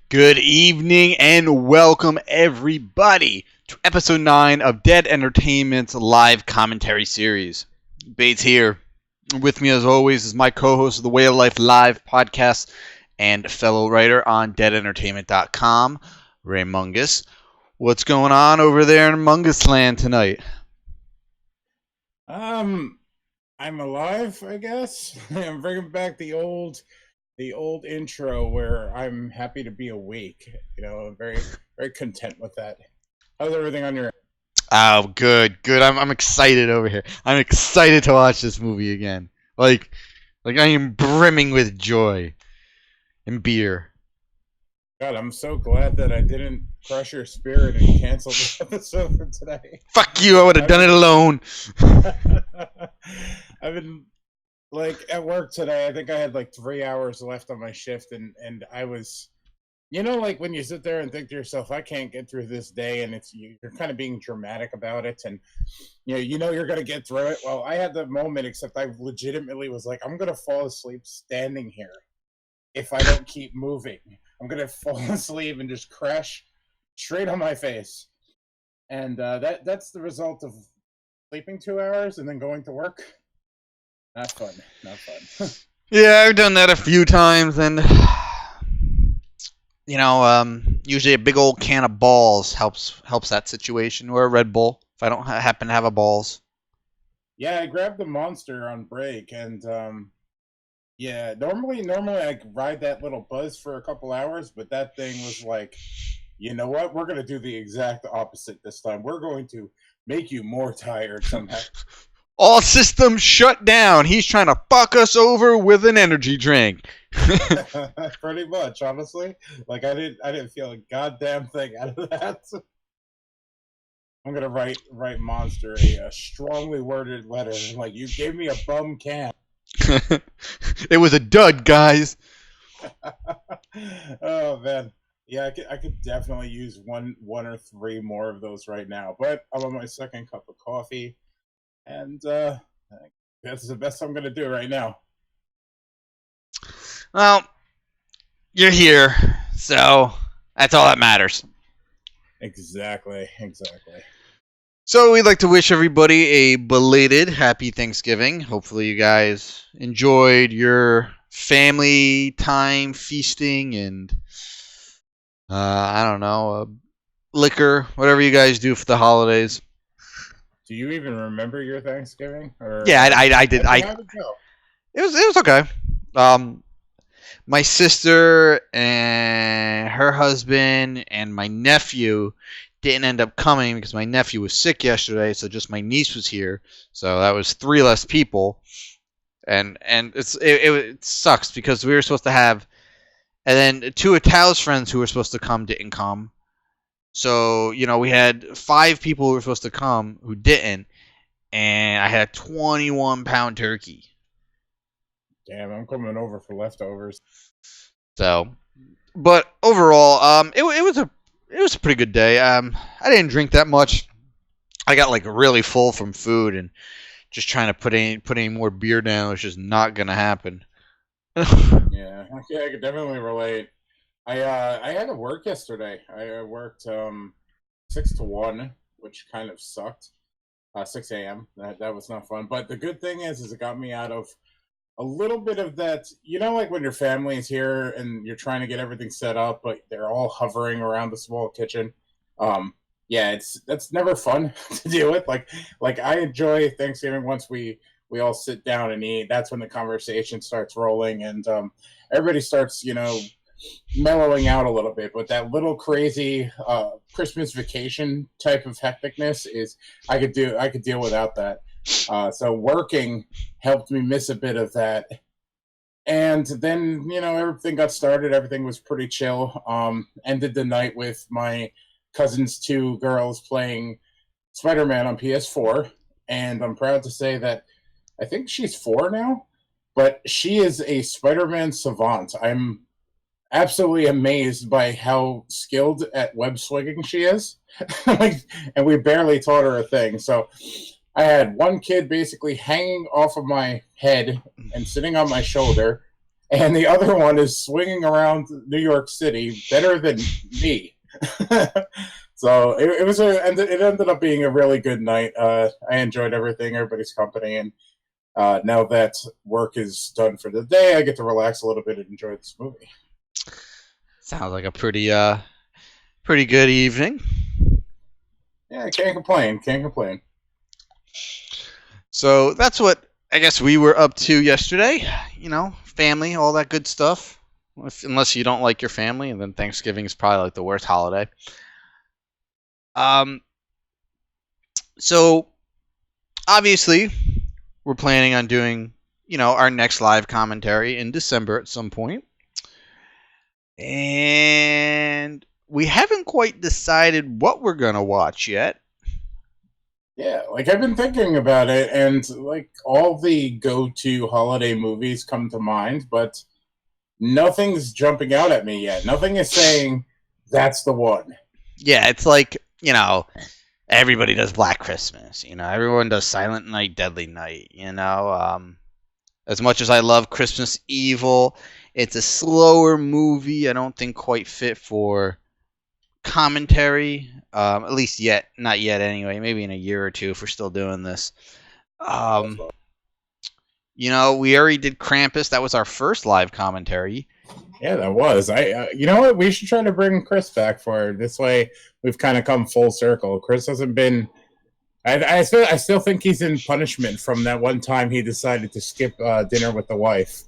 Good evening and welcome everybody to episode 9 of Dead Entertainment's live commentary series. Bates here. With me as always is my co-host of the Way of Life Live podcast and fellow writer on deadentertainment.com, Ray Mungus. What's going on over there in Mungus land tonight? I'm alive, I guess. I'm bringing back the old intro where I'm happy to be awake. I'm very content with that. How's everything on your end? Oh, good. I'm excited over here. I'm excited to watch this movie again. Like I am brimming with joy and beer. God, I'm so glad that I didn't crush your spirit and cancel the episode for today. Fuck you! I would have done it alone. I've been at work today. I think I had 3 hours left on my shift, and I was, when you sit there and think to yourself, I can't get through this day, and you're kind of being dramatic about it, and you're gonna get through it. Well, I had that moment, except I legitimately was like, I'm gonna fall asleep standing here if I don't keep moving. I'm gonna fall asleep and just crash straight on my face, and that's the result of sleeping 2 hours and then going to work. Not fun. Yeah, I've done that a few times, and usually a big old can of balls helps that situation, or a Red Bull if I don't happen to have a balls. Yeah, I grabbed the Monster on break, and yeah, normally I ride that little buzz for a couple hours, but that thing was like, you know what? We're gonna do the exact opposite this time. We're going to make you more tired somehow. All systems shut down. He's trying to fuck us over with an energy drink. Pretty much, honestly. I didn't feel a goddamn thing out of that. I'm gonna write Monster a strongly worded letter. You gave me a bum can. It was a dud, guys. Oh man, yeah, I could definitely use one or three more of those right now. But I'm on my second cup of coffee, and that's the best I'm gonna do right now. Well, you're here, so that's all that matters. Exactly. So we'd like to wish everybody a belated happy Thanksgiving. Hopefully you guys enjoyed your family time feasting and, liquor, whatever you guys do for the holidays. Do you even remember your Thanksgiving? Yeah, I did. How'd it go? It was okay. My sister and her husband and my nephew didn't end up coming because my nephew was sick yesterday, so just my niece was here. So that was 3 less people, and it sucks because we were supposed to have, and then 2 of Tal's friends who were supposed to come didn't come. So we had 5 people who were supposed to come who didn't, and I had a 21-pound turkey. Damn, I'm coming over for leftovers. So, but overall, it was a pretty good day. I didn't drink that much. I got really full from food, and just trying to put any more beer down was just not gonna happen. Yeah, I could definitely relate. I had to work yesterday. I worked 6 to 1, which kind of sucked. 6 a.m. That was not fun. But the good thing is it got me out of a little bit of that, when your family is here and you're trying to get everything set up, but they're all hovering around the small kitchen. Yeah, that's never fun to deal with. I enjoy Thanksgiving once we all sit down and eat. That's when the conversation starts rolling and everybody starts, mellowing out a little bit. But that little crazy Christmas vacation type of hecticness is I could deal without that. So working helped me miss a bit of that. And then, everything got started. Everything was pretty chill. Ended the night with my cousin's 2 girls playing Spider-Man on PS4. And I'm proud to say that I think she's 4 now, but she is a Spider-Man savant. I'm absolutely amazed by how skilled at web swinging she is. And we barely taught her a thing. So I had one kid basically hanging off of my head and sitting on my shoulder. and the other one is swinging around New York City better than me. So it ended up being a really good night. I enjoyed everything, everybody's company, and now that work is done for the day, I get to relax a little bit and enjoy this movie. Sounds like a pretty good evening. Yeah, I can't complain. Can't complain. So that's what I guess we were up to yesterday. Family, all that good stuff. Unless you don't like your family, and then Thanksgiving is probably like the worst holiday. So obviously we're planning on doing, our next live commentary in December at some point. And we haven't quite decided what we're going to watch yet. Yeah, like I've been thinking about it, and like all the go-to holiday movies come to mind, but nothing's jumping out at me yet. Nothing is saying that's the one. Yeah, it's like, everybody does Black Christmas. Everyone does Silent Night, Deadly Night. As much as I love Christmas Evil, it's a slower movie. I don't think quite fit for commentary. At least not yet anyway. Maybe in a year or two if we're still doing this. We already did Krampus. That was our first live commentary. Yeah, that was. You know what? We should try to bring Chris back for it. This way, we've kind of come full circle. Chris hasn't been. I still think he's in punishment from that one time he decided to skip dinner with the wife,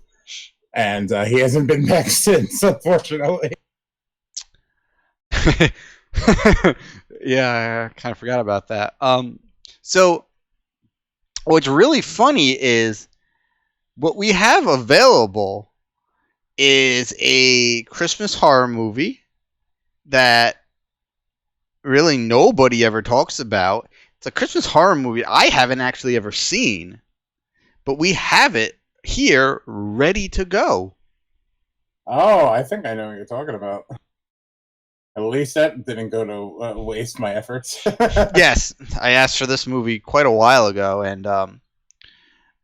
and he hasn't been back since, unfortunately. Yeah, I kind of forgot about that. So what's really funny is what we have available is a Christmas horror movie that really nobody ever talks about. It's a Christmas horror movie I haven't actually ever seen, but we have it here ready to go. Oh, I think I know what you're talking about. At least that didn't go to waste my efforts. Yes, I asked for this movie quite a while ago, and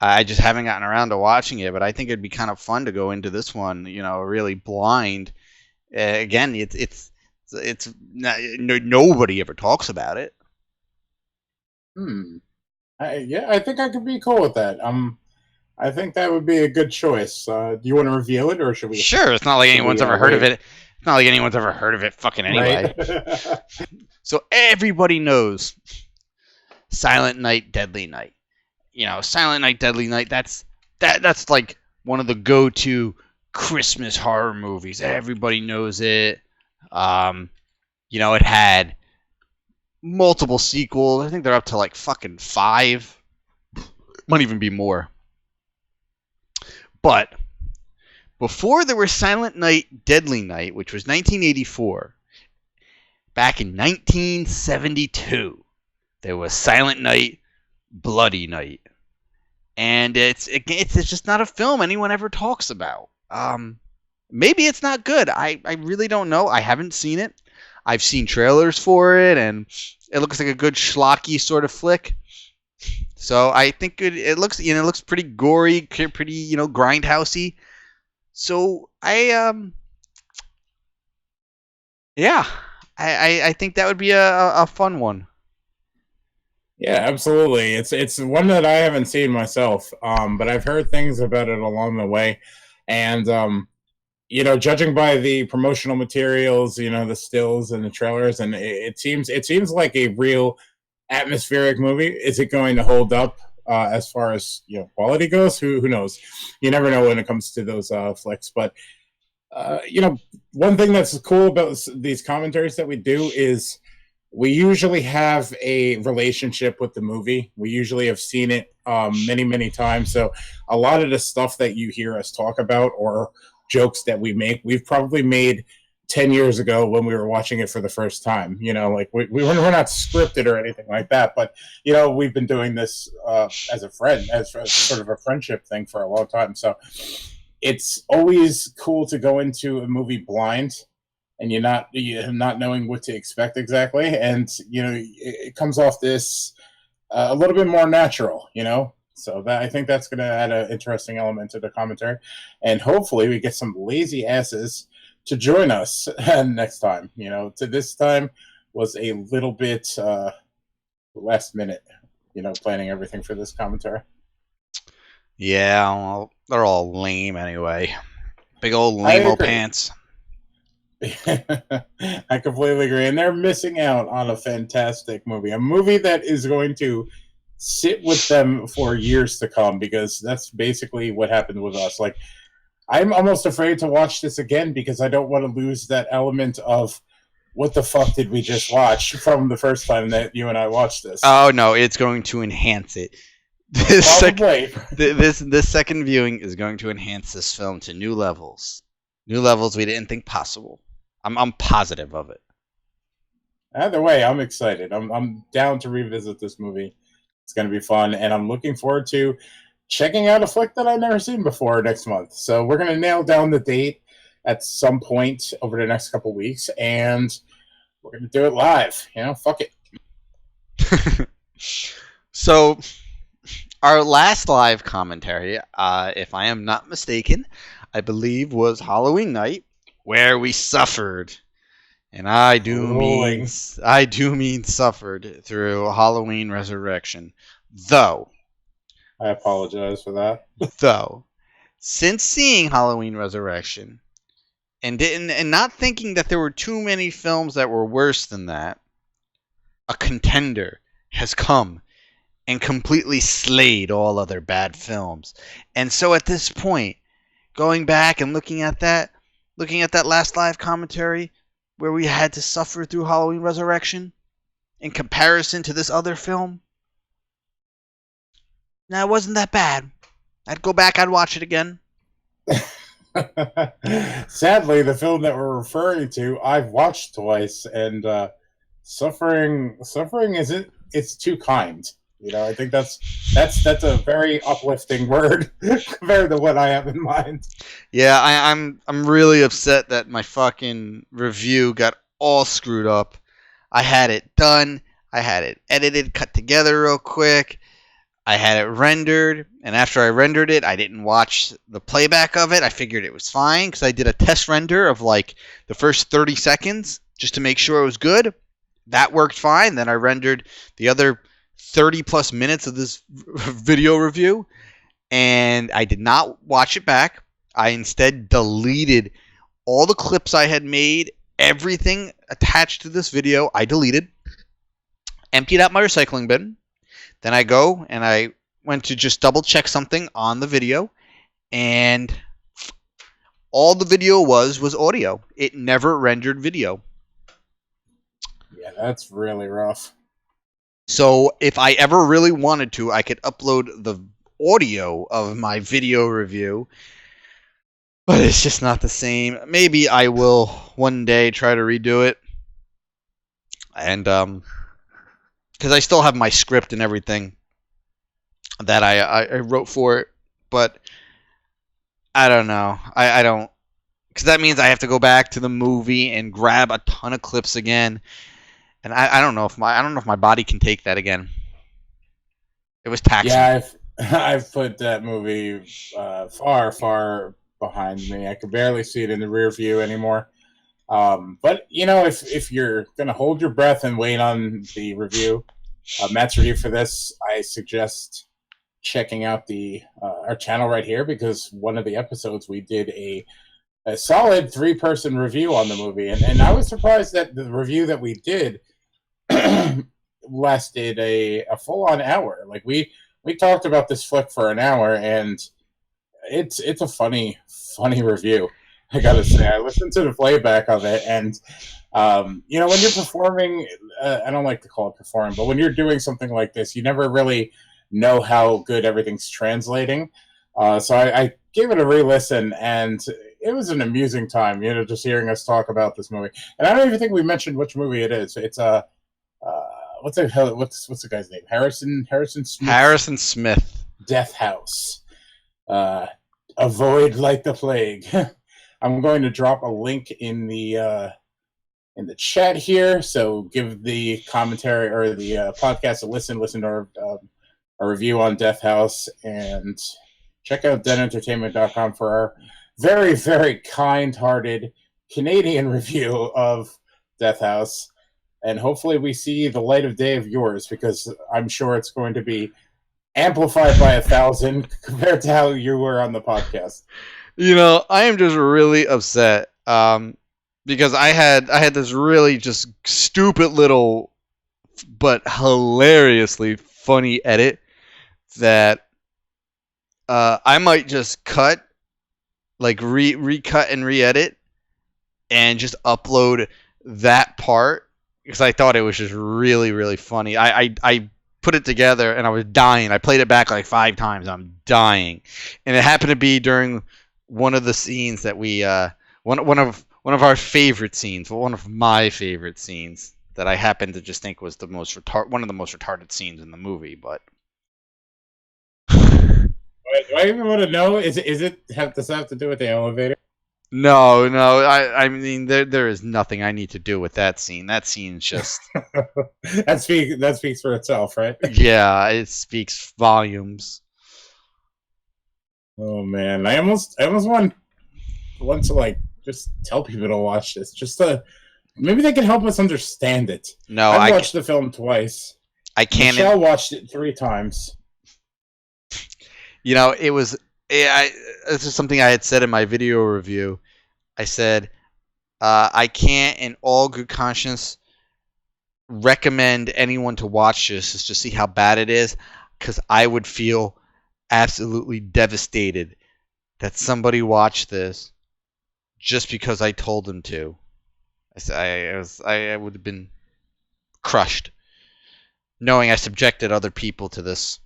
I just haven't gotten around to watching it, but I think it'd be kind of fun to go into this one, really blind. Again, it's nobody ever talks about it. I think I could be cool with that. I think that would be a good choice. Do you want to reveal it, or should we? Sure, it's not like anyone's ever heard of it. It's not like anyone's ever heard of it fucking anyway. Right? So everybody knows Silent Night, Deadly Night. Silent Night, Deadly Night, that's like one of the go-to Christmas horror movies. Everybody knows it. It had multiple sequels. I think they're up to like fucking 5. Might even be more. But before there was Silent Night, Deadly Night, which was 1984, back in 1972, there was Silent Night, Bloody Night. And it's just not a film anyone ever talks about. Maybe it's not good. I really don't know. I haven't seen it. I've seen trailers for it, and it looks like a good schlocky sort of flick. So I think it looks pretty gory, pretty grindhousey. So I think that would be a fun one. Yeah, absolutely. It's one that I haven't seen myself, but I've heard things about it along the way, and judging by the promotional materials, the stills and the trailers, and it seems like a real atmospheric movie. Is it going to hold up as far as quality goes? Who knows? You never know when it comes to those flicks, but one thing that's cool about these commentaries that we do is we usually have a relationship with the movie. We usually have seen it many times. So a lot of the stuff that you hear us talk about or jokes that we make, we've probably made 10 years ago when we were watching it for the first time. Like we're not scripted or anything like that, but we've been doing this as a friend, as sort of a friendship thing for a long time. So it's always cool to go into a movie blind and you're not knowing what to expect exactly, and it comes off this a little bit more natural. So that I think that's going to add an interesting element to the commentary, and hopefully we get some lazy asses to join us next time. To this time was a little bit last minute. Planning everything for this commentary. Yeah, well, they're all lame anyway. Big old I lame-o agree. pants. I completely agree, and they're missing out on a fantastic movie, a movie that is going to sit with them for years to come, because that's basically what happened with us. Like, I'm almost afraid to watch this again because I don't want to lose that element of what the fuck did we just watch from the first time that you and I watched this. Oh no, it's going to enhance it. Probably. This second viewing is going to enhance this film to new levels we didn't think possible. I'm positive of it. Either way, I'm excited. I'm down to revisit this movie. It's going to be fun, and I'm looking forward to checking out a flick that I've never seen before next month. So we're going to nail down the date at some point over the next couple weeks, and we're going to do it live. Fuck it. So, our last live commentary, if I am not mistaken, I believe was Halloween night, where we suffered, and I do mean suffered through Halloween Resurrection. Though, I apologize for that. Since seeing Halloween Resurrection, and not thinking that there were too many films that were worse than that, a contender has come and completely slayed all other bad films. And so at this point, going back and looking at that last live commentary where we had to suffer through Halloween Resurrection in comparison to this other film, now it wasn't that bad. I'd go back, I'd watch it again. Sadly, the film that we're referring to, I've watched twice, and suffering isn't. It's too kind. I think that's a very uplifting word compared to what I have in mind. Yeah, I'm really upset that my fucking review got all screwed up. I had it done. I had it edited, cut together real quick. I had it rendered, and after I rendered it, I didn't watch the playback of it. I figured it was fine because I did a test render of like the first 30 seconds just to make sure it was good. That worked fine. Then I rendered the other 30 plus minutes of this video review, and I did not watch it back. I instead deleted all the clips I had made, everything attached to this video. I deleted, emptied out my recycling bin. Then I go and I went to just double check something on the video, and all the video was audio. It never rendered video. Yeah, that's really rough. So if I ever really wanted to, I could upload the audio of my video review, but it's just not the same. Maybe I will one day try to redo it, and because I still have my script and everything that I wrote for it, but I don't know. I don't, because that means I have to go back to the movie and grab a ton of clips again, and I don't know if my body can take that again. It was taxing. Yeah, I've put that movie far behind me. I could barely see it in the rear view anymore. But if you're gonna hold your breath and wait on the review, Matt's review for this, I suggest checking out our channel right here, because one of the episodes we did a solid 3-person review on the movie, and I was surprised that the review that we did lasted a full-on hour. Like we talked about this flick for an hour, and it's a funny review. I gotta say, I listened to the playback of it, and when you're performing, I don't like to call it performing, but when you're doing something like this, you never really know how good everything's translating. So I gave it a re-listen, and it was an amusing time, just hearing us talk about this movie. And I don't even think we mentioned which movie it is. It's what's the guy's name? Harrison Smith. Harrison Smith. Death House. Avoid like the plague. I'm going to drop a link in the chat here, so give the commentary or the podcast a listen to our a review on Death House, and check out deadentertainment.com for our very, very kind-hearted Canadian review of Death House. And hopefully we see the light of day of yours, because I'm sure it's going to be amplified by 1,000 compared to how you were on the podcast. I am just really upset because I had this really just stupid little but hilariously funny edit that I might just cut, like recut and re-edit, and just upload that part because I thought it was just really, really funny. I put it together and I was dying. I played it back like 5 times. I'm dying, and it happened to be during one of the scenes that we one of our favorite scenes, one of my favorite scenes that I happen to just think was one of the most retarded scenes in the movie. But do I even want to know? Does it have to do with the elevator? No. I mean, there is nothing I need to do with that scene. That scene's just that speaks for itself, right? Yeah, it speaks volumes. Oh man, I almost want to like just tell people to watch this, just to maybe they can help us understand it. No, I've watched the film twice. I can't. Michelle watched it 3 times. It was. This is something I had said in my video review. I said, I can't, in all good conscience, recommend anyone to watch this just to see how bad it is, because I would feel absolutely devastated that somebody watched this just because I told them to. I would have been crushed, knowing I subjected other people to this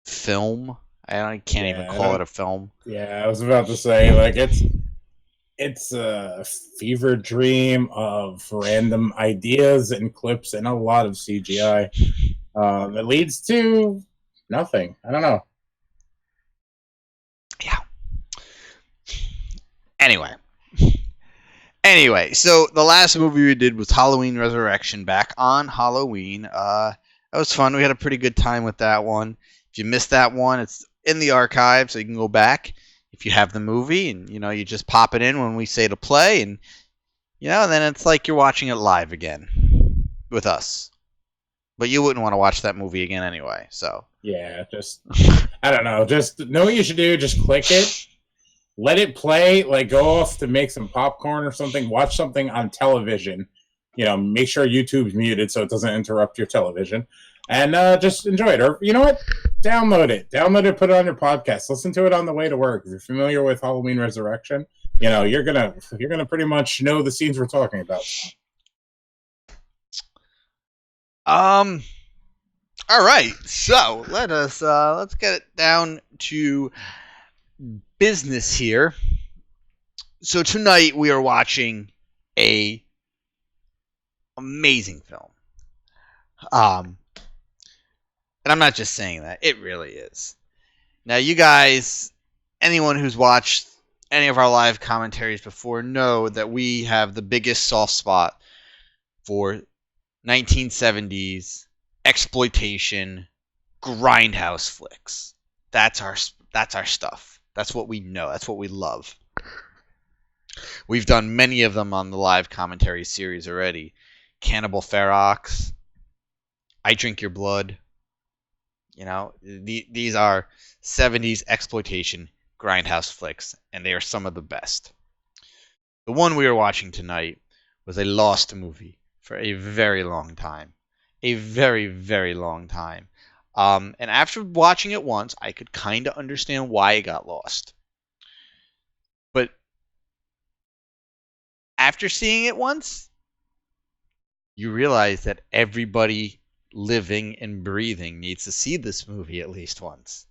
film. I can't even call it a film. Yeah, I was about to say, like, it's a fever dream of random ideas and clips and a lot of CGI. It leads to nothing. I don't know. Yeah. Anyway, so the last movie we did was Halloween Resurrection back on Halloween. That was fun. We had a pretty good time with that one. If you missed that one, it's in the archive, so you can go back if you have the movie, and you just pop it in when we say to play, and then it's like you're watching it live again with us. But you wouldn't want to watch that movie again anyway, so. Yeah, just, I don't know. Just know what you should do. Just click it. Let it play. Like, go off to make some popcorn or something. Watch something on television. Make sure YouTube's muted so it doesn't interrupt your television. And just enjoy it. Or, you know what? Download it. Put it on your podcast. Listen to it on the way to work. If you're familiar with Halloween Resurrection, you're gonna pretty much know the scenes we're talking about. All right, so let's get it down to business here. So tonight we are watching a amazing film. And I'm not just saying that; it really is. Now, you guys, anyone who's watched any of our live commentaries before, know that we have the biggest soft spot for 1970s exploitation grindhouse flicks. That's our stuff. That's what we know. That's what we love. We've done many of them on the live commentary series already. Cannibal Ferox, I Drink Your Blood. These are 70s exploitation grindhouse flicks, and they are some of the best. The one we are watching tonight was a lost movie for a very long time. A very, very long time. And after watching it once, I could kind of understand why it got lost. But after seeing it once, you realize that everybody living and breathing needs to see this movie at least once.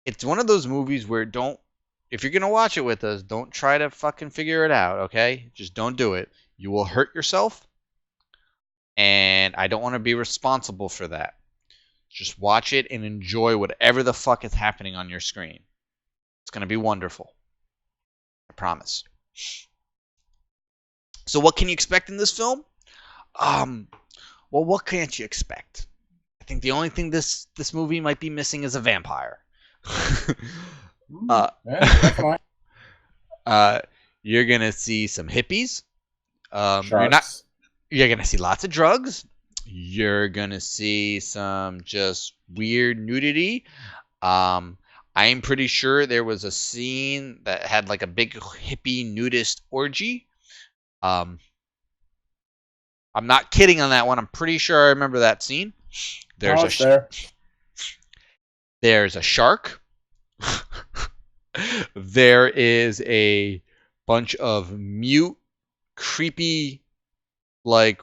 It's one of those movies where if you're going to watch it with us, don't try to fucking figure it out, okay? Just don't do it. You will hurt yourself, and I don't want to be responsible for that. Just watch it and enjoy whatever the fuck is happening on your screen. It's going to be wonderful. I promise. So what can you expect in this film? Well, what can't you expect? I think the only thing this movie might be missing is a vampire. Yeah, definitely. You're gonna see some hippies. Sharks. You're gonna see lots of drugs. You're gonna see some just weird nudity. I'm pretty sure there was a scene that had like a big hippie nudist orgy. I'm not kidding on that one. I'm pretty sure I remember that scene. There's a shark. There is a bunch of mute, creepy, like,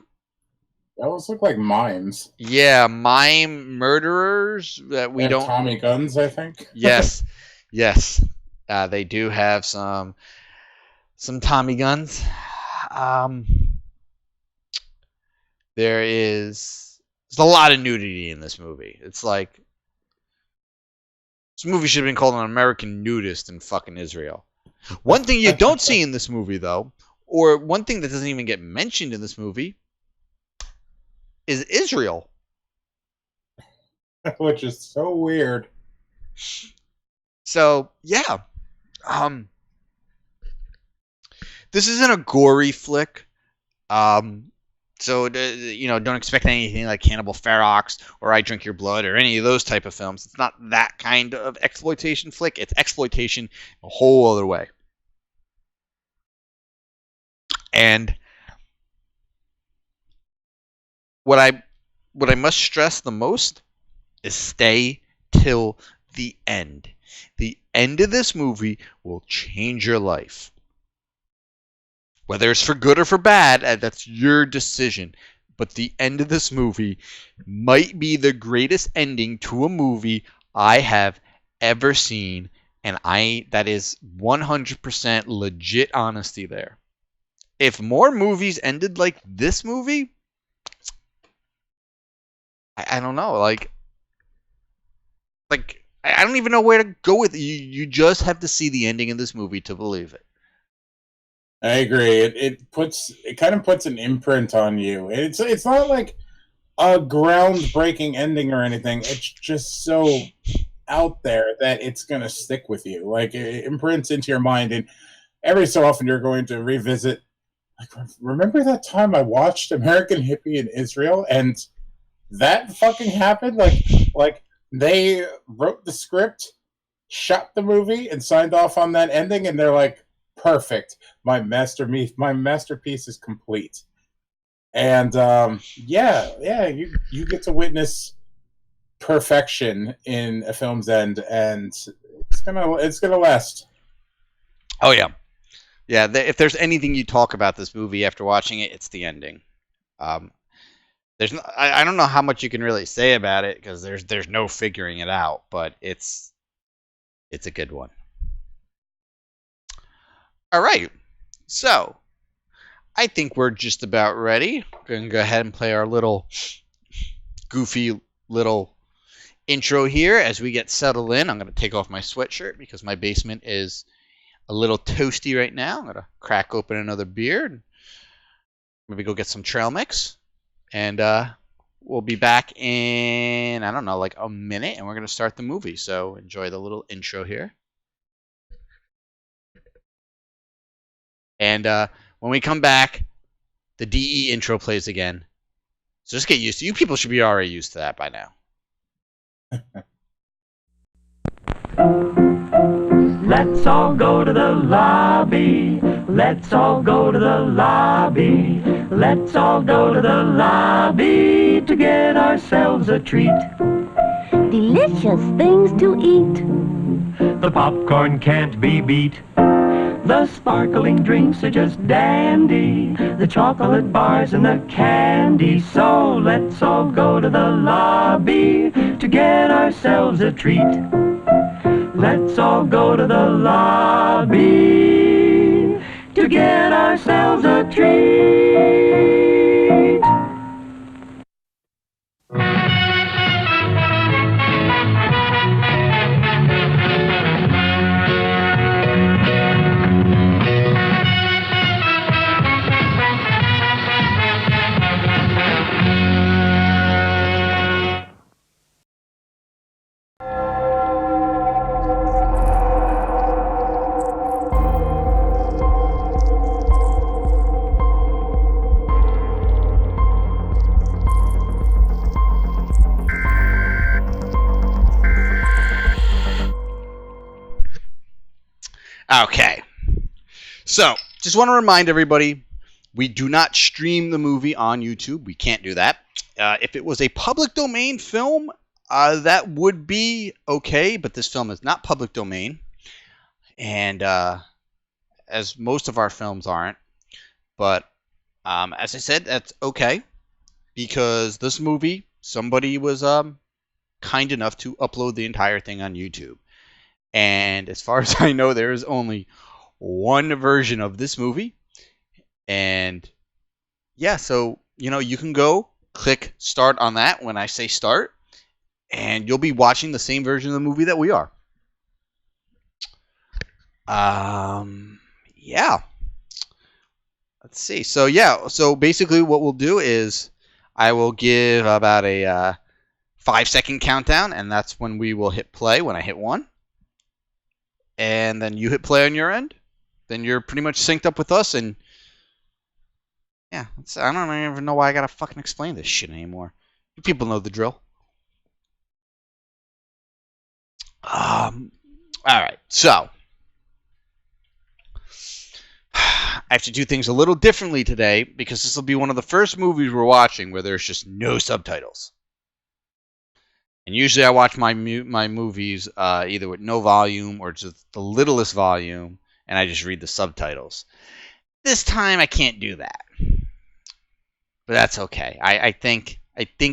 those look like mimes. yeah, mime murderers that we don't. Tommy guns, I think. Yes. They do have some Tommy guns. There's a lot of nudity in this movie. It's like this movie should have been called An American Nudist in fucking Israel. One thing you don't see in this movie, though, or one thing that doesn't even get mentioned in this movie, is Israel. Which is so weird. So, yeah. This isn't a gory flick. So, don't expect anything like Cannibal Ferox or I Drink Your Blood or any of those type of films. It's not that kind of exploitation flick. It's exploitation a whole other way. And what I must stress the most is stay till the end. The end of this movie will change your life. Whether it's for good or for bad, that's your decision. But the end of this movie might be the greatest ending to a movie I have ever seen. And that is 100% legit honesty there. If more movies ended like this movie, I don't know. Like I don't even know where to go with it. You just have to see the ending of this movie to believe it. I agree. It kind of puts an imprint on you. It's not like a groundbreaking ending or anything. It's just so out there that it's gonna stick with you. Like it imprints into your mind, and every so often you're going to revisit. Like, remember that time I watched American Hippie in Israel, and that fucking happened? Like they wrote the script, shot the movie, and signed off on that ending, and they're like, perfect. My masterpiece is complete. And you get to witness perfection in a film's end, and it's gonna last. Oh yeah. If there's anything you talk about this movie after watching it, it's the ending. I don't know how much you can really say about it because there's no figuring it out, but it's a good one. All right, so I think we're just about ready. We're going to go ahead and play our little goofy little intro here as we get settled in. I'm going to take off my sweatshirt because my basement is a little toasty right now. I'm going to crack open another beer and maybe go get some trail mix. And we'll be back in, I don't know, like a minute, and we're going to start the movie. So enjoy the little intro here. And when we come back, the DE intro plays again. So just get used to it. You people should be already used to that by now. Let's all go to the lobby. Let's all go to the lobby. Let's all go to the lobby to get ourselves a treat. Delicious things to eat. The popcorn can't be beat. The sparkling drinks are just dandy. The chocolate bars and the candy. So let's all go to the lobby to get ourselves a treat. Let's all go to the lobby to get ourselves a treat. Okay. So, just want to remind everybody, we do not stream the movie on YouTube. We can't do that. If it was a public domain film, that would be okay, but this film is not public domain. And as most of our films aren't. But as I said, that's okay. Because this movie, somebody was kind enough to upload the entire thing on YouTube. And as far as I know, there is only one version of this movie. And yeah, so, you can go click start on that when I say start. And you'll be watching the same version of the movie that we are. Yeah. Let's see. So basically what we'll do is I will give about a 5-second countdown, and that's when we will hit play when I hit 1. And then you hit play on your end. Then you're pretty much synced up with us, and yeah, I don't even know why I gotta fucking explain this shit anymore. You people know the drill. Alright, so I have to do things a little differently today because this will be one of the first movies we're watching where there's just no subtitles. And usually I watch my movies either with no volume or just the littlest volume, and I just read the subtitles. This time I can't do that, but that's okay. I think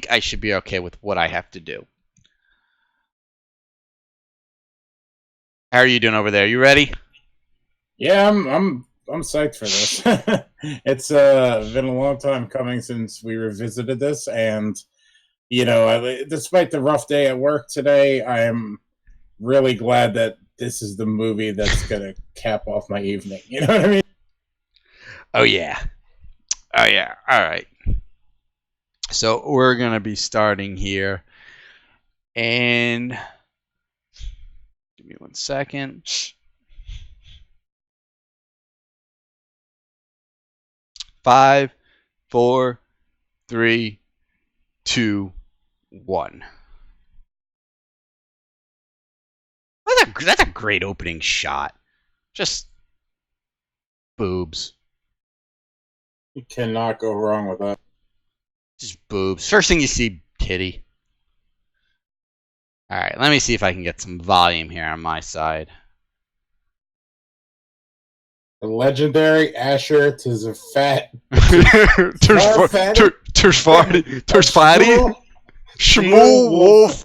I should be okay with what I have to do. How are you doing over there? You ready? Yeah, I'm psyched for this. It's been a long time coming since we revisited this, and despite the rough day at work today, I'm really glad that this is the movie that's gonna cap off my evening. You know what I mean? Oh yeah. All right. So we're gonna be starting here, and give me 1 second. 5, 4, 3, 2, 1. That's a great opening shot. Just boobs. You cannot go wrong with that. Just boobs. First thing you see, titty. Alright, let me see if I can get some volume here on my side. The legendary Asher Tizafat. Tersfati. Shmuel Wolf.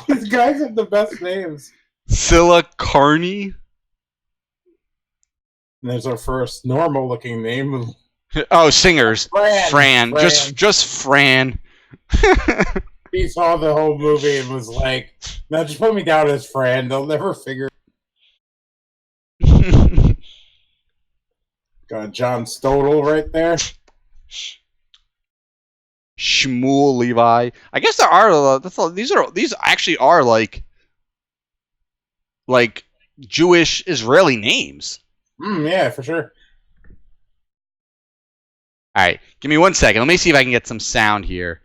These guys have the best names. Scylla Carney. And there's our first normal-looking name. Oh, singers. Fran. Just Fran. He saw the whole movie and was like, "No, just put me down as Fran. They'll never figure." Got John Stodel right there. Shmuel Levi. I guess there are. These actually are like Jewish Israeli names. Yeah, for sure. All right, give me 1 second. Let me see if I can get some sound here.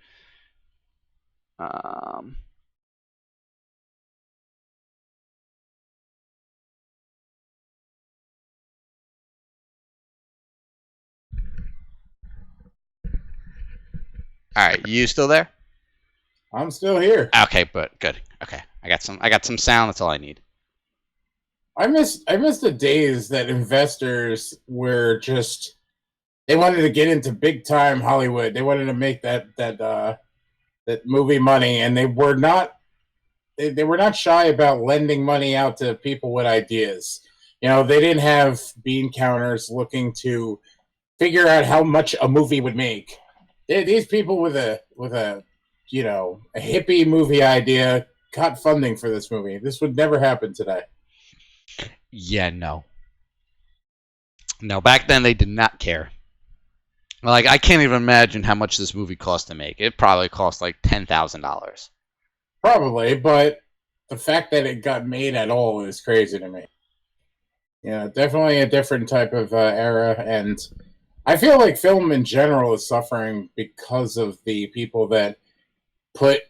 All right, you still there? I'm still here. Okay, but good. Okay, I got some sound. That's all I need. I miss the days that investors were just, they wanted to get into big time Hollywood. They wanted to make that movie money, and they were not shy about lending money out to people with ideas. They didn't have bean counters looking to figure out how much a movie would make. These people with a hippie movie idea got funding for this movie. This would never happen today. Yeah, no. No, back then they did not care. Like, I can't even imagine how much this movie cost to make. It probably cost like $10,000. Probably, but the fact that it got made at all is crazy to me. Yeah, definitely a different type of era, and I feel like film in general is suffering because of the people that put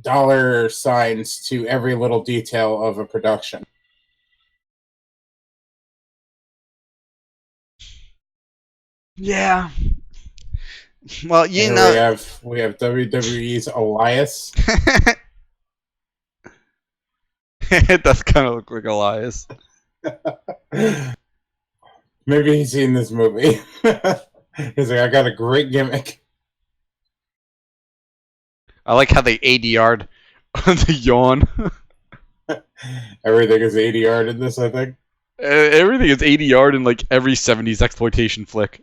dollar signs to every little detail of a production. Yeah. Well, you Here know. we have WWE's Elias. It does kind of look like Elias. Maybe he's seen this movie. He's like, I got a great gimmick. I like how they ADR'd the yawn. Everything is 80 yard in this, I think. Everything is ADR'd in like every 70s exploitation flick.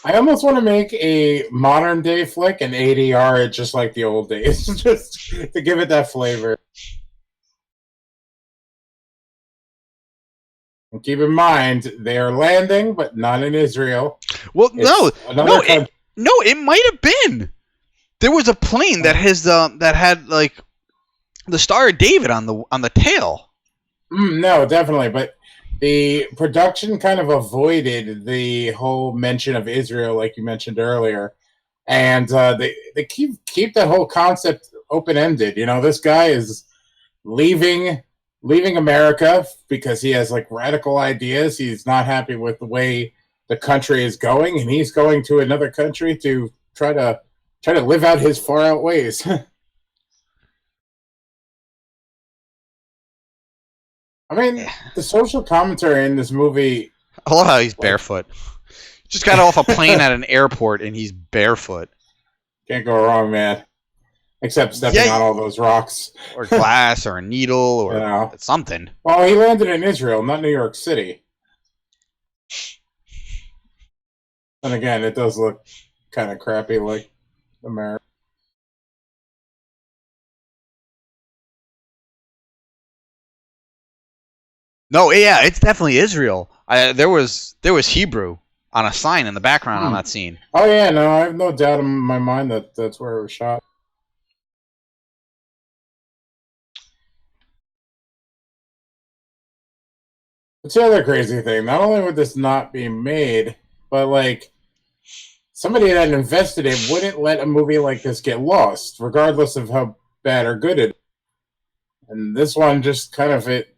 I almost want to make a modern day flick and ADR it just like the old days, just to give it that flavor. And keep in mind, they are landing, but not in Israel. Well, It's no, it might have been. There was a plane that had like the Star of David on the tail. No, definitely, but the production kind of avoided the whole mention of Israel, like you mentioned earlier, and they keep that whole concept open ended. You know, this guy is leaving America because he has like radical ideas. He's not happy with the way the country is going, and he's going to another country to try to live out his far out ways. I mean, the social commentary in this movie. I love how he's barefoot. Just got off a plane at an airport and he's barefoot. Can't go wrong, man. Except stepping on all those rocks. Or glass or a needle or something. Well, he landed in Israel, not New York City. And again, it does look kind of crappy like America. No, yeah, it's definitely Israel. There was Hebrew on a sign in the background on that scene. Oh yeah, no, I have no doubt in my mind that that's where it was shot. It's the other crazy thing. Not only would this not be made, but like somebody that invested it wouldn't let a movie like this get lost, regardless of how bad or good it is. And this one just kind of it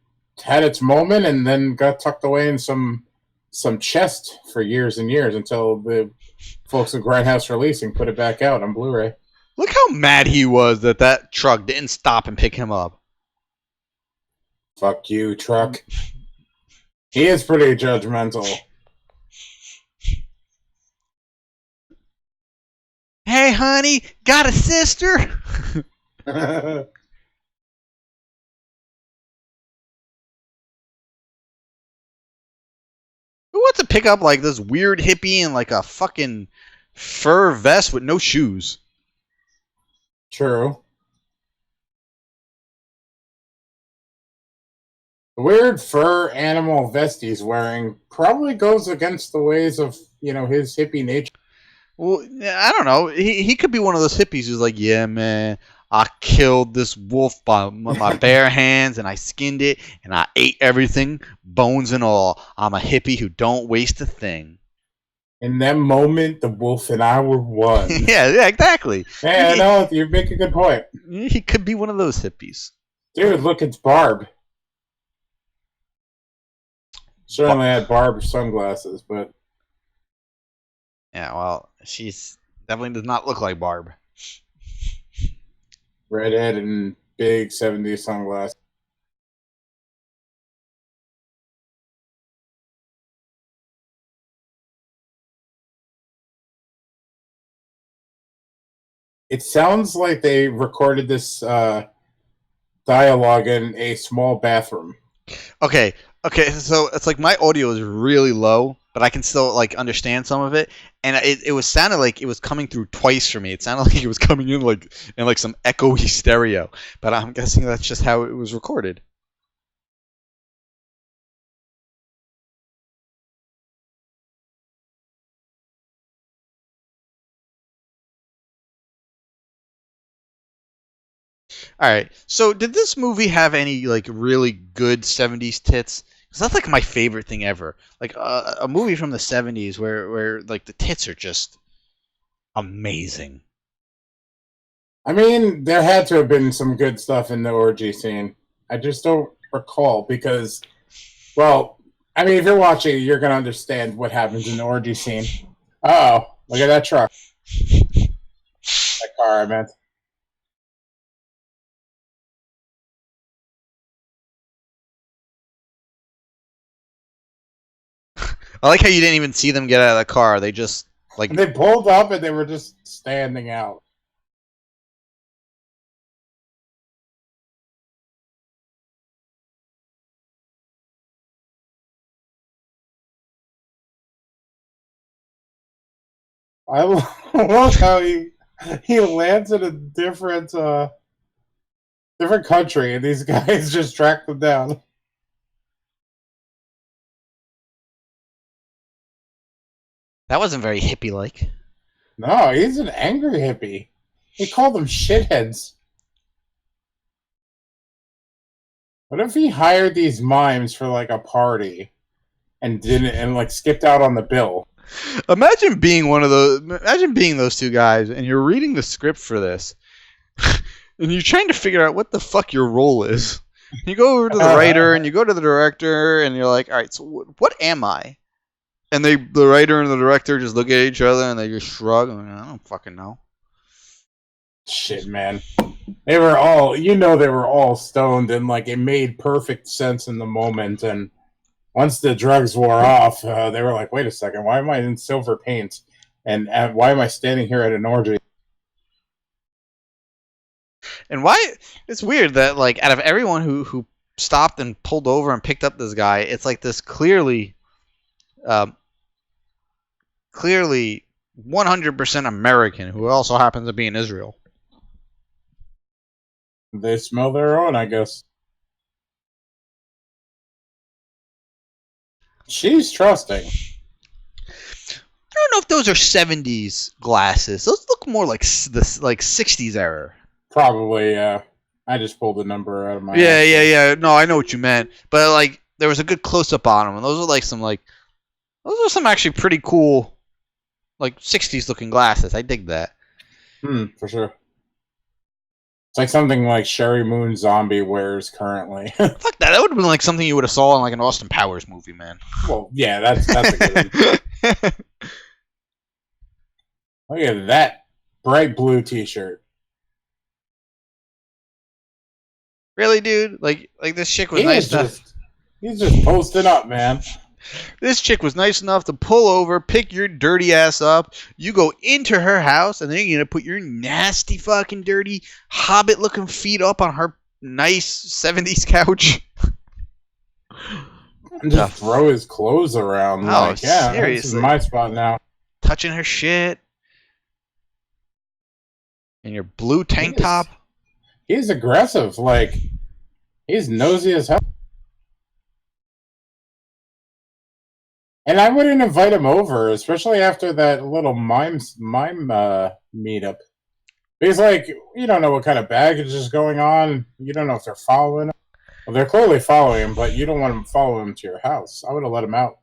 had its moment and then got tucked away in some chest for years and years until the folks at Grindhouse Releasing put it back out on Blu-ray. Look how mad he was that truck didn't stop and pick him up. Fuck you, truck. He is pretty judgmental. Hey, honey, got a sister? Who wants to pick up like this weird hippie in like a fucking fur vest with no shoes? True. The weird fur animal vest he's wearing probably goes against the ways of, his hippie nature. Well, I don't know. He could be one of those hippies who's like, yeah, man, I killed this wolf by my bare hands, and I skinned it, and I ate everything, bones and all. I'm a hippie who don't waste a thing. In that moment, the wolf and I were one. yeah, exactly. Yeah, no, you make a good point. He could be one of those hippies. Dude, look, it's Barb. Certainly had Barb sunglasses, but... Yeah, well, she's definitely does not look like Barb. Redhead and big 70s sunglasses. It sounds like they recorded this dialogue in a small bathroom. Okay, so it's like my audio is really low, but I can still like understand some of it, and it was sounded like it was coming through twice for me. It sounded like it was coming in like some echoey stereo, but I'm guessing that's just how it was recorded. All right. So, did this movie have any like really good '70s tits? Because that's like my favorite thing ever. Like a movie from the '70s where like the tits are just amazing. I mean, there had to have been some good stuff in the orgy scene. I just don't recall because, well, I mean, if you're watching, you're going to understand what happens in the orgy scene. Oh, look at that truck. That car, I meant. I like how you didn't even see them get out of the car. They just like And they pulled up and they were just standing out. I love how he lands in a different country, and these guys just track them down. that wasn't very hippie-like. No, he's an angry hippie. He called them shitheads. What if he hired these mimes for like a party and didn't and like skipped out on the bill? Imagine being one of those. Imagine being those two guys, and you're reading the script for this, and you're trying to figure out what the fuck your role is. You go over to the writer, and you go to the director, and you're like, "All right, so what am I?" And the writer and the director just look at each other, and they just shrug. And I don't fucking know. Shit, man. They were all, they were all stoned, and like it made perfect sense in the moment. And once the drugs wore off, they were like, "Wait a second, why am I in silver paint? And why am I standing here at an orgy?" And why? It's weird that like out of everyone who stopped and pulled over and picked up this guy, it's like this clearly 100% American who also happens to be in Israel. They smell their own, I guess. She's trusting. I don't know if those are 70s glasses. Those look more like this, like 60s era. Probably, yeah. I just pulled the number out of my Yeah. No, I know what you meant. But like there was a good close up on them, and those are some actually pretty cool like 60s looking glasses. I dig that. For sure. It's like something like Sherry Moon Zombie wears currently. Fuck that. That would have been like something you would have saw in like an Austin Powers movie, man. Well, yeah, that's a good one. Look at that bright blue t-shirt. Really, dude? Like this chick was nice enough. He's just posting up, man. This chick was nice enough to pull over, pick your dirty ass up. You go into her house, and then you're gonna put your nasty fucking dirty hobbit looking feet up on her nice 70s couch. And just throw his clothes around. Oh, like, yeah, seriously. this is my spot now. Touching her shit. In your blue tank top. He's aggressive. Like, he's nosy as hell. And I wouldn't invite him over, especially after that little mime meetup. Because, like, you don't know what kind of baggage is going on. You don't know if they're following him. Well, they're clearly following him, but you don't want them to follow him to your house. I would have let him out.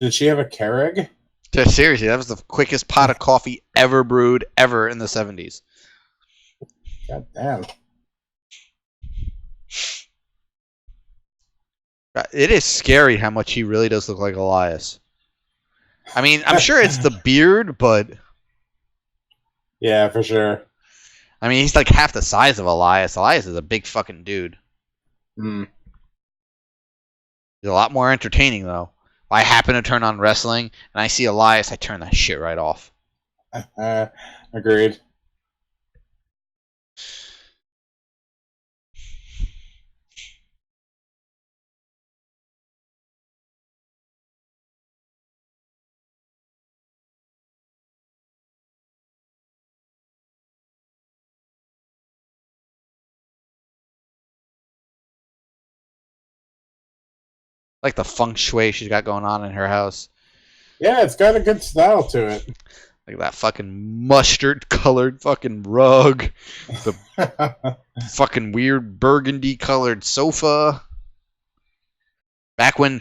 Did she have a Keurig? Seriously, that was the quickest pot of coffee ever brewed ever in the 70s. God damn. It is scary how much he really does look like Elias. I mean, I'm sure it's the beard, but... Yeah, for sure. I mean, he's like half the size of Elias. Elias is a big fucking dude. Mm. He's a lot more entertaining, though. If I happen to turn on wrestling and I see Elias, I turn that shit right off. Agreed. Like the feng shui she's got going on in her house. Yeah, it's got a good style to it. Like that fucking mustard-colored fucking rug. The fucking weird burgundy-colored sofa. Back when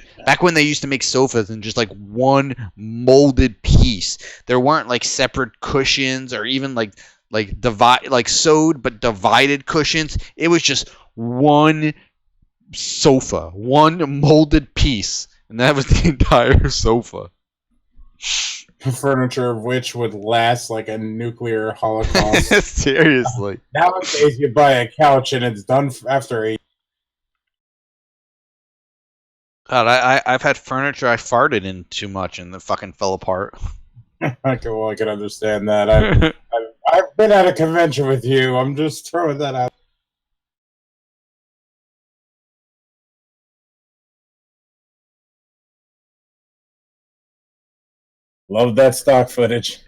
they used to make sofas in just like one molded piece. There weren't like separate cushions or even like sewed but divided cushions. It was just one sofa, one molded piece, and that was the entire sofa. Furniture of which would last like a nuclear holocaust. Seriously. Nowadays, you buy a couch and it's done after a. God, I've had furniture I farted in too much and it fucking fell apart. Okay, well, I can understand that. I've been at a convention with you. I'm just throwing that out. Love that stock footage.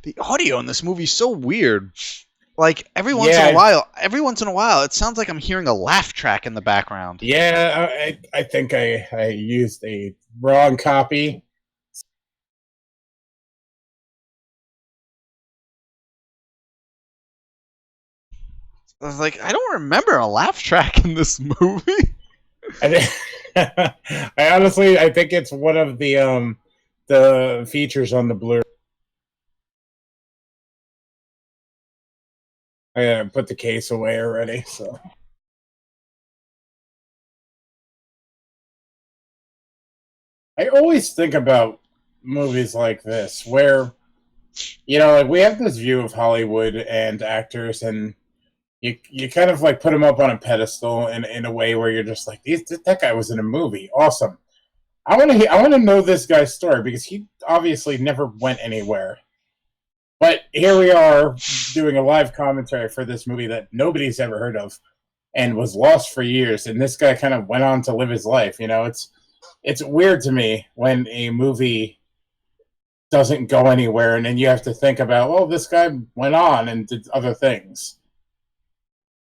The audio in this movie is so weird. Like every once Yeah. in a while, it sounds like I'm hearing a laugh track in the background. Yeah, I think I used a wrong copy. I was like, I don't remember a laugh track in this movie. I think it's one of the features on the Blu-ray. I put the case away already, so. I always think about movies like this where, like we have this view of Hollywood and actors, and you kind of like put them up on a pedestal in a way where you're just like, that guy was in a movie, awesome. I want to know this guy's story because he obviously never went anywhere. But here we are doing a live commentary for this movie that nobody's ever heard of and was lost for years, and this guy kind of went on to live his life. It's weird to me when a movie doesn't go anywhere, and then you have to think about, well, this guy went on and did other things.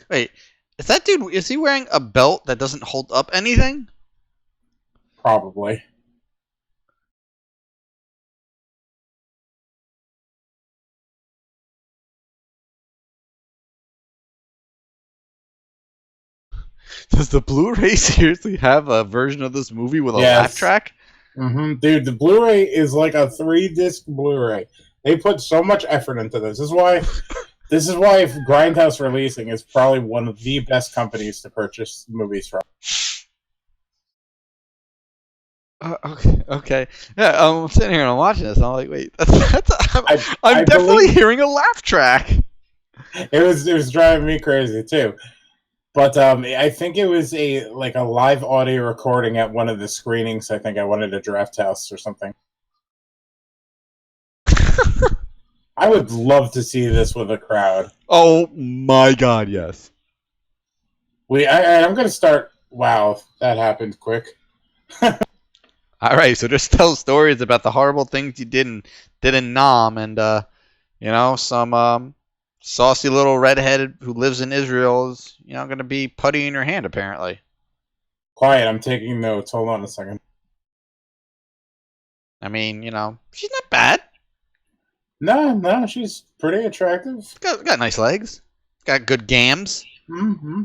Wait, is he wearing a belt that doesn't hold up anything? Probably. Does the Blu-ray seriously have a version of this movie with a laugh track? Mm-hmm. Dude, the Blu-ray is like a 3-disc Blu-ray. They put so much effort into this. This is why Grindhouse Releasing is probably one of the best companies to purchase movies from. Okay. Yeah, I'm sitting here and I'm watching this. And I'm like, wait, I'm definitely hearing a laugh track. It was driving me crazy too. But I think it was a live audio recording at one of the screenings. I think I went at a draft house or something. I would love to see this with a crowd. Oh my god, yes. I'm going to start. Wow, that happened quick. All right, so just tell stories about the horrible things you did in Nam, and some saucy little redhead who lives in Israel is going to be putty in your hand apparently. Quiet, I'm taking notes. Hold on a second. I mean, she's not bad. No, she's pretty attractive. Got nice legs. Got good gams. Mm-hmm.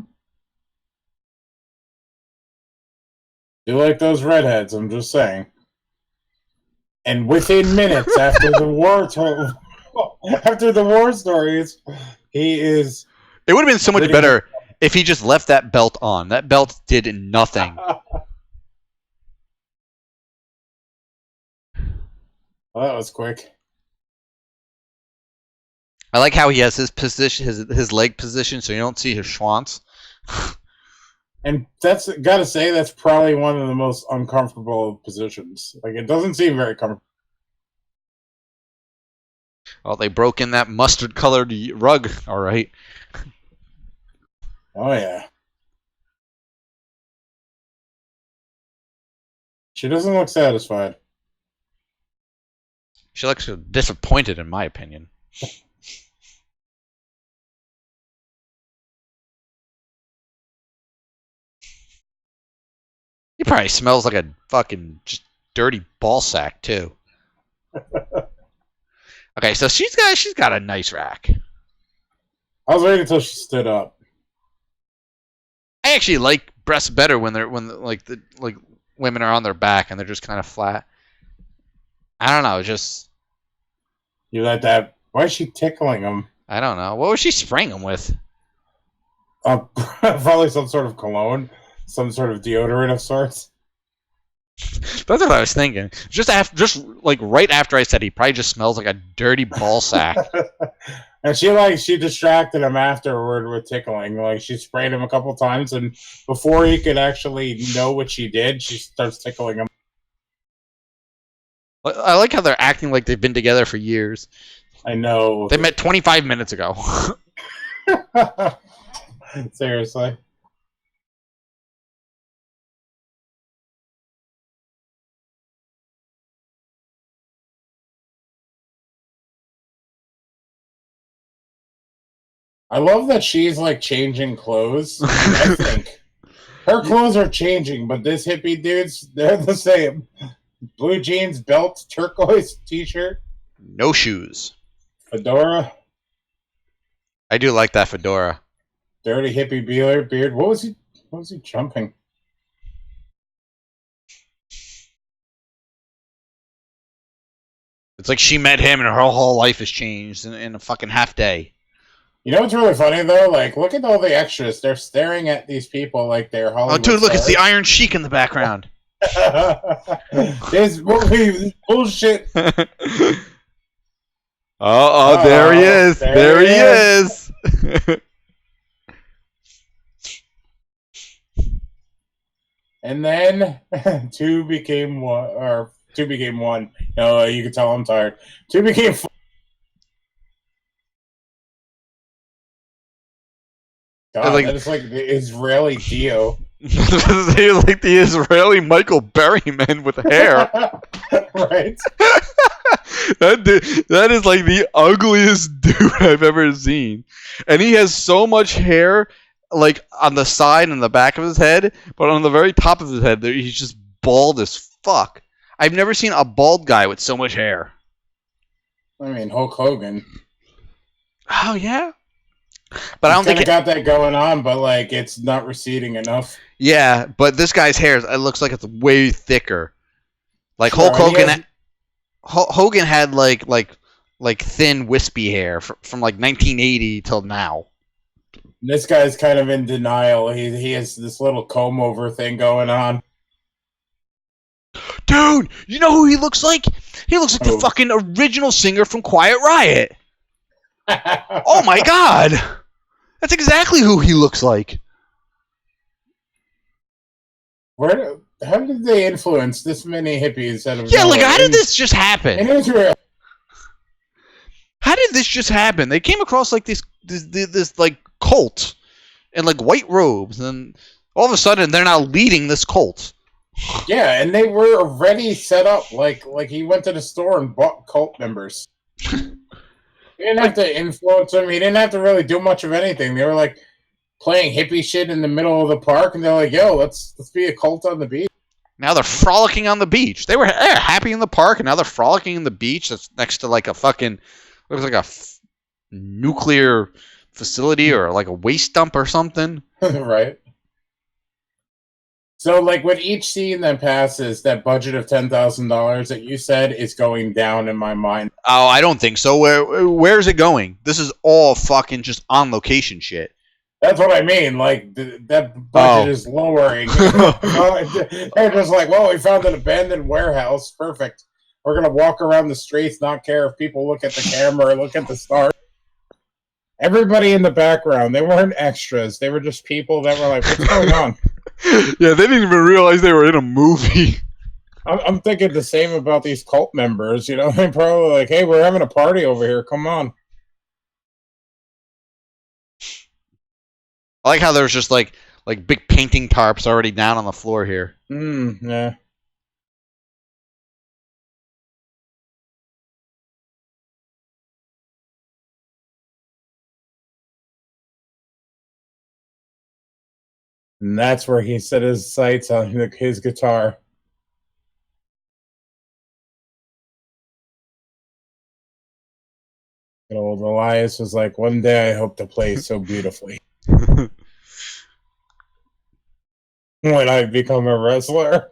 You like those redheads, I'm just saying. And within minutes after the war stories, he is. It would have been so much better if he just left that belt on. That belt did nothing. Well, that was quick. I like how he has his position, his leg position, so you don't see his schwanz. And gotta say, that's probably one of the most uncomfortable positions. Like, it doesn't seem very comfortable. Well, they broke in that mustard-colored rug, all right. Oh, yeah. She doesn't look satisfied. She looks disappointed, in my opinion. He probably smells like a fucking just dirty ball sack too. Okay, so she's got a nice rack. I was waiting until she stood up. I actually like breasts better when women are on their back and they're just kind of flat. I don't know, just You like that Why is she tickling him? I don't know. What was she spraying him with? Probably some sort of cologne, some sort of deodorant of sorts. That's what I was thinking. Just like right after I said he probably just smells like a dirty ball sack. And she distracted him afterward with tickling. Like she sprayed him a couple times, and before he could actually know what she did, she starts tickling him. I like how they're acting like they've been together for years. I know. They met 25 minutes ago. Seriously. I love that she's like changing clothes. I think her clothes are changing, but this hippie dude's, they're the same. Blue jeans, belt, turquoise t-shirt, No shoes. fedora, I do like that fedora. dirty hippie beard. What was he jumping? It's like she met him and her whole life has changed in a fucking half day. You know what's really funny though? Like, look at all the extras. They're staring at these people like they're Hollywood Oh, dude, look, it's the stars. Iron Sheik in the background. This movie is bullshit. Oh, there he is. There he is. And then two became one. No, you can tell I'm tired. Two became four. God, Like- that is like the Israeli Dio. He's like the Israeli Michael Berryman with hair. Right? That is like the ugliest dude I've ever seen. And he has so much hair, like on the side and the back of his head, but on the very top of his head, he's just bald as fuck. I've never seen a bald guy with so much hair. I mean, Hulk Hogan. Oh yeah, but I don't He's think. got that going on, but like it's not receding enough. Yeah, but this guy's hair, it looks like it's way thicker. Like Sure, Hulk and he Hogan, has- Hogan had like thin wispy hair from like 1980 till now. This guy's kind of in denial. He has this little comb over thing going on. Dude, you know who he looks like? He looks like the Who? fucking original singer from Quiet Riot. Oh my god! That's exactly who he looks like. How did they influence this many hippies out of Yeah, like nowhere? how did this just In happen? Israel? How did this just happen? They came across like this like cult in like white robes, and all of a sudden they're now leading this cult. Yeah, and they were already set up. Like he went to the store and bought cult members. He didn't have to influence them. He didn't have to really do much of anything. They were like playing hippie shit in the middle of the park, and they're like, "Yo, let's be a cult on the beach." Now they're frolicking on the beach. They were happy in the park, and now they're frolicking in the beach. That's next to like a fucking looks like a nuclear facility or like a waste dump or something. Right. So, like, with each scene that passes, that budget of $10,000 that you said is going down in my mind. Oh, I don't think so. Where's it going? This is all fucking just on location shit. That's what I mean. Like, that budget is lowering. They're just like, well, we found an abandoned warehouse. Perfect. We're going to walk around the streets, not care if people look at the camera or look at the stars. Everybody in the background, they weren't extras. They were just people that were like, what's going on? Yeah, they didn't even realize they were in a movie. I'm thinking the same about these cult members. You know, they're probably like, hey, we're having a party over here. Come on. I like how there's just like big painting tarps already down on the floor here. Yeah. And that's where he set his sights on his guitar. And old Elias was like, one day I hope to play so beautifully. When I become a wrestler.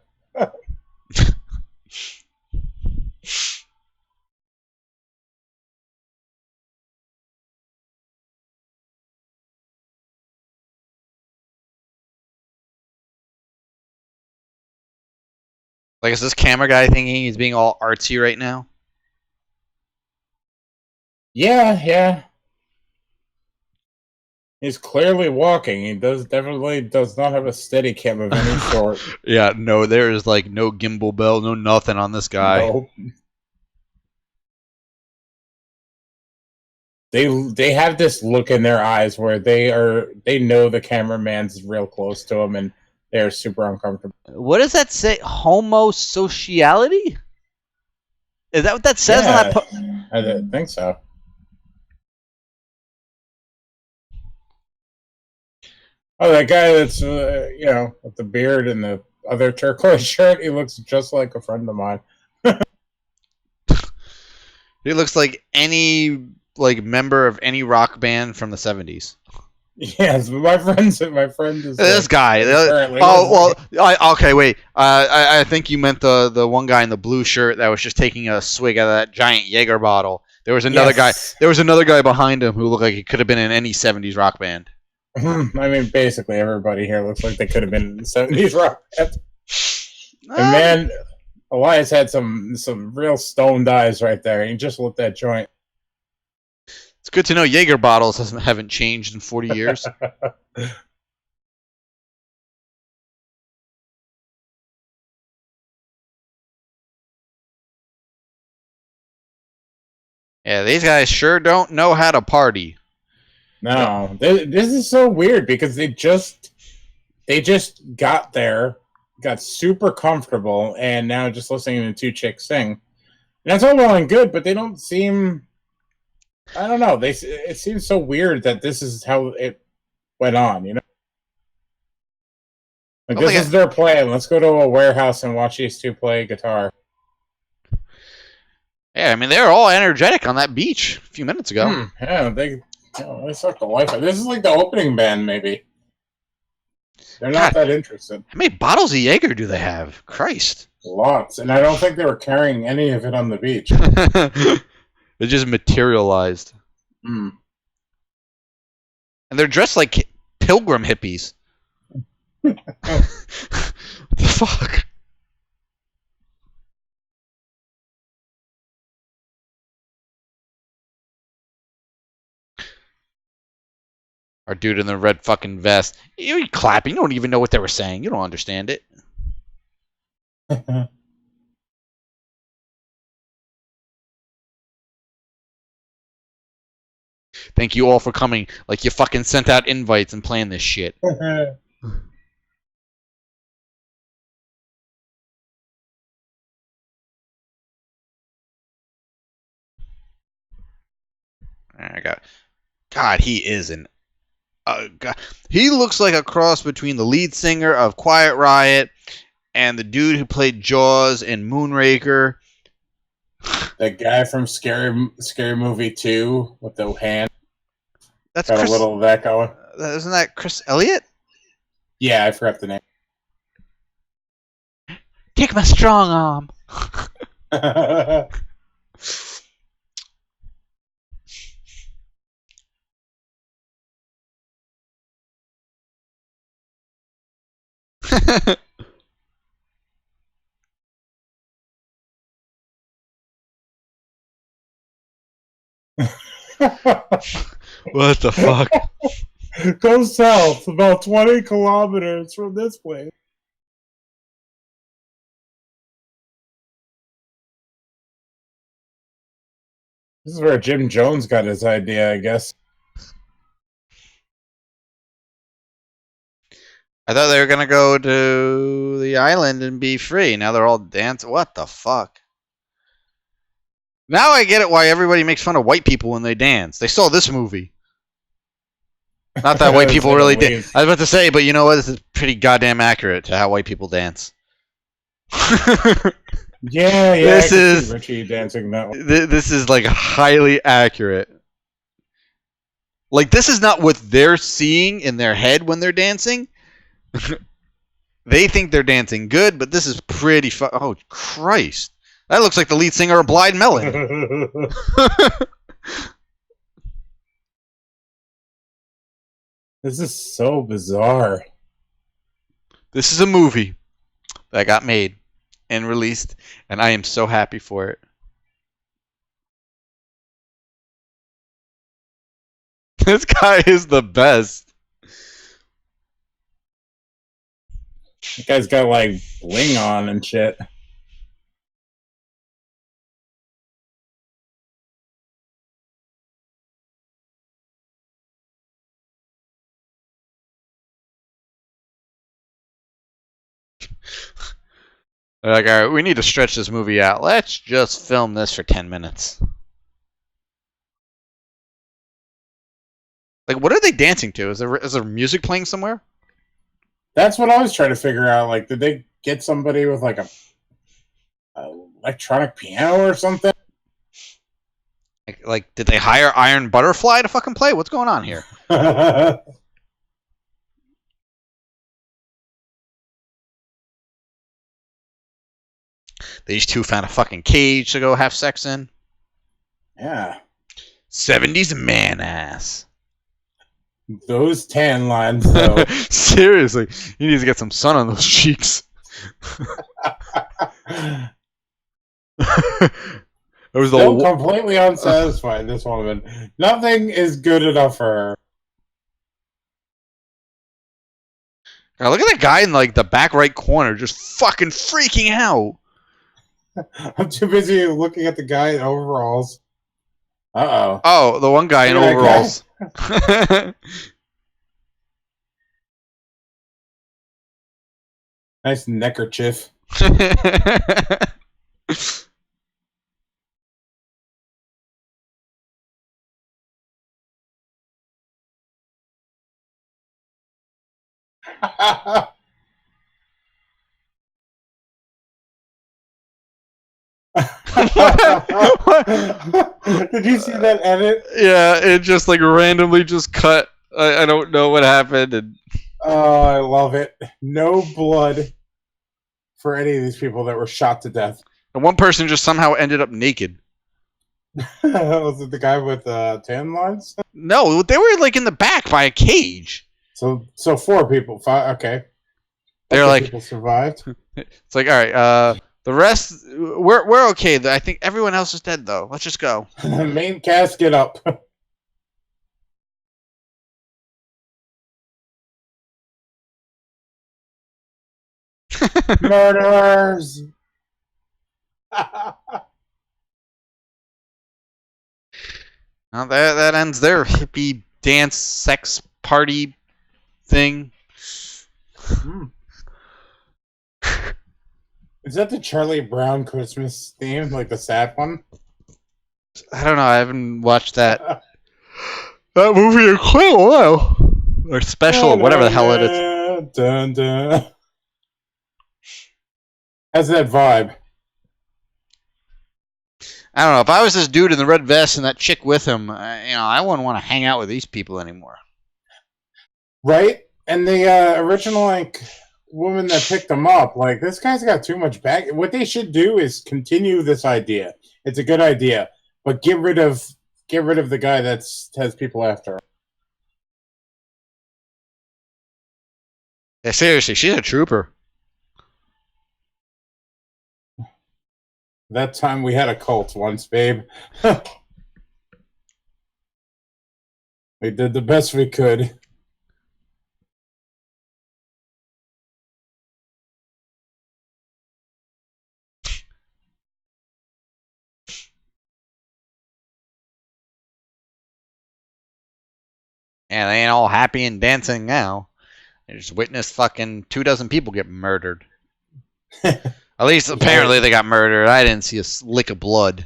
Like, is this camera guy thinking he's being all artsy right now? Yeah. He's clearly walking. He definitely does not have a steady cam of any sort. Yeah, no, there is like no gimbal bell, no nothing on this guy. No. They have this look in their eyes where they know the cameraman's real close to them and they're super uncomfortable. What does that say? Homosociality? Is that what that says on that? I think so. Oh, that guy that's with the beard and the other turquoise shirt, he looks just like a friend of mine. He looks like any member of any rock band from the 70s. Yes, but my friend is This guy. Okay, wait. I think you meant the one guy in the blue shirt that was just taking a swig out of that giant Jaeger bottle. There was another guy. There was another guy behind him who looked like he could have been in any 70s rock band. I mean, basically everybody here looks like they could have been in the 70s rock band. And man, Elias had some real stoned eyes right there. He just lit that joint. It's good to know Jaeger bottles haven't changed in 40 years. Yeah, these guys sure don't know how to party. No, this is so weird because they just got there, got super comfortable, and now just listening to two chicks sing. And that's all well and good, but they don't seem. I don't know. It seems so weird that this is how it went on. You know, like this is their plan. Let's go to a warehouse and watch these two play guitar. Yeah, I mean they're all energetic on that beach a few minutes ago. Yeah, they suck the life out. This is like the opening band, maybe. They're not that interested. How many bottles of Jaeger do they have? Christ. Lots. And I don't think they were carrying any of it on the beach. It just materialized. Mm. And they're dressed like pilgrim hippies. What the fuck? Our dude in the red fucking vest. You're clapping. You don't even know what they were saying. You don't understand it. Thank you all for coming. Like you fucking sent out invites and planned this shit. I got. God, he is an. God. He looks like a cross between the lead singer of Quiet Riot and the dude who played Jaws in Moonraker. That guy from Scary Movie 2 with the hand. That's got Chris, a little of that going. Isn't that Chris Elliott? Yeah, I forgot the name. Take my strong arm. What the fuck? Go south about 20 kilometers from this place. This is where Jim Jones got his idea, I guess. I thought they were gonna go to the island and be free. Now they're all dancing. What the fuck? Now I get it why everybody makes fun of white people when they dance. They saw this movie. Not that white people really dance. I was about to say, but you know what? This is pretty goddamn accurate to how white people dance. Yeah. This is Richie dancing that way. This is like highly accurate. Like this is not what they're seeing in their head when they're dancing. They think they're dancing good, but this is pretty oh Christ. That looks like the lead singer of Blind Melon. This is so bizarre. This is a movie that got made. and released, and I am so happy for it. This guy is the best. That guy's got like bling on and shit. They're like, all right, we need to stretch this movie out. Let's just film this for 10 minutes. Like, what are they dancing to? Is there music playing somewhere? That's what I was trying to figure out. Like, did they get somebody with like a electronic piano or something? Like, did they hire Iron Butterfly to fucking play? What's going on here? These two found a fucking cage to go have sex in. Yeah. 70s man ass. Those tan lines, though. Seriously, he needs to get some sun on those cheeks. It was Still completely unsatisfied, this woman. Nothing is good enough for her. God, look at that guy in like the back right corner, just fucking freaking out. I'm too busy looking at the guy in overalls. Uh-oh. Oh, the one guy in overalls. Nice neckerchief. Did you see that edit? Yeah, it just like randomly just cut. I don't know what happened. And... Oh, I love it. No blood for any of these people that were shot to death. And one person just somehow ended up naked. Was it the guy with tan lines? No, they were like in the back by a cage. So 4 people. 5, okay. They're like people survived. It's like, all right, the rest we're okay. I think everyone else is dead though. Let's just go. Main casket up. Murderers. Well, that ends their hippie dance sex party thing. Is that the Charlie Brown Christmas theme, like the sad one? I don't know. I haven't watched that movie in quite a while. Or special, whatever the hell it is. Dun, dun. Has that vibe. I don't know. If I was this dude in the red vest and that chick with him, I wouldn't want to hang out with these people anymore. Right? And the original, like, woman that picked him up, like, this guy's got too much back. What they should do is continue this idea. It's a good idea, but get rid of the guy that has people after him. Yeah, seriously, she's a trooper. That time we had a cult once, babe. We did the best we could. And they ain't all happy and dancing now. They just witnessed fucking 24 people get murdered. At least apparently they got murdered. I didn't see a lick of blood.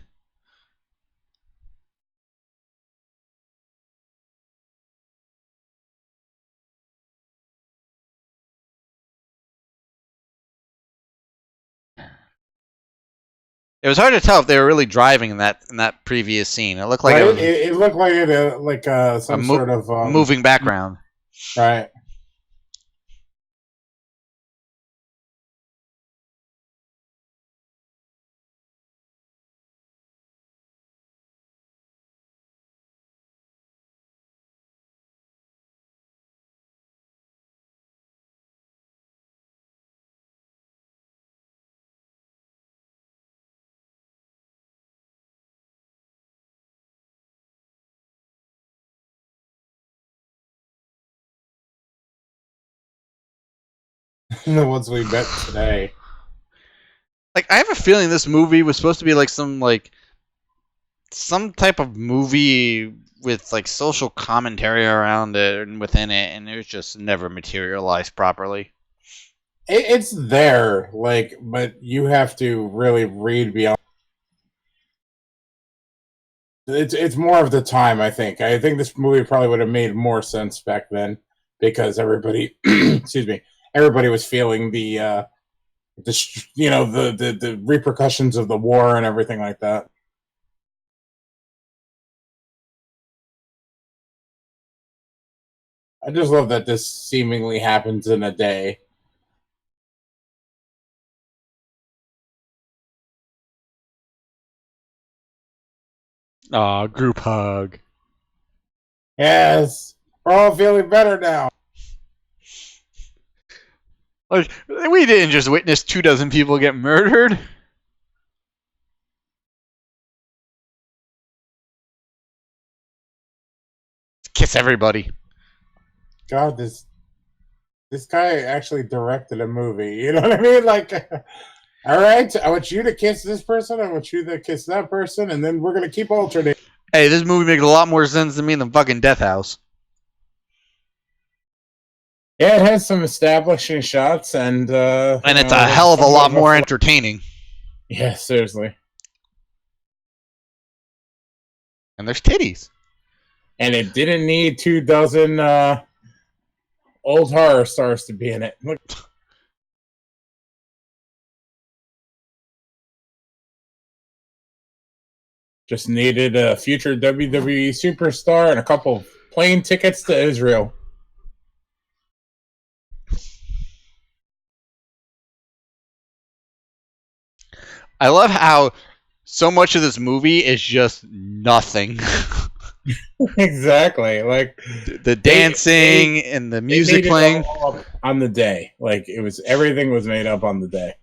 It was hard to tell if they were really driving in that previous scene. It looked like right? It looked like some sort of moving background. Right. the ones we met today. Like, I have a feeling this movie was supposed to be like some type of movie with like social commentary around it and within it, and it was just never materialized properly. It's there, like, but you have to really read beyond. It's more of the time. I think this movie probably would have made more sense back then because everybody, excuse me, everybody was feeling the the repercussions of the war and everything like that. I just love that this seemingly happens in a day. Aw, group hug. Yes, we're all feeling better now. Like, we didn't just witness 24 people get murdered. Kiss everybody. God, this guy actually directed a movie. You know what I mean? Like, all right, I want you to kiss this person. I want you to kiss that person, and then we're gonna keep alternating. Hey, this movie makes a lot more sense to me than fucking Death House. Yeah, it has some establishing shots, and it's a hell of a lot more entertaining. Yeah, seriously. And there's titties. And it didn't need 24 old horror stars to be in it. Look. Just needed a future WWE superstar and a couple of plane tickets to Israel. I love how so much of this movie is just nothing. Exactly. Like the dancing and the music playing on the day. Like everything was made up on the day.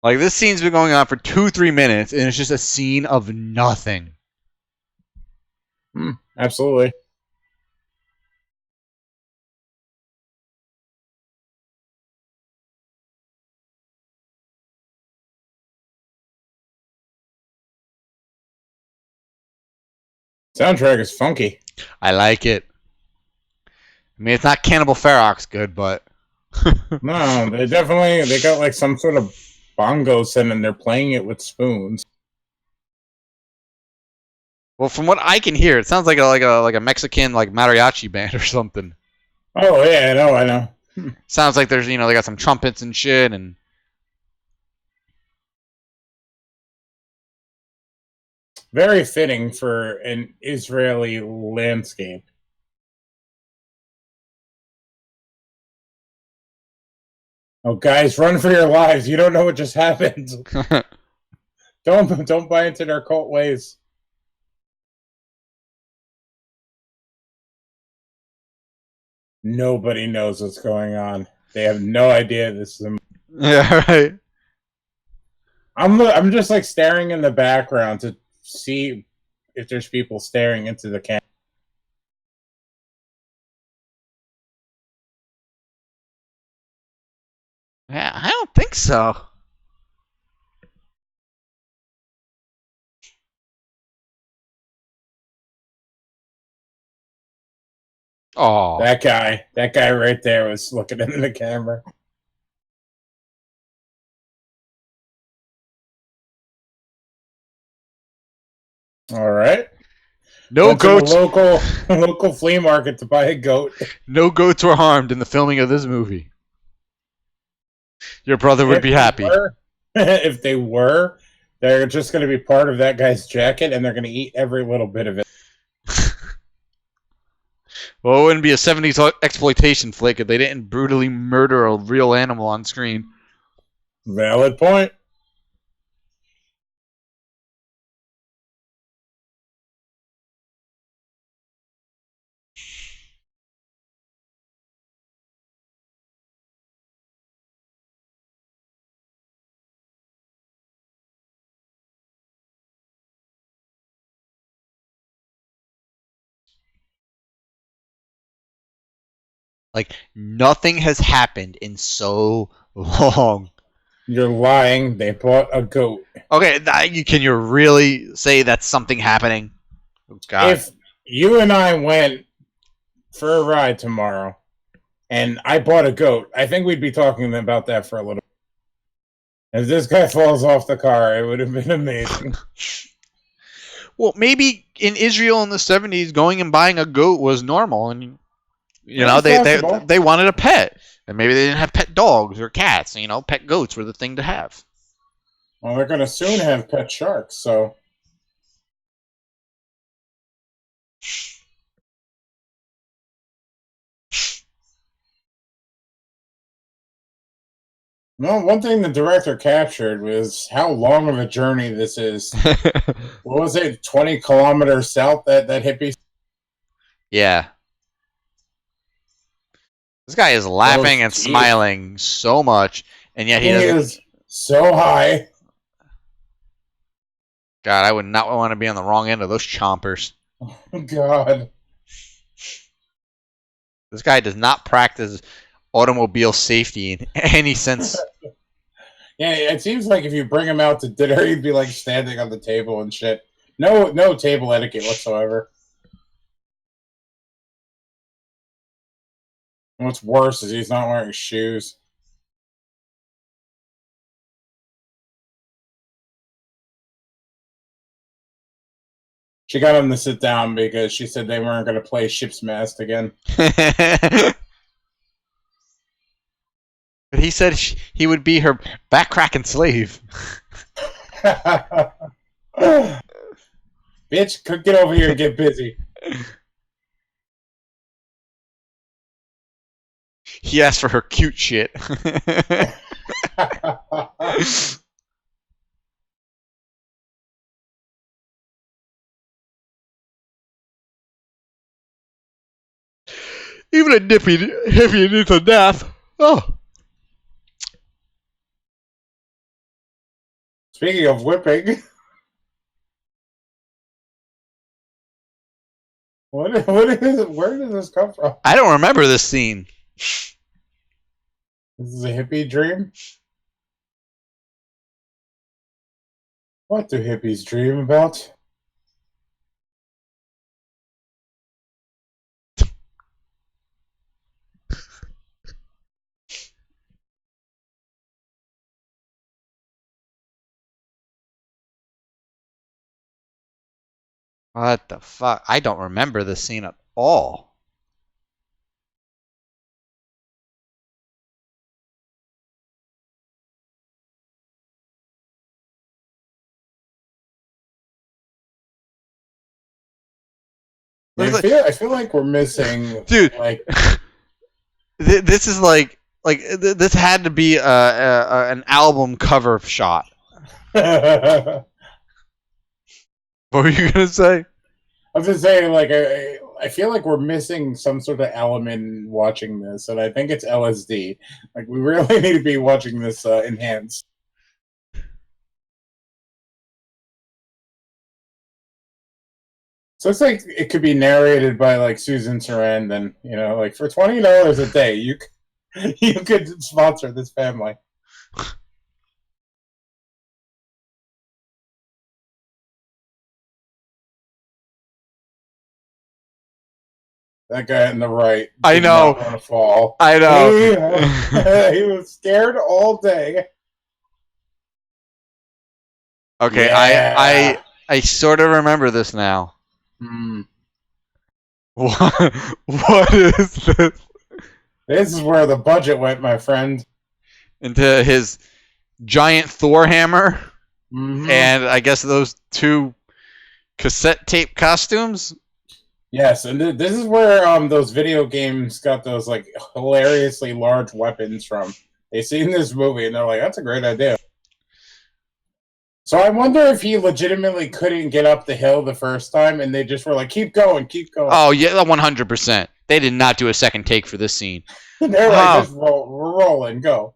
Like, this scene's been going on for 2-3 minutes, and it's just a scene of nothing. Absolutely. Soundtrack is funky. I like it. I mean, it's not Cannibal Ferox good, but no, they got like some sort of bongo set and they're playing it with spoons. Well, from what I can hear, it sounds like a Mexican like mariachi band or something. Oh yeah, I know. Sounds like there's they got some trumpets and shit and. Very fitting for an Israeli landscape. Oh, guys, run for your lives! You don't know what just happened. Don't buy into their cult ways. Nobody knows what's going on. They have no idea this is. Yeah, right. I'm just like staring in the background to see if there's people staring into the camera. Yeah, I don't think so. Oh, That guy right there was looking into the camera. All right. No goats. Local flea market to buy a goat. No goats were harmed in the filming of this movie. Your brother would be happy. If they were, they're just going to be part of that guy's jacket, and they're going to eat every little bit of it. Well, it wouldn't be a 70s exploitation flick if they didn't brutally murder a real animal on screen. Valid point. Like, nothing has happened in so long. You're lying. They bought a goat. Okay, can you really say that's something happening? Oh, God. If you and I went for a ride tomorrow and I bought a goat, I think we'd be talking about that for a little bit. If this guy falls off the car, it would have been amazing. Well, maybe in Israel in the 70s, going and buying a goat was normal, and they wanted a pet, and maybe they didn't have pet dogs or cats. Pet goats were the thing to have. Well, they're going to soon have pet sharks, so. No, one thing the director captured was how long of a journey this is. What was it, 20 kilometers south, that hippie? Yeah. This guy is laughing and smiling so much, and yet he is so high. God, I would not want to be on the wrong end of those chompers. Oh, God. This guy does not practice automobile safety in any sense. Yeah, it seems like if you bring him out to dinner, he'd be like standing on the table and shit. No table etiquette whatsoever. And what's worse is he's not wearing shoes. She got him to sit down because she said they weren't going to play Ship's Mast again. But he said he would be her back-cracking slave. Bitch, get over here and get busy. He asked for her cute shit. Even a hippie needs a nap. Oh. Speaking of whipping, what is it? Where does this come from? I don't remember this scene. This is a hippie dream? What do hippies dream about? What the fuck? I don't remember this scene at all. I feel like we're missing, dude. Like, this is like this had to be an album cover shot. What were you gonna say? I was just saying, like, I feel like we're missing some sort of element in watching this, and I think it's LSD. Like, we really need to be watching this enhanced. So it's like it could be narrated by like Susan Sarandon, like for $20 a day, you could sponsor this family. That guy on the right. I know. Not want to fall. I know. He was scared all day. Okay, yeah. I sort of remember this now. What is this? This is where the budget went, my friend. Into his giant Thor hammer, Mm-hmm. and I guess those two cassette tape costumes. Yes, and this is where those video games got those like hilariously large weapons from. They seen this movie and they're like, "That's a great idea." So I wonder if he legitimately couldn't get up the hill the first time, and they just were like, "Keep going, keep going." Oh yeah, 100%. They did not do a second take for this scene. They're like, "Just roll, we're rolling, go."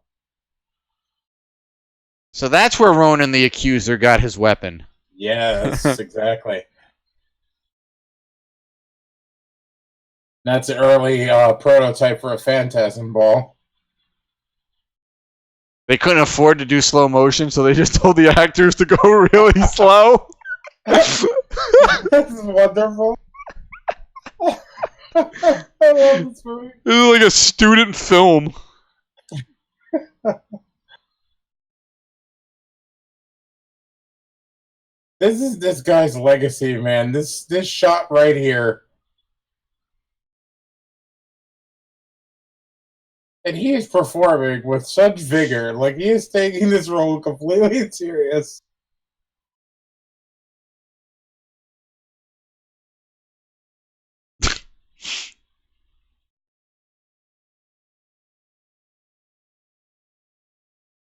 So that's where Ronan the Accuser got his weapon. Yes, exactly. That's an early prototype for a phantasm ball. They couldn't afford to do slow motion, so they just told the actors to go really slow. This is wonderful. I love this movie. This is like a student film. This is this guy's legacy, man. This shot right here. And he is performing with such vigor. Like, he is taking this role completely serious.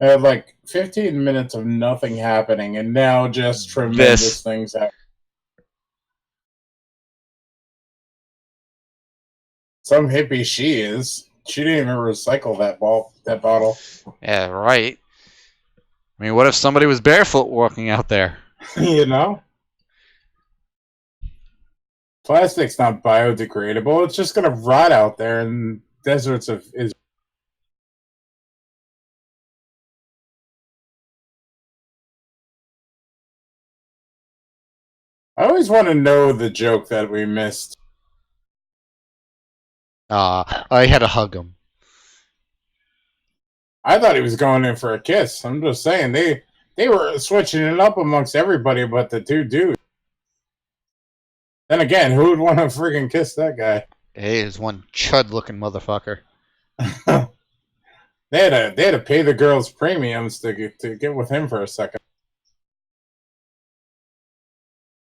I had like 15 minutes of nothing happening, and now just tremendous things happen. Some hippie she is. She didn't even recycle that bottle. Yeah, right. I mean, what if somebody was barefoot walking out there? You know? Plastic's not biodegradable. It's just going to rot out there in deserts of Israel. I always want to know the joke that we missed. I had to hug him. I thought he was going in for a kiss. I'm just saying, they were switching it up amongst everybody but the two dudes. Then again, who would want to freaking kiss that guy? Hey, is one chud-looking motherfucker. They had to pay the girls premiums to get with him for a second.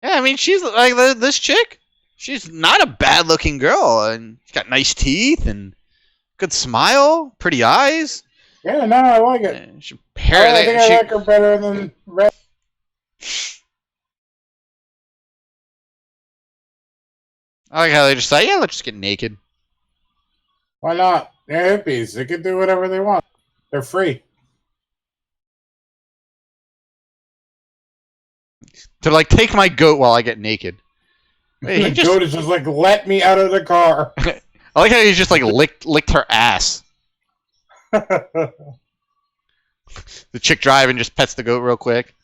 Yeah, I mean, she's like this chick. She's not a bad-looking girl, and she's got nice teeth and good smile, pretty eyes. Yeah, no, I like it. I think I like her better than Red. I like how they just say, yeah, let's just get naked. Why not? They're hippies. They can do whatever they want. They're free. To like take my goat while I get naked. Wait, the goat is just like, let me out of the car. I like how he just like licked her ass. The chick driving just pets the goat real quick.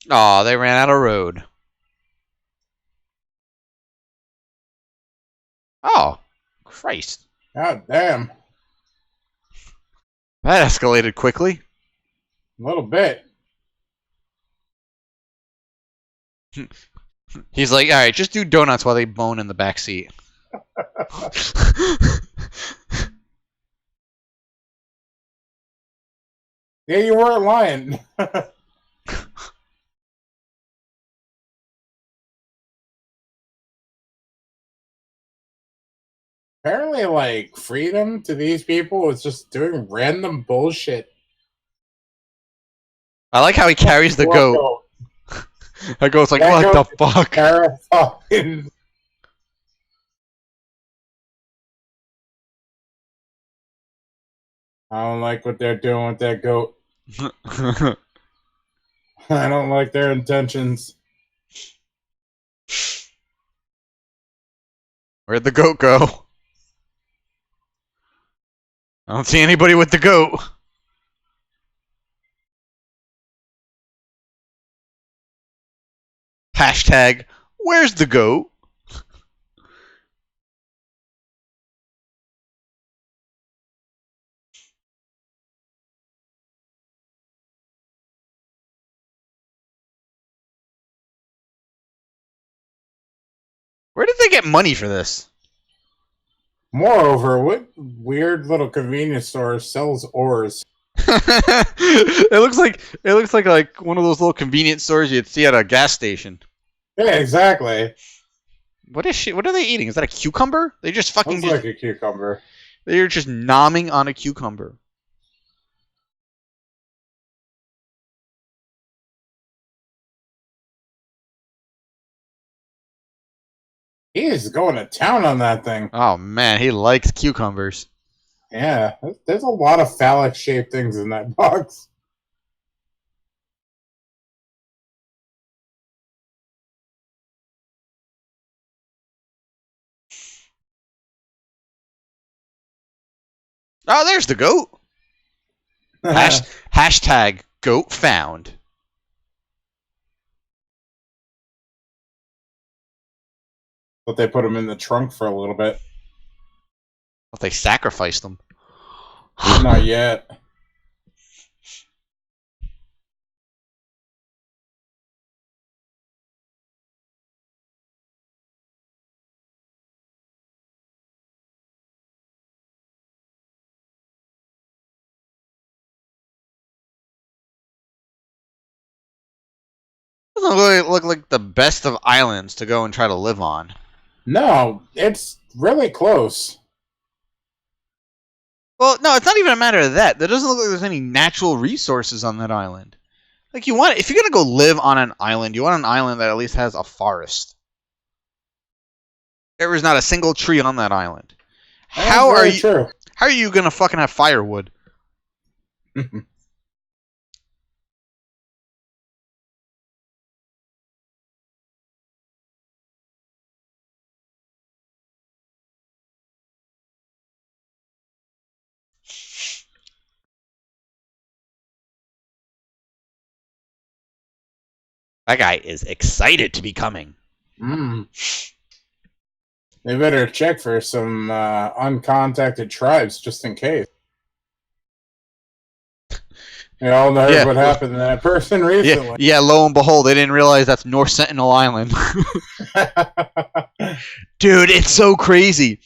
Aw, they ran out of road. Oh, Christ. God damn. That escalated quickly. A little bit. He's like, alright, just do donuts while they bone in the back seat. Yeah, you weren't lying. Apparently, like, freedom to these people is just doing random bullshit. I like how he carries the goat. The goat's like, what the fuck? Terrifying. I don't like what they're doing with that goat. I don't like their intentions. Where'd the goat go? I don't see anybody with the goat. Hashtag, where's the goat? Where did they get money for this? Moreover, what weird little convenience store sells oars? it looks like one of those little convenience stores you'd see at a gas station. Yeah, exactly. What are they eating? Is that a cucumber? They just fucking Looks like a cucumber. They're just nomming on a cucumber. He is going to town on that thing. Oh man, he likes cucumbers. Yeah, there's a lot of phallic-shaped things in that box. Oh, there's the goat. Hashtag goat found. But they put him in the trunk for a little bit. If they sacrificed them. Not yet. Doesn't really look like the best of islands to go and try to live on. No, it's really close. Well, no, it's not even a matter of that. There doesn't look like there's any natural resources on that island. Like if you're gonna go live on an island, you want an island that at least has a forest. There is not a single tree on that island. How are you? True. How are you gonna fucking have firewood? That guy is excited to be coming. They better check for some uncontacted tribes just in case. You all know what happened to that person recently. Yeah, lo and behold, they didn't realize that's North Sentinel Island. Dude, it's so crazy.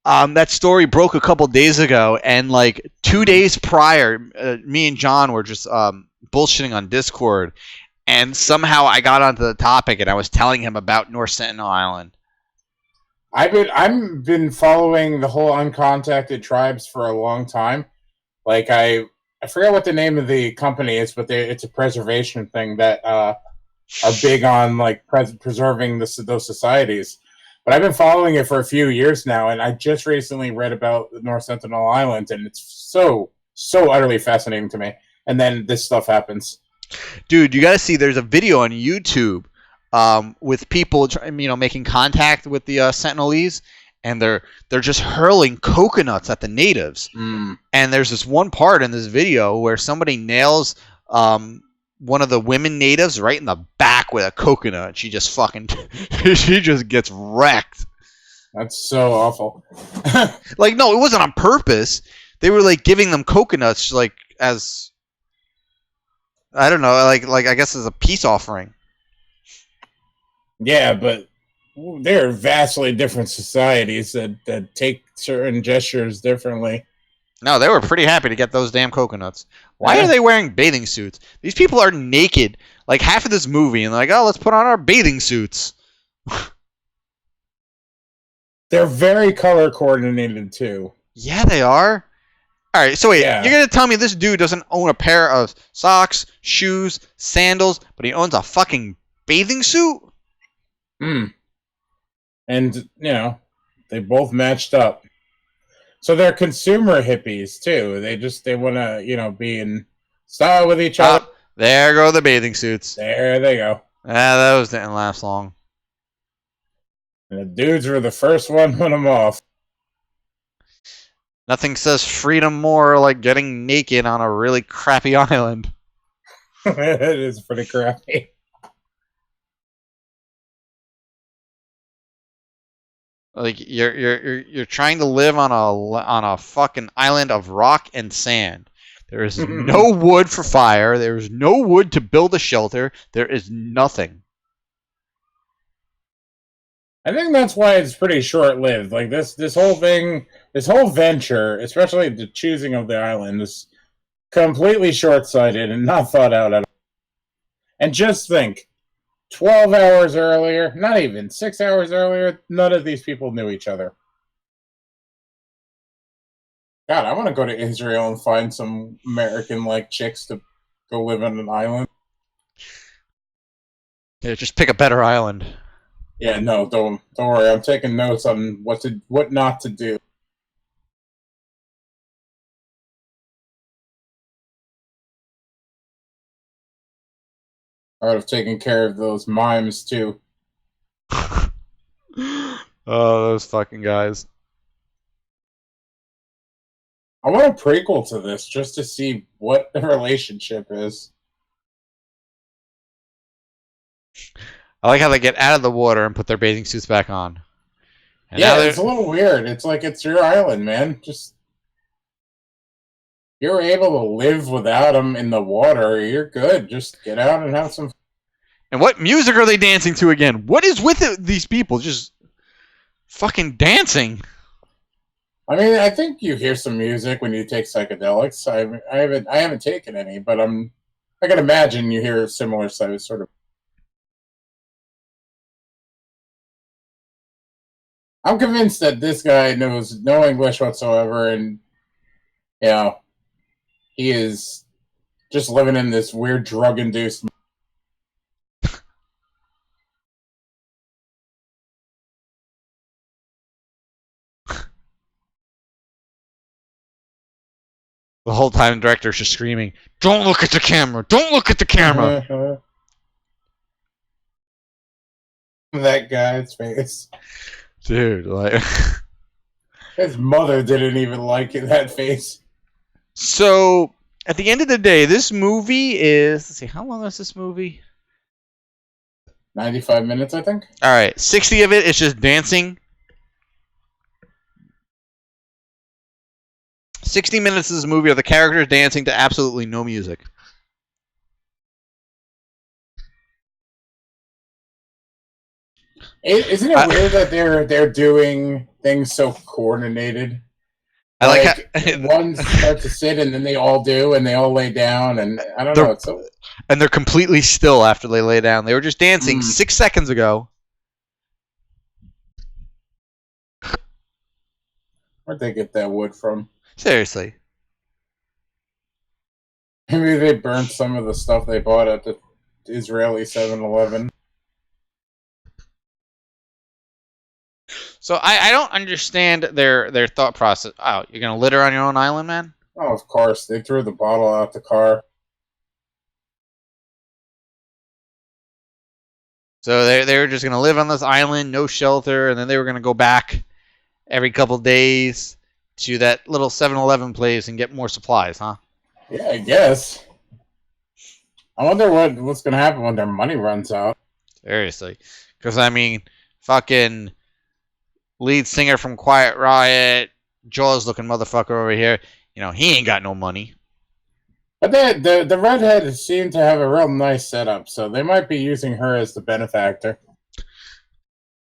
That story broke a couple days ago, and like 2 days prior, me and John were just bullshitting on Discord, and somehow I got onto the topic, and I was telling him about North Sentinel Island. I've been following the whole uncontacted tribes for a long time. Like I forget what the name of the company is, but it's a preservation thing that are big on like preserving those societies. But I've been following it for a few years now, and I just recently read about the North Sentinel Island, and it's so utterly fascinating to me. And then this stuff happens. Dude, you gotta see. There's a video on YouTube with people, making contact with the Sentinelese, and they're just hurling coconuts at the natives. And there's this one part in this video where somebody nails one of the women natives right in the back with a coconut. She just fucking she just gets wrecked. That's so awful. Like, no, it wasn't on purpose. They were like giving them coconuts like as I don't know, like I guess as a peace offering. Yeah, but there are vastly different societies that take certain gestures differently. No, they were pretty happy to get those damn coconuts. Why are they wearing bathing suits? These people are naked, like half of this movie, and they're like, oh, let's put on our bathing suits. They're very color coordinated, too. Yeah, they are. All right, so wait, Yeah. You're going to tell me this dude doesn't own a pair of socks, shoes, sandals, but he owns a fucking bathing suit? And, they both matched up. So they're consumer hippies, too. They want to, be in style with each other. There go the bathing suits. There they go. Those didn't last long. And the dudes were the first one to put them off. Nothing says freedom more like getting naked on a really crappy island. It is pretty crappy. Like you're trying to live on a fucking island of rock and sand. There is no wood for fire. There is no wood to build a shelter. There is nothing. I think that's why it's pretty short-lived. Like this whole thing, this whole venture, especially the choosing of the island, is completely short-sighted and not thought out at all. And just think, 12 hours earlier, not even 6 hours earlier, none of these people knew each other. God, I want to go to Israel and find some American-like chicks to go live on an island. Yeah, just pick a better island. Yeah, no, don't worry. I'm taking notes on what not to do. I would have taken care of those mimes too. Oh, those fucking guys. I want a prequel to this just to see what the relationship is. I like how they get out of the water and put their bathing suits back on. And now Yeah, they're it's a little weird. It's like it's your island, man. Just you're able to live without them in the water. You're good. Just get out and have some. And what music are they dancing to again? What is with these people? Just fucking dancing. I mean, I think you hear some music when you take psychedelics. I haven't taken any, but I can imagine you hear similar sort of. I'm convinced that this guy knows no English whatsoever, and you know he is just living in this weird drug-induced. The whole time the director's just screaming, "Don't look at the camera! Don't look at the camera!" That guy's face. Dude, like His mother didn't even like that face. So at the end of the day, this movie is, let's see, how long is this movie? 95 minutes, I think. Alright, 60 of it is just dancing. 60 minutes of this movie are the characters dancing to absolutely no music. Isn't it weird that they're doing things so coordinated? I like how one starts to sit and then they all do and they all lay down and I don't know. It's so... And they're completely still after they lay down. They were just dancing 6 seconds ago. Where'd they get that wood from? Seriously. Maybe they burnt some of the stuff they bought at the Israeli 7-Eleven. So I don't understand their thought process. Oh, you're gonna litter on your own island, man? Oh, of course. They threw the bottle out the car. So they were just gonna live on this island, no shelter, and then they were gonna go back every couple days to that little 7-Eleven place and get more supplies, huh? Yeah, I guess. I wonder what's gonna happen when their money runs out. Seriously, because I mean, fucking lead singer from Quiet Riot, Jaws looking motherfucker over here. You know, he ain't got no money. But the redhead seemed to have a real nice setup, so they might be using her as the benefactor.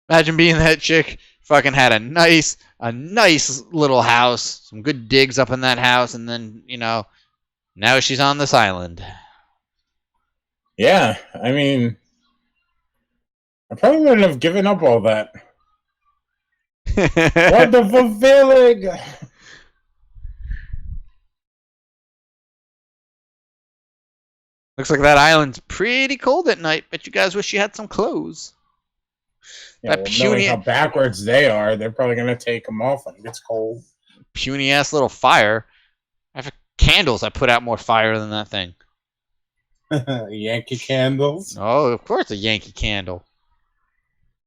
Imagine being that chick. Fucking had a nice little house, some good digs up in that house, and then, you know, now she's on this island. Yeah, I mean, I probably wouldn't have given up all that. Wonderful feeling! Looks like that island's pretty cold at night. Bet you guys wish you had some clothes. Yeah, well, knowing how backwards they are, they're probably going to take them off when it gets cold. Puny ass little fire. I have candles. I put out more fire than that thing. Yankee candles? Oh, of course a Yankee candle.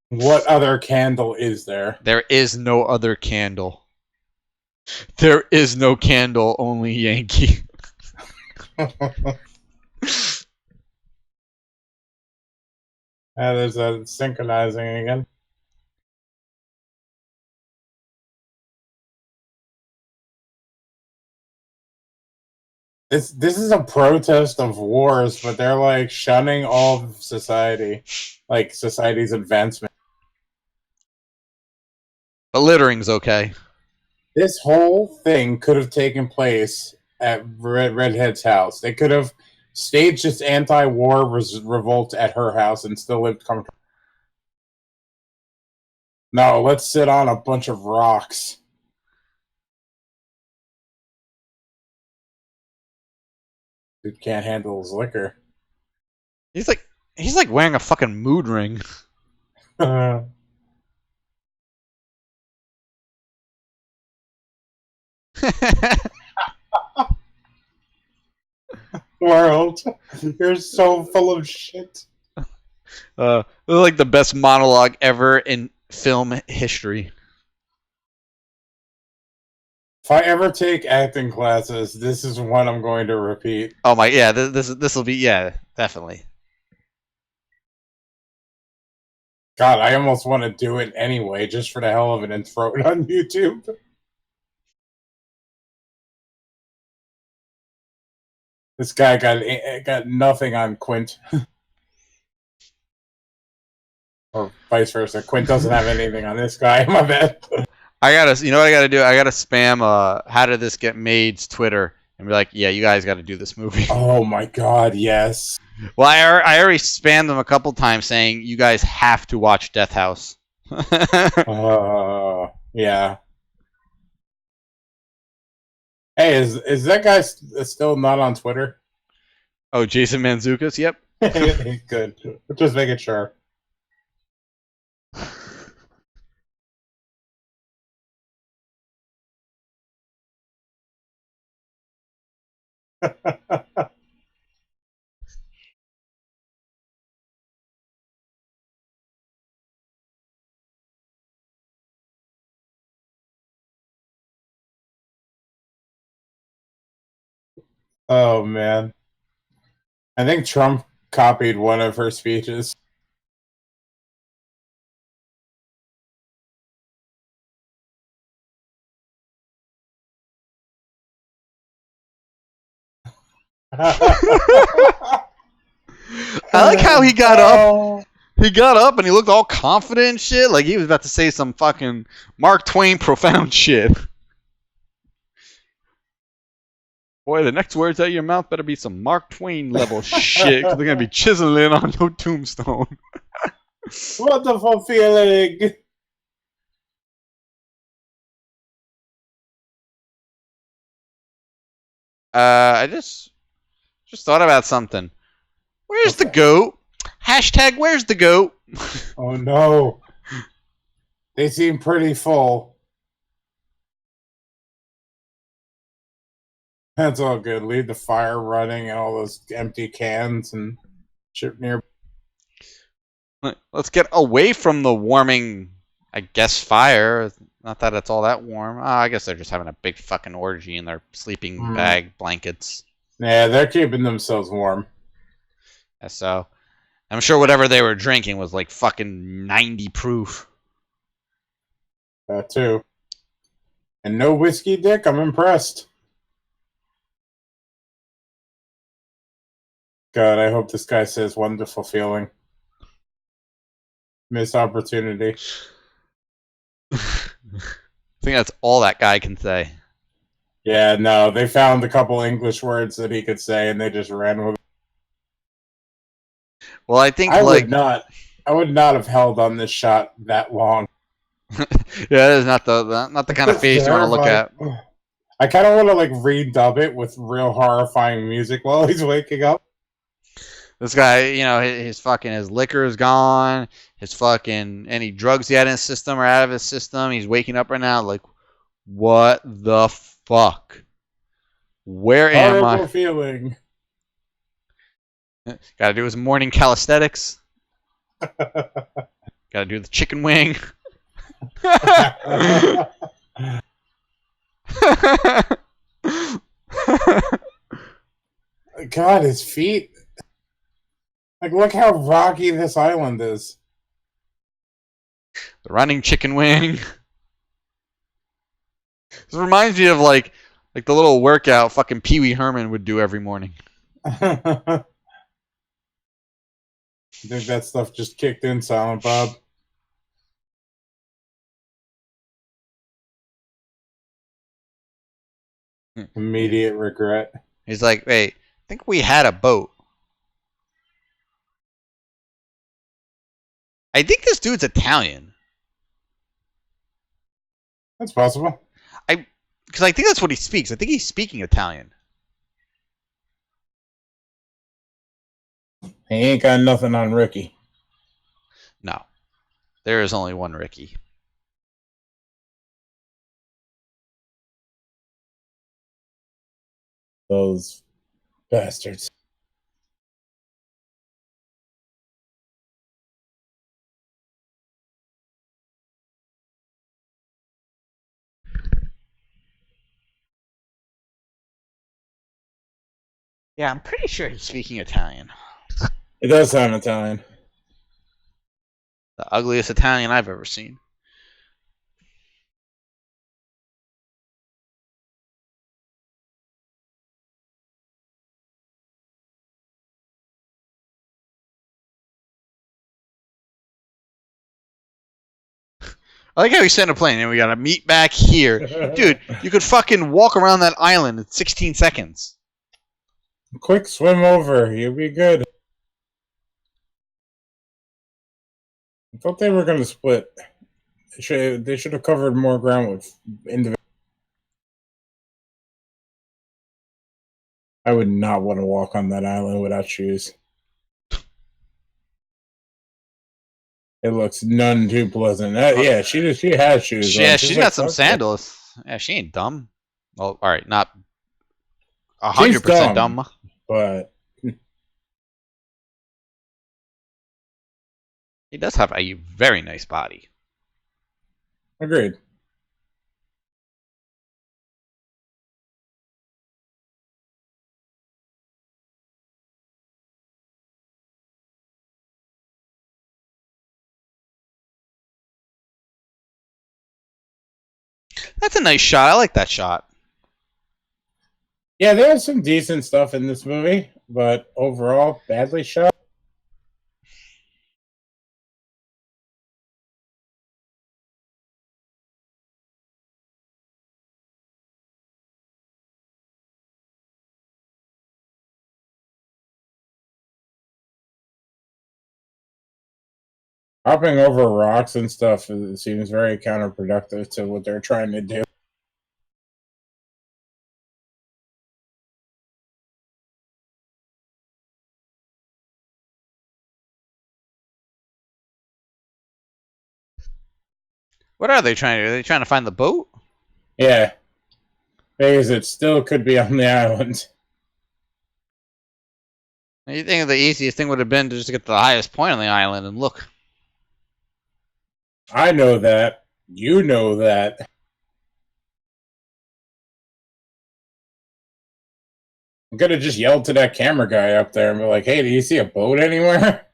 What other candle is there? There is no other candle. There is no candle, only Yankee. There's a synchronizing again. This is a protest of wars, but they're like shunning all of society, like society's advancement. But littering's okay. This whole thing could have taken place at Redhead's house. They could have staged this anti-war revolt at her house and still lived comfortably. No, let's sit on a bunch of rocks. Dude can't handle his liquor. He's like wearing a fucking mood ring. World, you're so full of shit. This is like the best monologue ever in film history. If I ever take acting classes, this is one I'm going to repeat. Oh my, yeah, this will be, yeah, definitely. God, I almost want to do it anyway, just for the hell of it, and throw it on YouTube. This guy got nothing on Quint. Or vice versa. Quint doesn't have anything on this guy. My bad. You know what I gotta do? I gotta spam How Did This Get Made's Twitter and be like, yeah, you guys gotta do this movie. Oh my god, yes. Well, I already spammed them a couple times saying you guys have to watch Death House. Yeah. Hey, is that guy still not on Twitter? Oh, Jason Mantzoukas? Yep. Good. Just making sure. Oh man. I think Trump copied one of her speeches. I like how he got up. He got up and he looked all confident and shit, like he was about to say some fucking Mark Twain profound shit. Boy, the next words out of your mouth better be some Mark Twain level shit, because they're gonna be chiseling on your tombstone. Wonderful feeling. I just thought about something. Where's the goat? Hashtag where's the goat? Oh no. They seem pretty full. That's all good. Leave the fire running and all those empty cans and shit near. Let's get away from the warming, I guess, fire. Not that it's all that warm. I guess they're just having a big fucking orgy in their sleeping bag blankets. Yeah, they're keeping themselves warm. So, I'm sure whatever they were drinking was like fucking 90 proof. That too. And no whiskey dick, I'm impressed. God, I hope this guy says wonderful feeling. Missed opportunity. I think that's all that guy can say. Yeah, no, they found a couple English words that he could say and they just ran with it. Well, I think I would not have held on this shot that long. Yeah, that is not the kind of face you want to look at. I kind of want to like redub it with real horrifying music while he's waking up. This guy, you know, his liquor is gone. His fucking any drugs he had in his system are out of his system. He's waking up right now like, what the fuck? Where am I? Horrible feeling. Gotta do his morning calisthenics. Gotta do the chicken wing. God, his feet. Like, look how rocky this island is. The running chicken wing. This reminds me of like the little workout fucking Pee Wee Herman would do every morning. I think that stuff just kicked in, Silent Bob. Immediate regret. He's like, hey, I think we had a boat. I think this dude's Italian. That's possible. Because I think that's what he speaks. I think he's speaking Italian. He ain't got nothing on Ricky. No. There is only one Ricky. Those bastards. Yeah, I'm pretty sure he's speaking Italian. It does sound Italian. The ugliest Italian I've ever seen. I like how we sent a plane and we gotta meet back here. Dude, you could fucking walk around that island in 16 seconds. Quick swim over. You'll be good. I thought they were going to split. They should have covered more ground with individual. I would not want to walk on that island without shoes. It looks none too pleasant. Yeah, she has shoes. Yeah, on. she's like, got some sandals. Yeah, she ain't dumb. Well, all right, not 100% dumb, but he does have a very nice body. Agreed. That's a nice shot. I like that shot. Yeah, there's some decent stuff in this movie, but overall, badly shot. Hopping over rocks and stuff seems very counterproductive to what they're trying to do. What are they trying to do? Are they trying to find the boat? Yeah. Because it still could be on the island. You think the easiest thing would have been to just get to the highest point on the island and look. I know that. You know that. I'm gonna just yell to that camera guy up there and be like, hey, do you see a boat anywhere?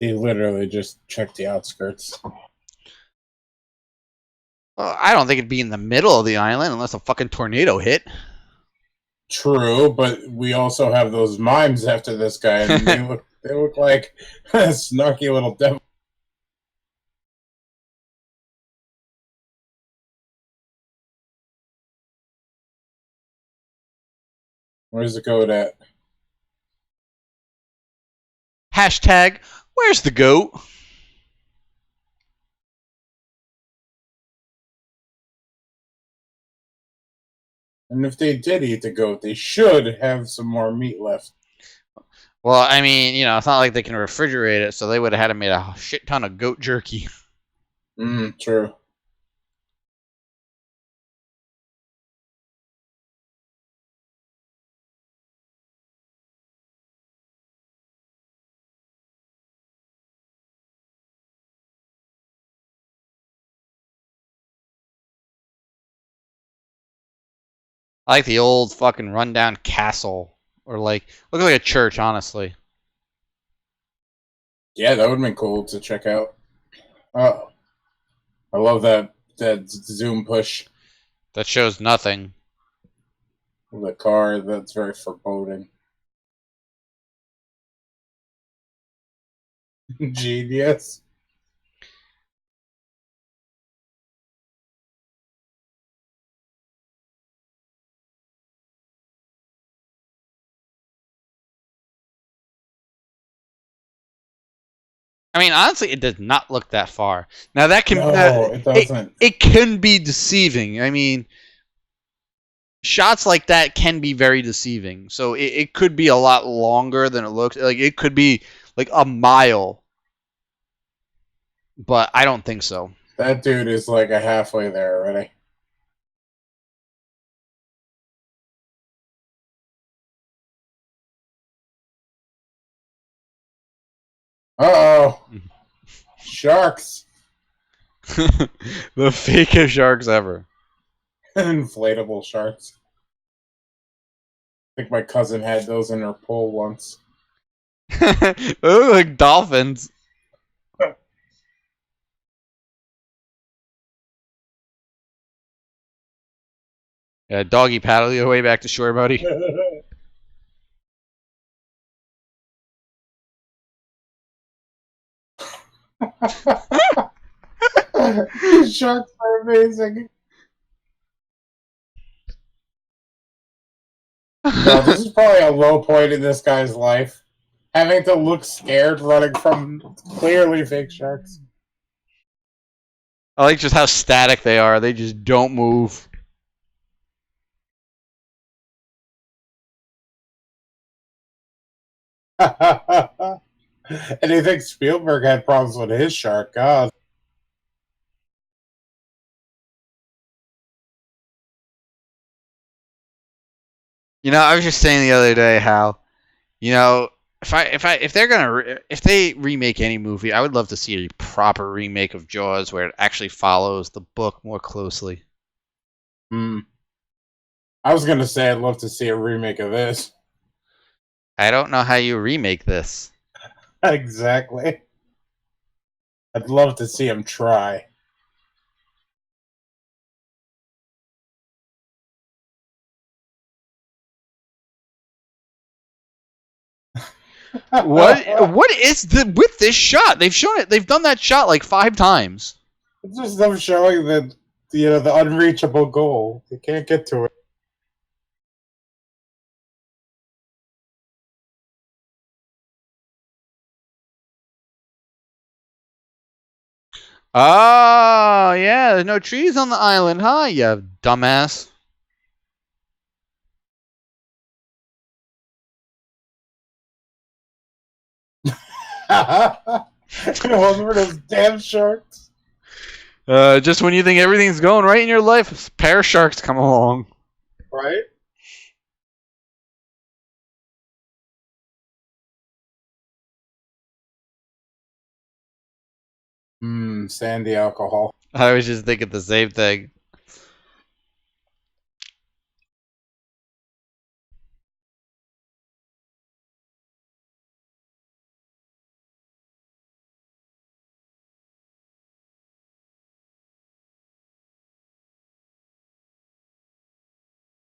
He literally just checked the outskirts. Well, I don't think it'd be in the middle of the island unless a fucking tornado hit. True, but we also have those mimes after this guy, and they look like a snarky little devil. Where's the goat at? Hashtag, where's the goat? And if they did eat the goat, they should have some more meat left. Well, I mean, it's not like they can refrigerate it, so they would have had to make a shit ton of goat jerky. True. I like the old fucking rundown castle. Or look like a church, honestly. Yeah, that would have been cool to check out. Oh, I love that zoom push. That shows nothing. The car, that's very foreboding. Genius. I mean, honestly, it does not look that far. Now that can No, it doesn't. It can be deceiving. I mean, shots like that can be very deceiving. So it could be a lot longer than it looks. Like it could be like a mile, but I don't think so. That dude is like a halfway there already. Uh-oh. Sharks. The fakest sharks ever. Inflatable sharks. I think my cousin had those in her pool once. They look like dolphins. Yeah, doggy paddle your way back to shore, buddy. Sharks are amazing. No, this is probably a low point in this guy's life. Having to look scared running from clearly fake sharks. I like just how static they are. They just don't move. And you think Spielberg had problems with his shark? God. You know, I was just saying the other day how, you know, if they remake any movie, I would love to see a proper remake of Jaws where it actually follows the book more closely. I was gonna say I'd love to see a remake of this. I don't know how you remake this. Exactly. I'd love to see him try. What is with this shot? They've shown it. They've done that shot like 5 times. It's just them showing the the unreachable goal. You can't get to it. Oh, yeah, there's no trees on the island, huh, you dumbass? One for those damn sharks. Just when you think everything's going right in your life, a pair of sharks come along. Right? Sandy alcohol. I was just thinking the same thing.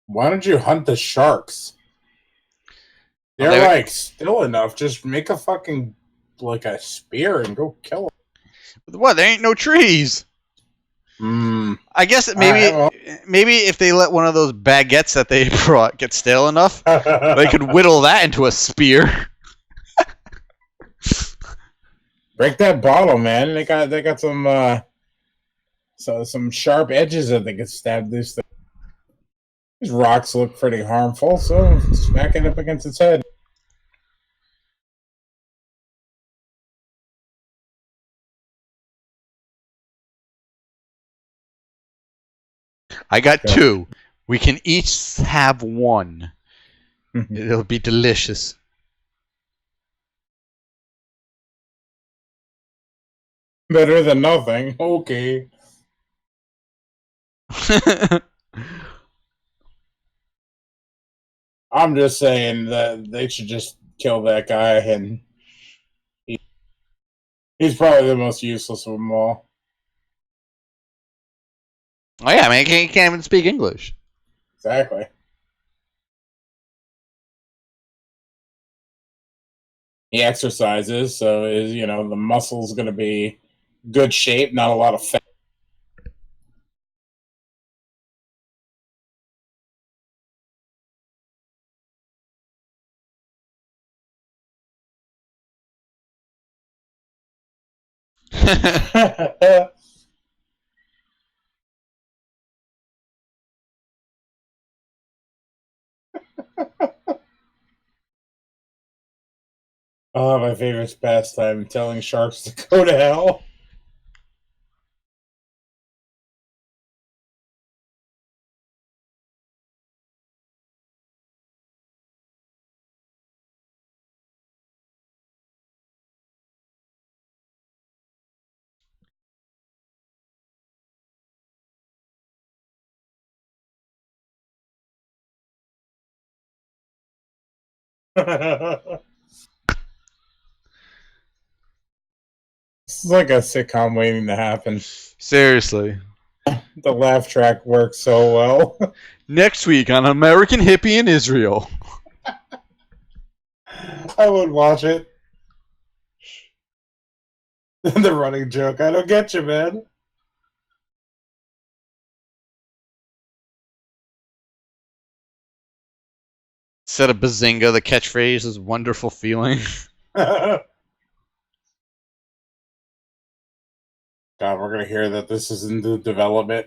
Why don't you hunt the sharks? They're Well, like still enough. Just make a fucking like a spear and go kill what? There ain't no trees. them. I guess Well. maybe if they let one of those baguettes that they brought get stale enough, they could whittle that into a spear. Break that bottle, man. They got some sharp edges that they could stab this thing. These rocks look pretty harmful, so smack it up against its head. I got 2. We can each have 1. It'll be delicious. Better than nothing. Okay. I'm just saying that they should just kill that guy, and he's probably the most useless of them all. Oh yeah, man, he can't even speak English. Exactly. He exercises, so the muscle's going to be good shape, not a lot of fat. Oh, my favorite pastime, telling sharks to go to hell. This is like a sitcom waiting to happen. Seriously. The laugh track works so well. Next week on American Hippie in Israel. I would watch it. The running joke. I don't get you, man. Instead of Bazinga, the catchphrase is wonderful feeling. God, we're going to hear that this is in the development.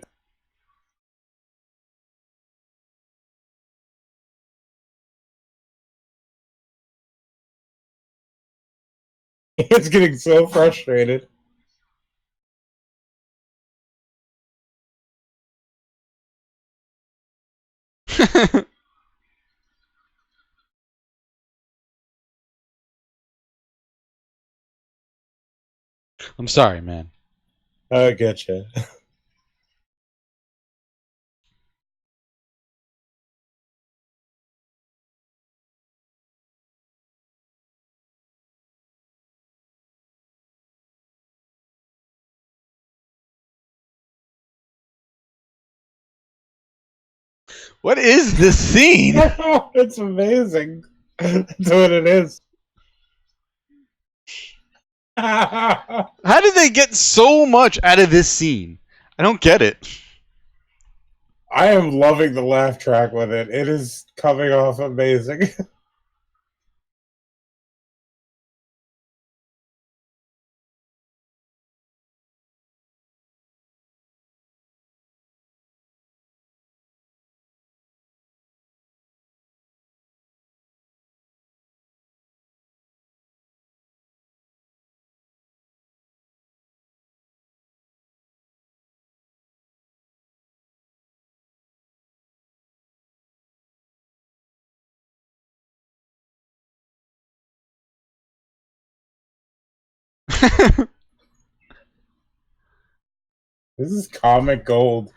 It's getting so frustrated. I'm sorry, man. I get you. What is this scene? It's amazing. That's what it is. How did they get so much out of this scene? I don't get it. I am loving the laugh track with it. It is coming off amazing. This is comic gold.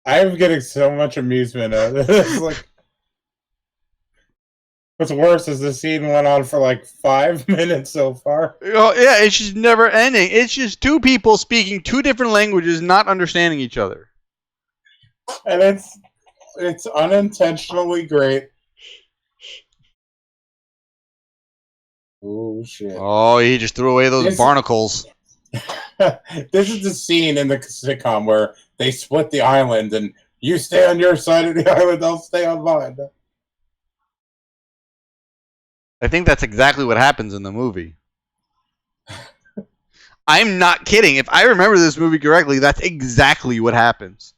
I am getting so much amusement out of this. Like, what's worse is the scene went on for like 5 minutes so far. Oh, yeah, it's just never ending. It's just two people speaking two different languages, not understanding each other. And it's unintentionally great. Oh shit. Oh, he just threw away those barnacles. This is the scene in the sitcom where they split the island and you stay on your side of the island, I'll stay on mine. I think that's exactly what happens in the movie. I'm not kidding. If I remember this movie correctly, that's exactly what happens.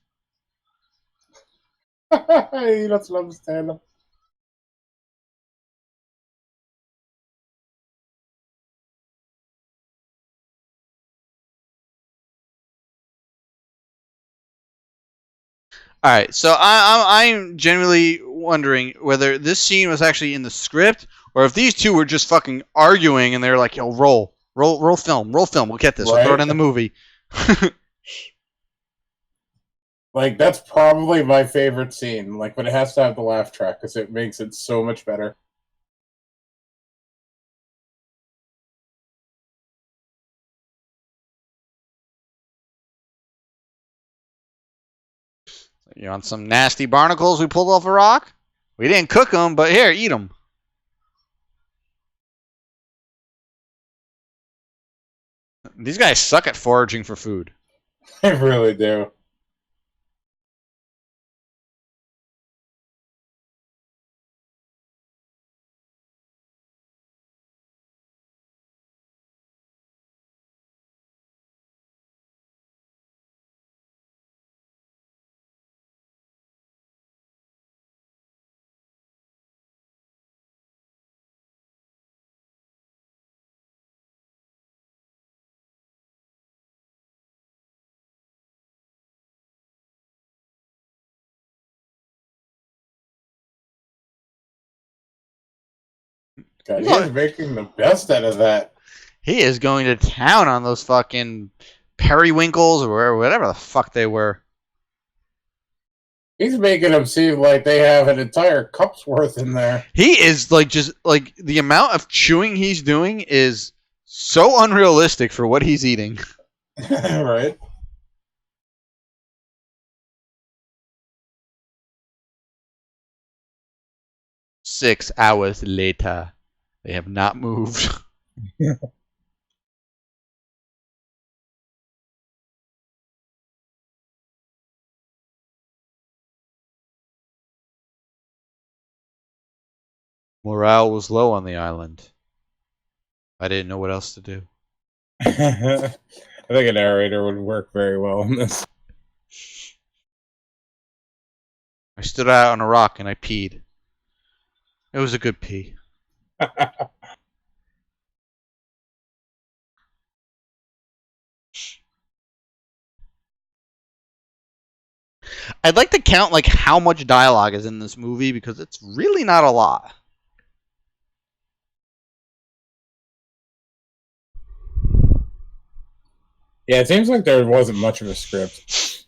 You don't understand them. All right, so I'm genuinely wondering whether this scene was actually in the script or if these two were just fucking arguing and they're like, "Yo, roll film, We'll get this. We'll throw it in the movie." Like, that's probably my favorite scene. Like, but it has to have the laugh track because it makes it so much better. You want some nasty barnacles we pulled off a rock? We didn't cook them, but here, eat them. These guys suck at foraging for food. I really do. God, he's making the best out of that. He is going to town on those fucking periwinkles or whatever the fuck they were. He's making them seem like they have an entire cup's worth in there. He is like just like the amount of chewing he's doing is so unrealistic for what he's eating. Right. Six hours later, they have not moved. Morale was low on the island. I didn't know what else to do. I think a narrator would work very well in this. I stood out on a rock and I peed. It was a good pee. I'd like to count like how much dialogue is in this movie because it's really not a lot. Yeah, it seems like there wasn't much of a script.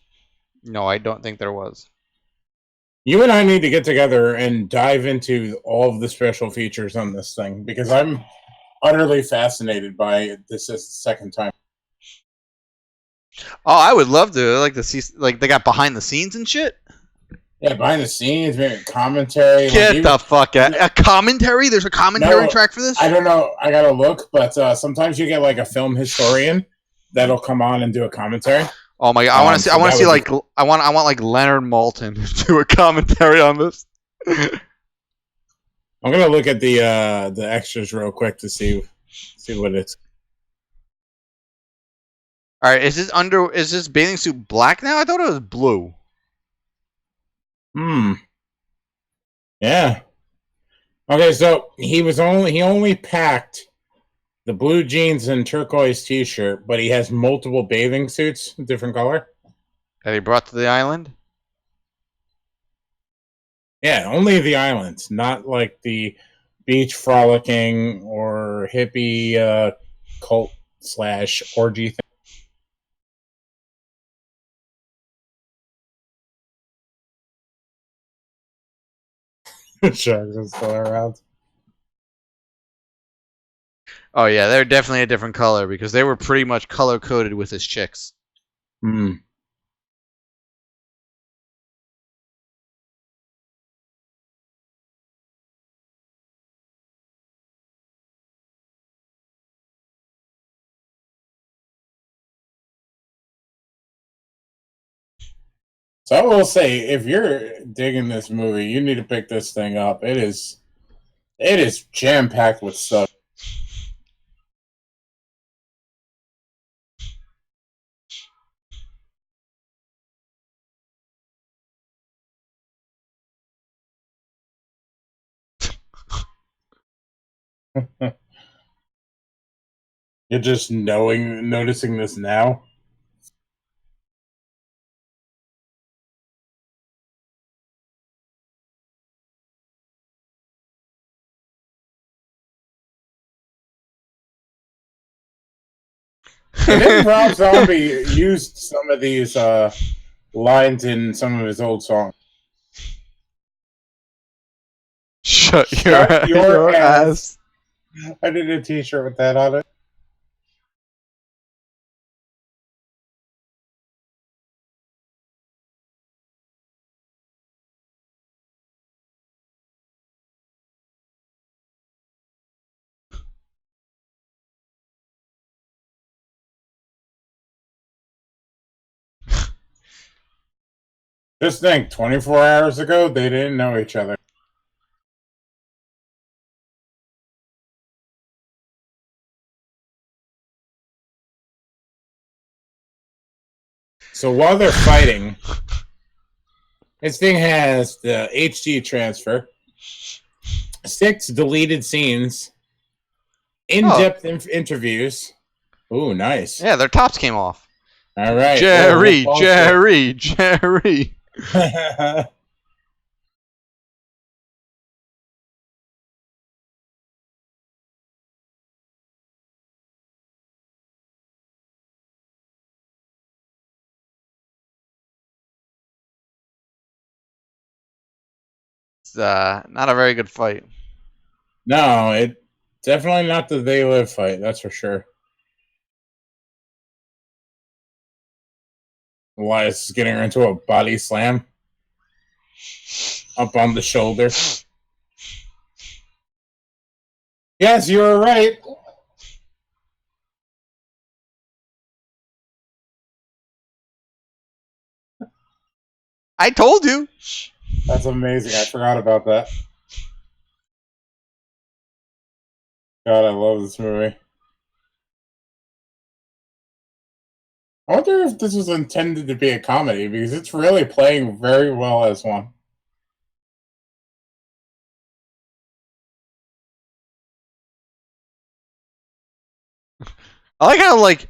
No, I don't think there was. You and I need to get together and dive into all of the special features on this thing because I'm utterly fascinated by it. This is the second time. Oh, I would love to. I'd like to see like they got behind the scenes and shit. Yeah, behind the scenes, maybe commentary. Get the fuck out! A commentary? There's a commentary track for this? I don't know. I gotta look, but sometimes you get like a film historian that'll come on and do a commentary. Oh my god! I want to see. I want to see like I want like Leonard Maltin to do a commentary on this. I'm gonna look at the extras real quick to see what it's. All right, is this bathing suit black now? I thought it was blue. Yeah. Okay, so he only packed the blue jeans and turquoise t-shirt, but he has multiple bathing suits, different color. That he brought to the island? Yeah, only the islands, not like the beach frolicking or hippie cult / orgy thing. Sharks are still around. Oh yeah, they're definitely a different color because they were pretty much color coded with his chicks. So I will say, if you're digging this movie, you need to pick this thing up. It is jam packed with stuff. You're just noticing this now. And then Rob Zombie used some of these lines in some of his old songs. Shut your ass. I did a t-shirt with that on it. Just think, 24 hours ago, they didn't know each other. So while they're fighting, this thing has the HD transfer, 6 deleted scenes, in-depth interviews. Ooh, nice. Yeah, their tops came off. All right. Jerry. It's not a very good fight. No, it definitely not the They Live fight. That's for sure. Elias is getting her into a body slam up on the shoulder. Yes, you were right. I told you. That's amazing. I forgot about that. God, I love this movie. I wonder if this was intended to be a comedy, because it's really playing very well as one. I like how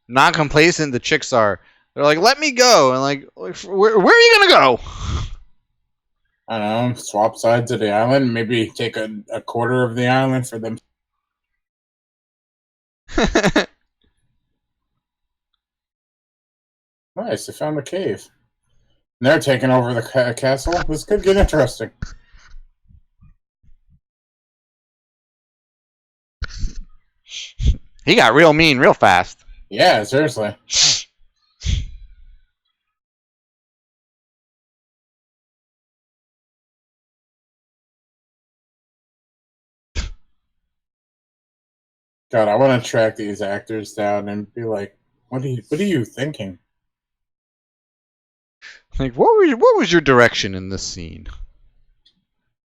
non-complacent the chicks are. They're like, "Let me go," and like, where are you gonna go? I don't know, swap sides of the island, maybe take a quarter of the island for them. Nice, they found the cave. And they're taking over the castle. This could get interesting. He got real mean real fast. Yeah, seriously. God, I want to track these actors down and be like, what are you thinking? Like, what was your direction in this scene?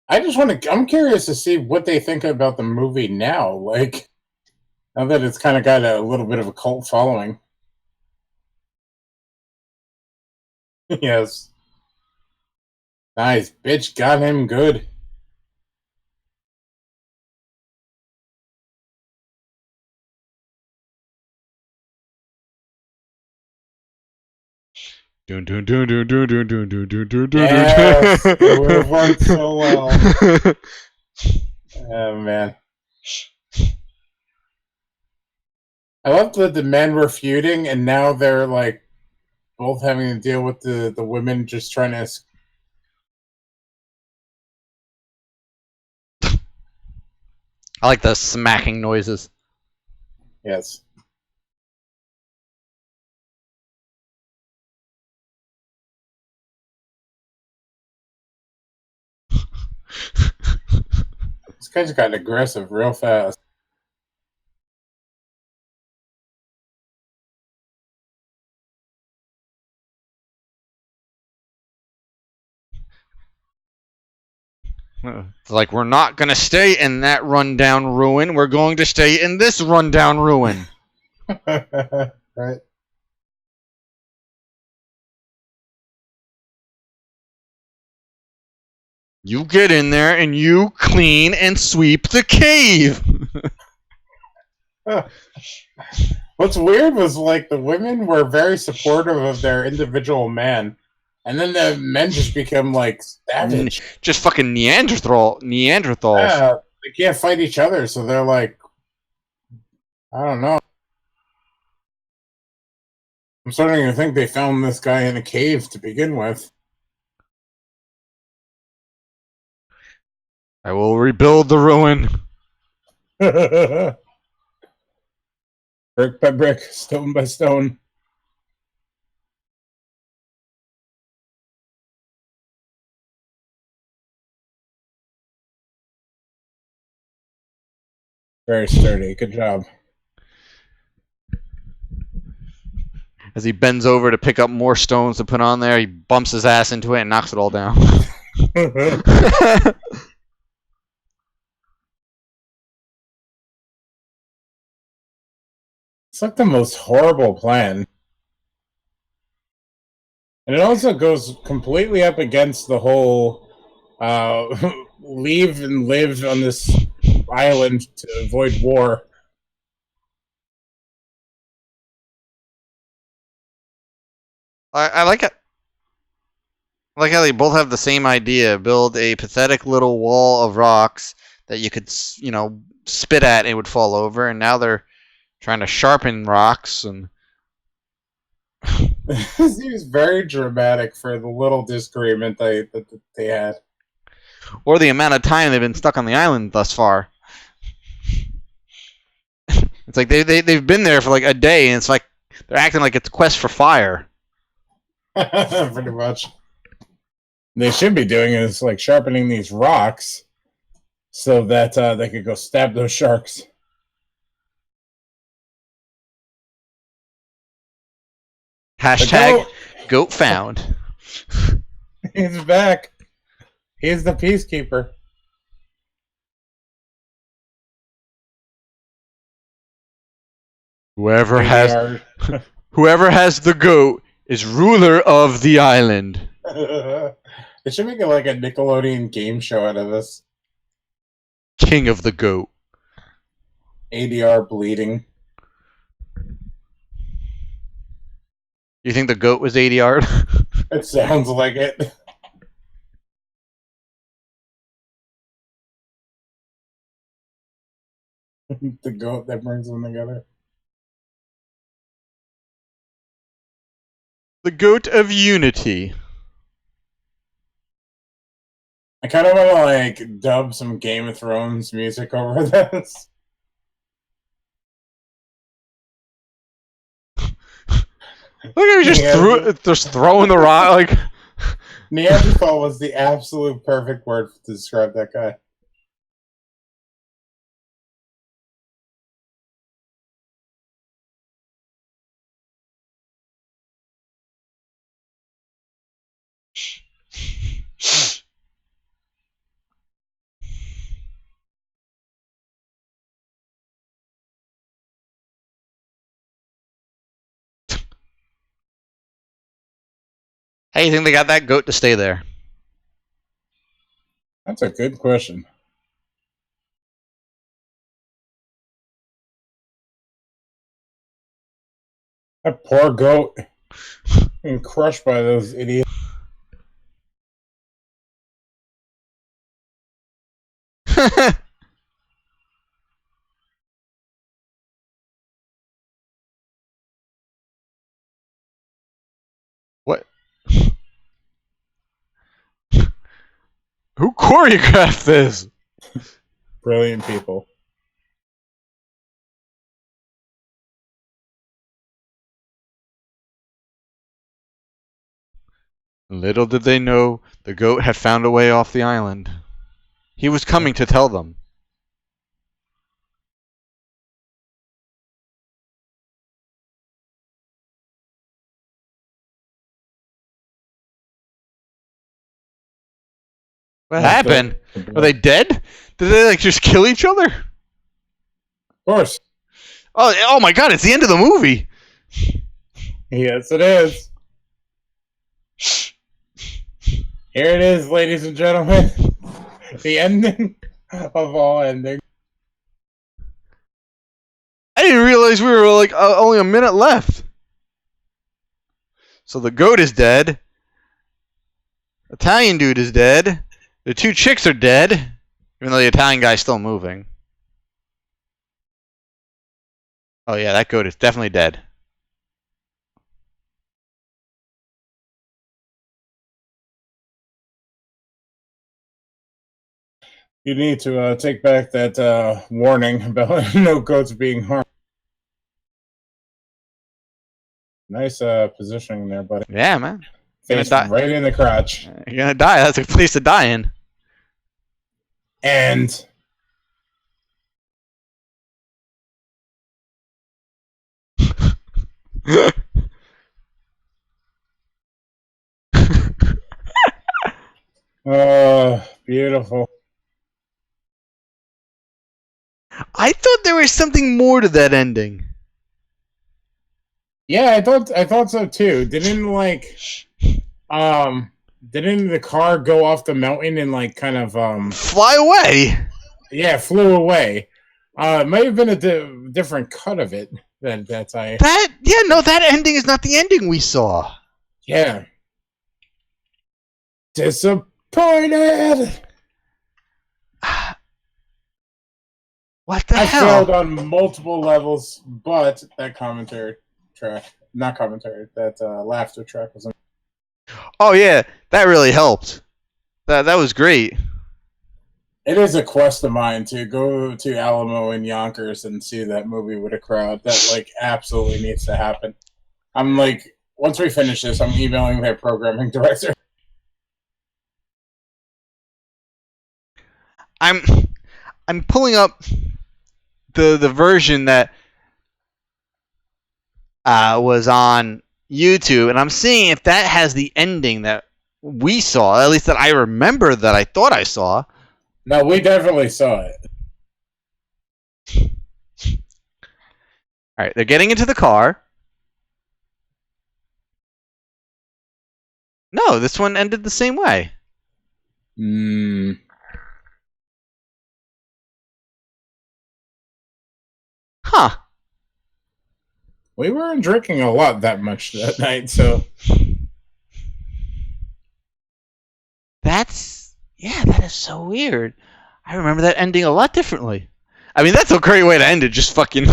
I'm curious to see what they think about the movie now. Like, now that it's kind of got a little bit of a cult following. Yes. Nice. Bitch got him good. Dun, dun, dun, dun, dun, dun, dun, dun, dun, dun, dun. Yes, it would have worked so well. Oh, man. I love that the men were feuding, and now they're, like, both having to deal with the women just trying to... I like the smacking noises. Yes. This guy's got aggressive real fast. It's like, we're not going to stay in that rundown ruin. We're going to stay in this rundown ruin. Right. You get in there and you clean and sweep the cave. What's weird was, like, the women were very supportive of their individual man, and then the men just become, like, savage. Just fucking Neanderthals. Yeah, they can't fight each other, so they're like, I don't know. I'm starting to think they found this guy in a cave to begin with. I will rebuild the ruin. Brick by brick, stone by stone. Very sturdy. Good job. As he bends over to pick up more stones to put on there, he bumps his ass into it and knocks it all down. It's like the most horrible plan. And it also goes completely up against the whole leave and live on this island to avoid war. I like it. I like how they both have the same idea. Build a pathetic little wall of rocks that you could, spit at and it would fall over. And now they're trying to sharpen rocks. And This seems very dramatic for the little disagreement that they had. or the amount of time they've been stuck on the island thus far. It's like they've been there for like a day, and it's like they're acting like it's a quest for fire. Pretty much. They should be doing is like sharpening these rocks so that they could go stab those sharks. Hashtag goat found. He's back. He's the peacekeeper. Whoever has the goat is ruler of the island. They should make it like a Nickelodeon game show out of this. King of the goat. ADR bleeding. You think the goat was ADR? It sounds like it. The goat that brings them together. The goat of unity. I kind of want to like dub some Game of Thrones music over this. Look at him just throwing the rock like. Neanderthal was the absolute perfect word to describe that guy. How do you think they got that goat to stay there? That's a good question. That poor goat being crushed by those idiots. What? Who choreographed this? Brilliant people. Little did they know the goat had found a way off the island. He was coming to tell them. What happened? Are they dead? Did they like just kill each other? Of course. Oh my god, it's the end of the movie. Yes, it is. Here it is, ladies and gentlemen. The ending of all endings. I didn't realize we were like only a minute left. So the goat is dead. Italian dude is dead. The two chicks are dead, even though the Italian guy's still moving. Oh yeah, that goat is definitely dead. You need to take back that warning about no goats being harmed. Nice positioning there, buddy. Yeah, man. Face right in the crotch. You're gonna die. That's a place to die in. And oh, beautiful. I thought there was something more to that ending. Yeah, I thought so too. Didn't the car go off the mountain and like kind of fly away? Yeah, flew away. It might have been a different cut of it that that ending is not the ending we saw. Yeah. Disappointed. What the I hell? failed on multiple levels, but that commentary track, not commentary, that laughter track was. Oh yeah, that really helped. That was great. It is a quest of mine to go to Alamo and Yonkers and see that movie with a crowd. That like absolutely needs to happen. I'm like, once we finish this, I'm emailing their programming director. I'm pulling up the version that was on YouTube, and I'm seeing if that has the ending that we saw, at least that I remember that I thought I saw. No, we definitely saw it. All right, they're getting into the car. No, this one ended the same way. Huh. We weren't drinking a lot that much that night, so... That is so weird. I remember that ending a lot differently. I mean, that's a great way to end it, just fucking...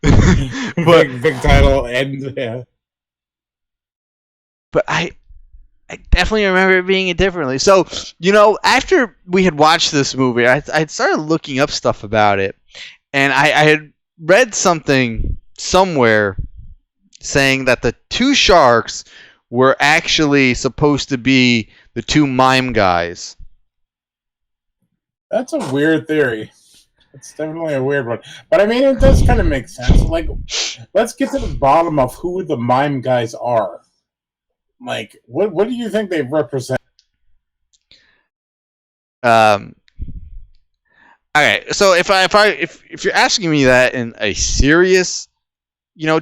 big title end, yeah. But I definitely remember it being differently. So, after we had watched this movie, I started looking up stuff about it. And I had read something somewhere saying that the two sharks were actually supposed to be the two mime guys. That's a weird theory. It's definitely a weird one. But I mean, it does kind of make sense. Like, let's get to the bottom of who the mime guys are. Like, what do you think they represent? Okay, so if you're asking me that in a serious,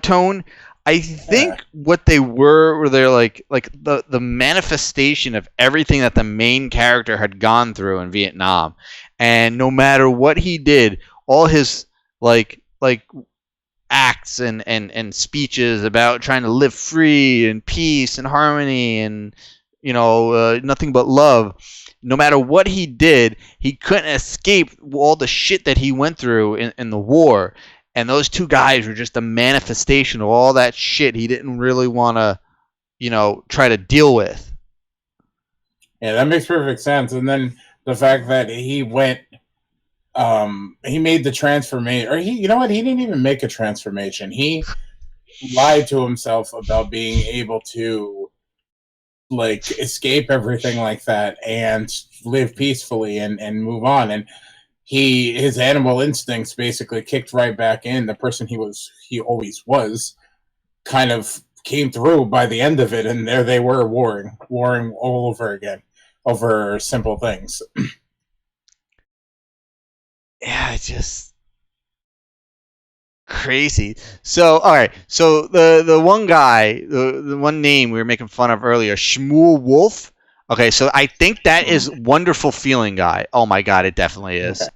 tone, I think what they were they're like the manifestation of everything that the main character had gone through in Vietnam, and no matter what he did, all his like acts and speeches about trying to live free and peace and harmony and nothing but love. No matter what he did, he couldn't escape all the shit that he went through in the war. And those two guys were just a manifestation of all that shit he didn't really want to, try to deal with. Yeah, that makes perfect sense. And then the fact that he went, he made the transformation, or he didn't even make a transformation. He lied to himself about being able to like escape everything like that and live peacefully and move on. And his animal instincts basically kicked right back in. The person he always was kind of came through by the end of it, and there they were warring all over again over simple things. Yeah, it's just crazy. So, all right. So the one guy, the one name we were making fun of earlier, Shmuel Wolf. Okay, so I think that is Wonderful Feeling guy. Oh my god, it definitely is. Okay.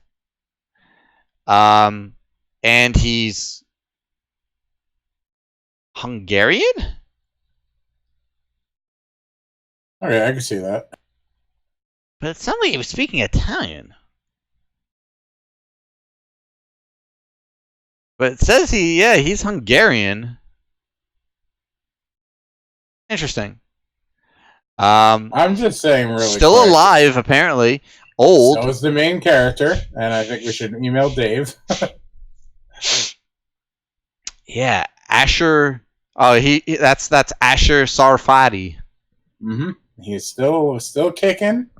And he's Hungarian? Okay, I can see that. But it sounded like he was speaking Italian. But it says he's Hungarian. Interesting. I'm just saying, really. Still quick. Alive, apparently. Old. So is the main character, and I think we should email Dave. Yeah, Asher. Oh, that's Asher Sarfati. Mm-hmm. He's still kicking,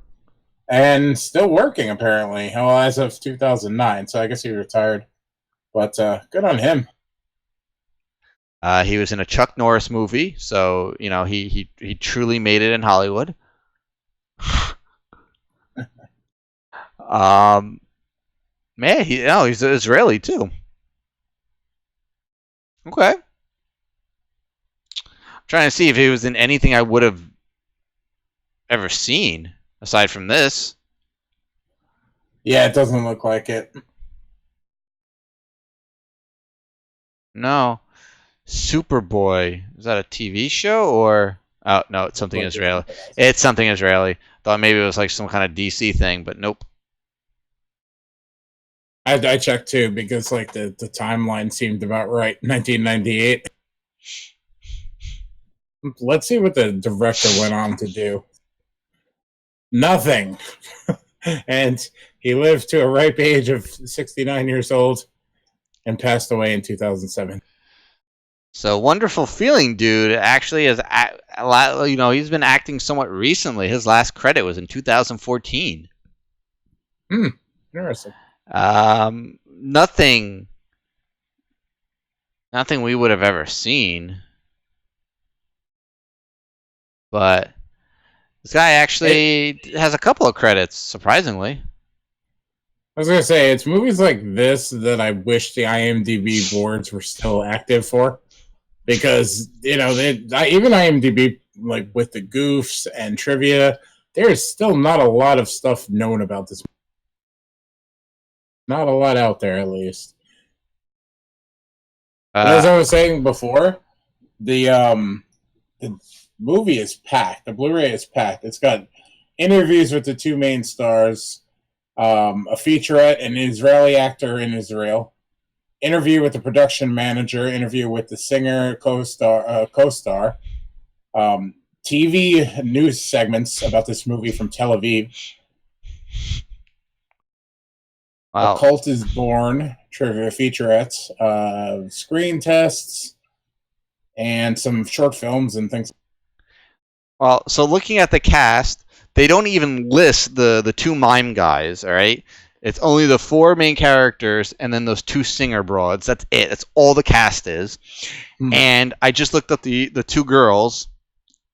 and still working apparently. Well, as of 2009, so I guess he retired. But good on him. He was in a Chuck Norris movie, so he truly made it in Hollywood. Man, he's Israeli too. Okay. I'm trying to see if he was in anything I would have ever seen aside from this. Yeah, it doesn't look like it. No. Superboy. Is that a TV show or? Oh no, it's something Israeli. It's something Israeli. Thought maybe it was like some kind of DC thing, but nope. I checked too because like the timeline seemed about right. 1998. Let's see what the director went on to do. Nothing. And he lived to a ripe age of 69 years old and passed away in 2007. So Wonderful Feeling Dude actually is, he's been acting somewhat recently. His last credit was in 2014. Interesting. Nothing we would have ever seen. But this guy actually has a couple of credits, surprisingly. I was going to say, it's movies like this that I wish the IMDb boards were still active for. Because, even IMDb, like with the goofs and trivia, there's still not a lot of stuff known about this. Not a lot out there, at least. But as I was saying before, the movie is packed. The Blu-ray is packed. It's got interviews with the two main stars, a featurette, an Israeli actor in Israel, interview with the production manager, interview with the singer co-star, TV news segments about this movie from Tel Aviv. Wow. A Cult is Born trivia featurettes, screen tests, and some short films and things. Well, so looking at the cast, they don't even list the two mime guys, all right? It's only the four main characters and then those two singer broads. That's it. That's all the cast is. And I just looked up the two girls.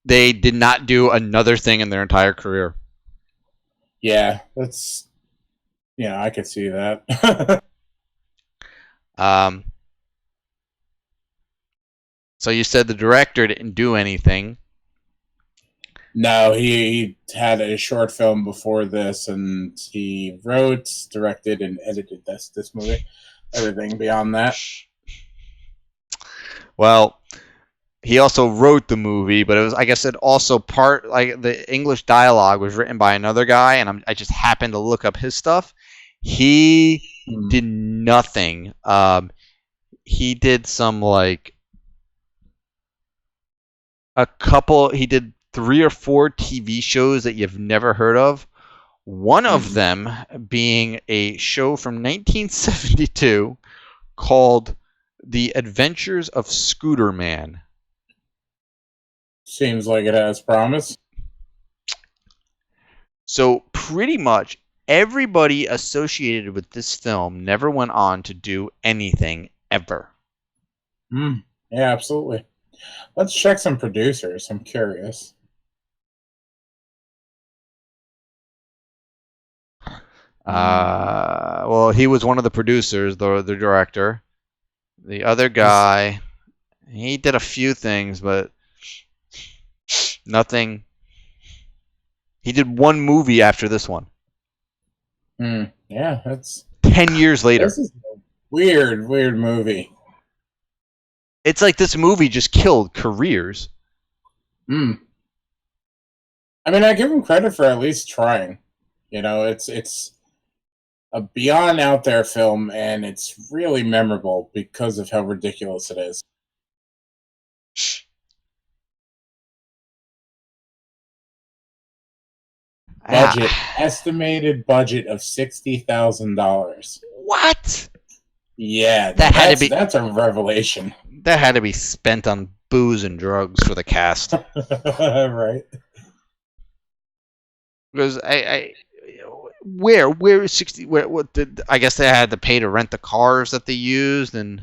They did not do another thing in their entire career. Yeah, that's... Yeah, I could see that. So you said the director didn't do anything. No, he had a short film before this, and he wrote, directed, and edited this movie. Everything beyond that. Well, he also wrote the movie, but it was, I guess, it also the English dialogue was written by another guy, and I just happened to look up his stuff. He did nothing. He did some he did 3 or 4 TV shows that you've never heard of. One of them being a show from 1972 called The Adventures of Scooter Man. Seems like it has promise. So pretty much everybody associated with this film never went on to do anything ever. Yeah, absolutely. Let's check some producers. I'm curious. Well, he was one of the producers, the director. The other guy, he did a few things, but nothing. He did one movie after this one. Yeah, that's 10 years later. This is a weird movie. It's like this movie just killed careers. I mean, I give him credit for at least trying. It's a beyond out there film, and it's really memorable because of how ridiculous it is. Estimated budget of $60,000. What? Yeah, that's a revelation. That had to be spent on booze and drugs for the cast. Right. Because where is 60? I guess they had to pay to rent the cars that they used, and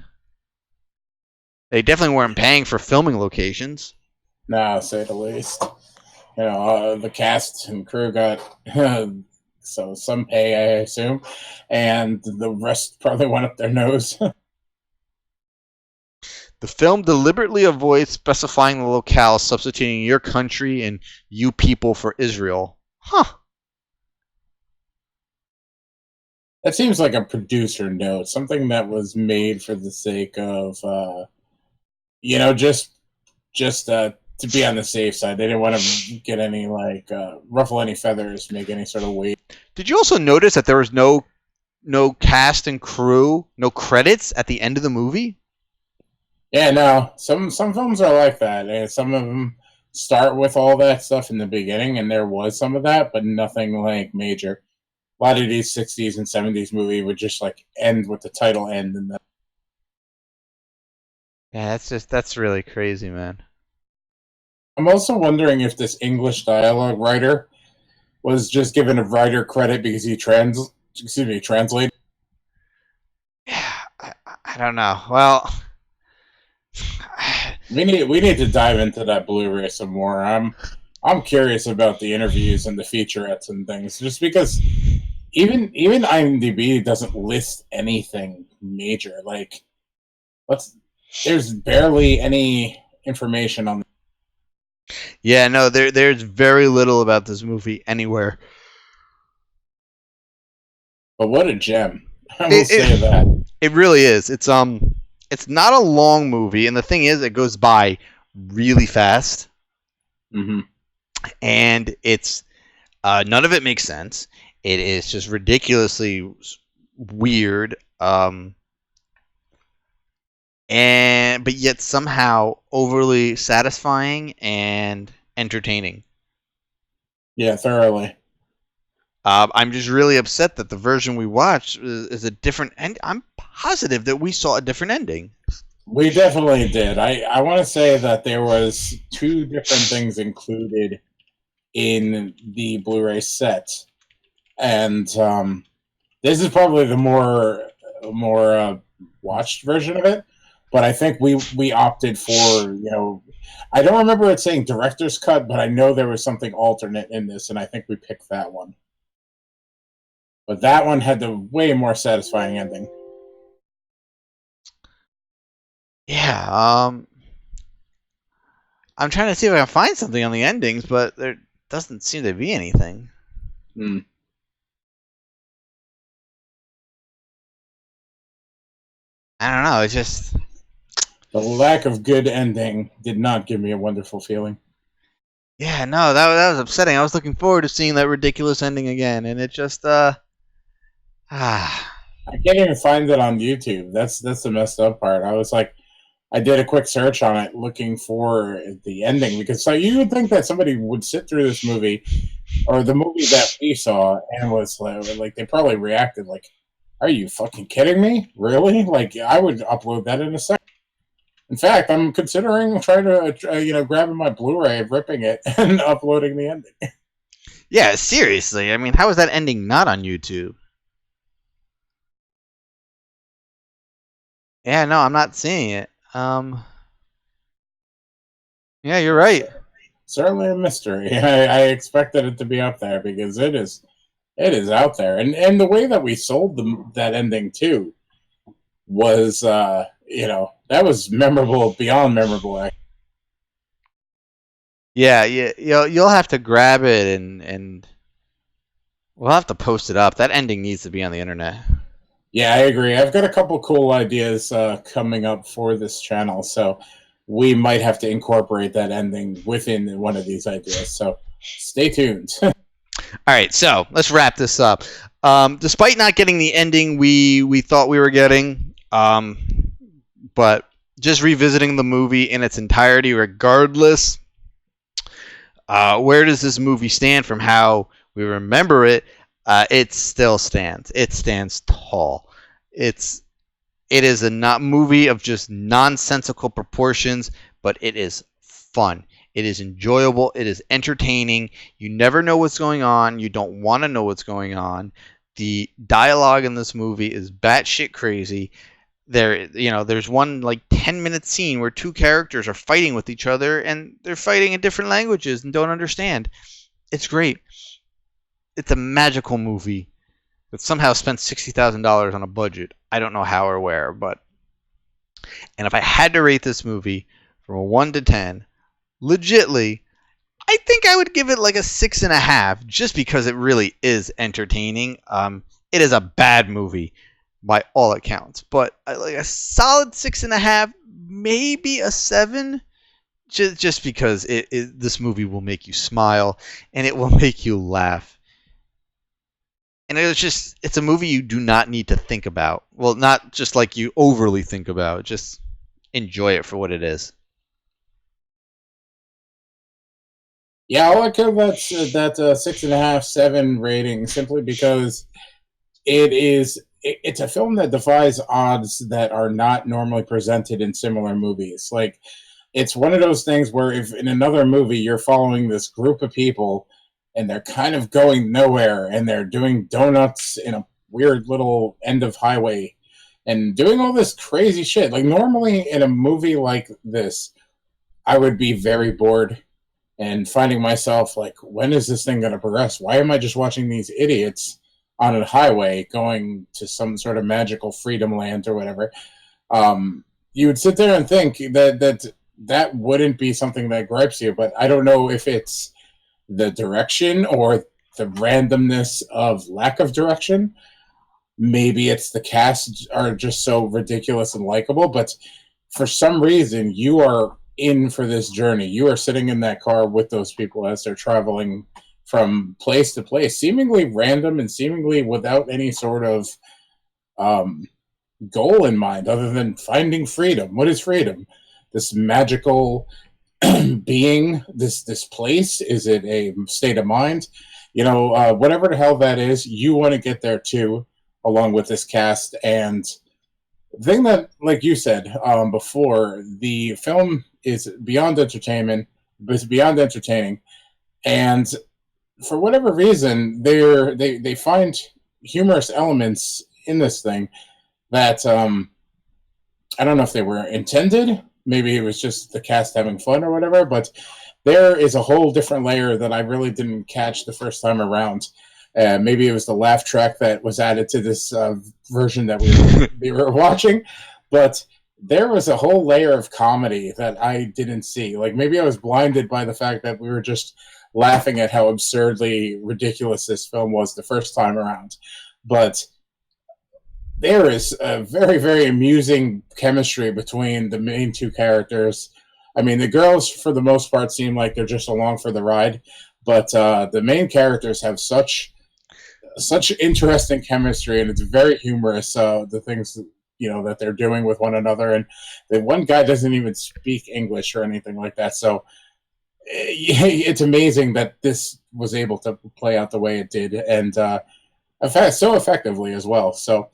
they definitely weren't paying for filming locations. No, say the least. The cast and crew got some pay, I assume, and the rest probably went up their nose. The film deliberately avoids specifying the locale, substituting your country and you people for Israel. Huh. That seems like a producer note, something that was made for the sake of, just to be on the safe side. They didn't want to get any, ruffle any feathers, make any sort of weight. Did you also notice that there was no cast and crew, no credits at the end of the movie? Yeah, no. Some films are like that. And some of them start with all that stuff in the beginning, and there was some of that, but nothing, major. a lot of these 60s and 70s movie would just like end with the title end, and then Yeah, that's really crazy, man. I'm also wondering if this English dialogue writer was just given a writer credit because he translated. Yeah, I don't know. Well, We need to dive into that Blu-ray some more. I'm curious about the interviews and the featurettes and things, just because even IMDb doesn't list anything major. Like, there's barely any information on. yeah, no, there's very little about this movie anywhere. But what a gem! I will It, say that. it really is. It's not a long movie, and the thing is, it goes by really fast, Hmm. and it's none of it makes sense. It is just ridiculously weird, but yet somehow overly satisfying and entertaining. Yeah, thoroughly. I'm just really upset that the version we watched is a different end. I'm positive that we saw a different ending. We definitely did. I want to say that there was two different things included in the Blu-ray set, and this is probably the more watched version of it. But I think we opted for, I don't remember it saying director's cut, but I know there was something alternate in this, and I think we picked that one. But that one had the way more satisfying ending. Yeah. I'm trying to see if I can find something on the endings, but there doesn't seem to be anything. Hmm. I don't know. It's just The lack of good ending did not give me a wonderful feeling. yeah. No, that was upsetting. I was looking forward to seeing that ridiculous ending again, and it just ah. I can't even find it on YouTube. That's the messed up part. I was like, I did a quick search on it looking for the ending, because so you would think that somebody would sit through this movie or the movie that we saw and was like they probably reacted like, "Are you fucking kidding me? Really?" Like I would upload that in a second. In fact, I'm considering trying to grabbing my Blu-ray, ripping it, and uploading the ending. Yeah, seriously. I mean, how is that ending not on YouTube? Yeah, no, I'm not seeing it. Yeah, you're right. Certainly a mystery. I expected it to be up there because it is out there, and the way that we sold that ending too was that was memorable beyond memorable. Yeah, you'll have to grab it and we'll have to post it up. That ending needs to be on the internet. Yeah, I agree. I've got a couple cool ideas coming up for this channel, so we might have to incorporate that ending within one of these ideas. So stay tuned. All right, so let's wrap this up. Despite not getting the ending we thought we were getting, but just revisiting the movie in its entirety, regardless, where does this movie stand from how we remember it? It still stands. It stands tall. It is a not movie of just nonsensical proportions, but it is fun. It is enjoyable. It is entertaining. You never know what's going on. You don't want to know what's going on. The dialogue in this movie is batshit crazy. There's one like 10-minute scene where two characters are fighting with each other, and they're fighting in different languages and don't understand. It's great. It's a magical movie that somehow spent $60,000 on a budget. I don't know how or where, and if I had to rate this movie from a 1 to 10, legitly, I think I would give it like a 6.5, just because it really is entertaining. It is a bad movie by all accounts, but like a solid 6.5, maybe a 7, just because this movie will make you smile and it will make you laugh. And it's a movie you do not need to think about. Well, not just like you overly think about. Just enjoy it for what it is. Yeah, I'll give that 6.5, 7 rating simply because it's a film that defies odds that are not normally presented in similar movies. Like, it's one of those things where if in another movie you're following this group of people and they're kind of going nowhere and they're doing donuts in a weird little end of highway and doing all this crazy shit. Like, normally in a movie like this, I would be very bored and finding myself like, when is this thing going to progress? Why am I just watching these idiots on a highway going to some sort of magical freedom land or whatever? You would sit there and think that wouldn't be something that gripes you, but I don't know if it's the direction or the randomness of lack of direction. Maybe it's the cast are just so ridiculous and likable, but for some reason you are in for this journey. You are sitting in that car with those people as they're traveling from place to place, seemingly random and seemingly without any sort of um, goal in mind other than finding freedom. What is freedom? This magical being, this place? Is it a state of mind? Whatever the hell that is, you want to get there too, along with this cast. And the thing that, like you said before, the film is beyond entertainment, but it's beyond entertaining. And for whatever reason, they find humorous elements in this thing that I don't know if they were intended. Maybe it was just the cast having fun or whatever. But there is a whole different layer that I really didn't catch the first time around. Maybe it was the laugh track that was added to this version that we were watching, but there was a whole layer of comedy that I didn't see. Like, maybe I was blinded by the fact that we were just laughing at how absurdly ridiculous this film was the first time around. But there is a very, very amusing chemistry between the main two characters. I mean, the girls, for the most part, seem like they're just along for the ride, but the main characters have such interesting chemistry, and it's very humorous. The things that they're doing with one another, and the one guy doesn't even speak English or anything like that. So it's amazing that this was able to play out the way it did, and so effectively as well. So,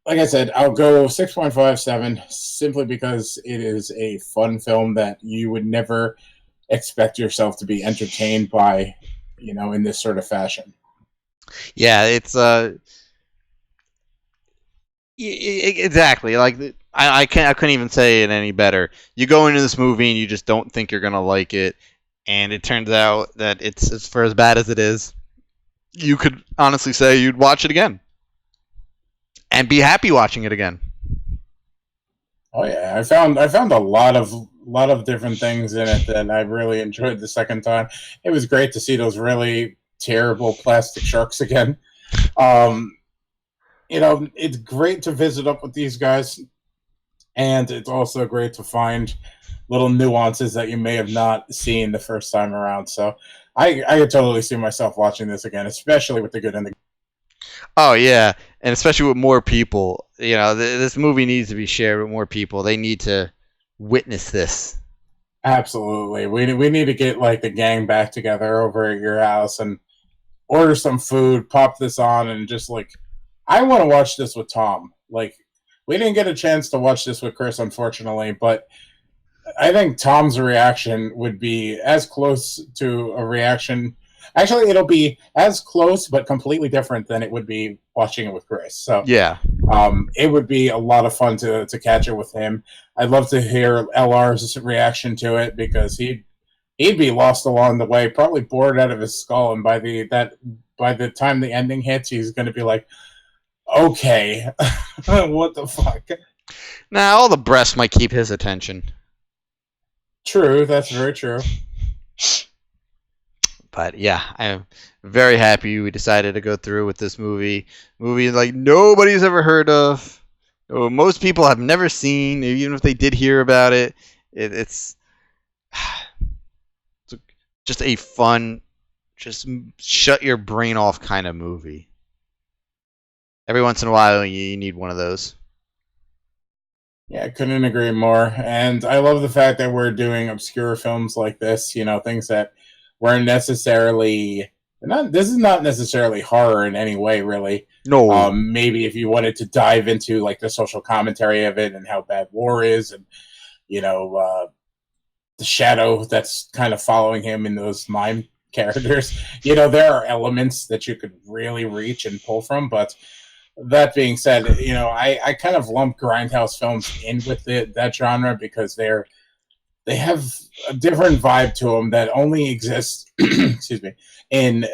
like I said, I'll go 6.57 simply because it is a fun film that you would never expect yourself to be entertained by, in this sort of fashion. Yeah, it's exactly like I couldn't even say it any better. You go into this movie and you just don't think you're gonna like it, and it turns out that it's for as bad as it is. You could honestly say you'd watch it again and be happy watching it again. Oh yeah, I found a lot of different things in it that I really enjoyed the second time. It was great to see those really terrible plastic sharks again. Um, it's great to visit up with these guys, and it's also great to find little nuances that you may have not seen the first time around. So I could totally see myself watching this again, especially with the good and the. Oh yeah, and especially with more people. This movie needs to be shared with more people. They need to witness this. Absolutely, we need to get like the gang back together over at your house and order some food, pop this on, and just like, I want to watch this with Tom. Like, we didn't get a chance to watch this with Chris, unfortunately, but I think Tom's reaction would be as close to a reaction. Actually, it'll be as close but completely different than it would be watching it with Chris. So Yeah. it would be a lot of fun to catch it with him. I'd love to hear LR's reaction to it because he'd be lost along the way, probably bored out of his skull, and by the time the ending hits, he's going to be like, "Okay, what the fuck?" Now all the breasts might keep his attention. True, that's very true. But yeah, I'm very happy we decided to go through with this movie. Movie like nobody's ever heard of. Most people have never seen, even if they did hear about it. It's just a fun, just shut your brain off kind of movie. Every once in a while, you need one of those. Yeah, I couldn't agree more. And I love the fact that we're doing obscure films like this, things that weren't necessarily not. This is not necessarily horror in any way, really. No. Maybe if you wanted to dive into like the social commentary of it and how bad war is, and the shadow that's kind of following him in those mime characters. There are elements that you could really reach and pull from, but that being said, I kind of lump grindhouse films in with that genre because they have a different vibe to them that only exists, excuse me, in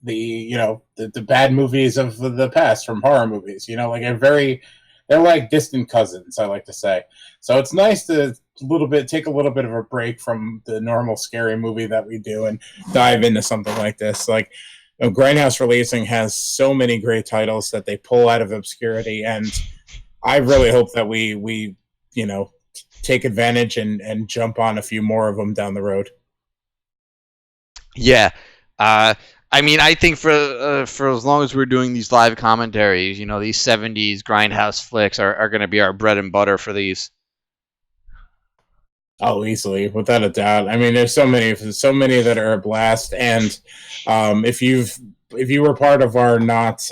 the bad movies of the past from horror movies. They're like distant cousins, I like to say. So it's nice to take a little bit of a break from the normal scary movie that we do and dive into something like this. Like, Grindhouse Releasing has so many great titles that they pull out of obscurity, and I really hope that we take advantage and jump on a few more of them down the road. Yeah. I think for as long as we're doing these live commentaries, these 70s grindhouse flicks are going to be our bread and butter for these. Oh, easily, without a doubt. There's so many that are a blast, and if you were part of our not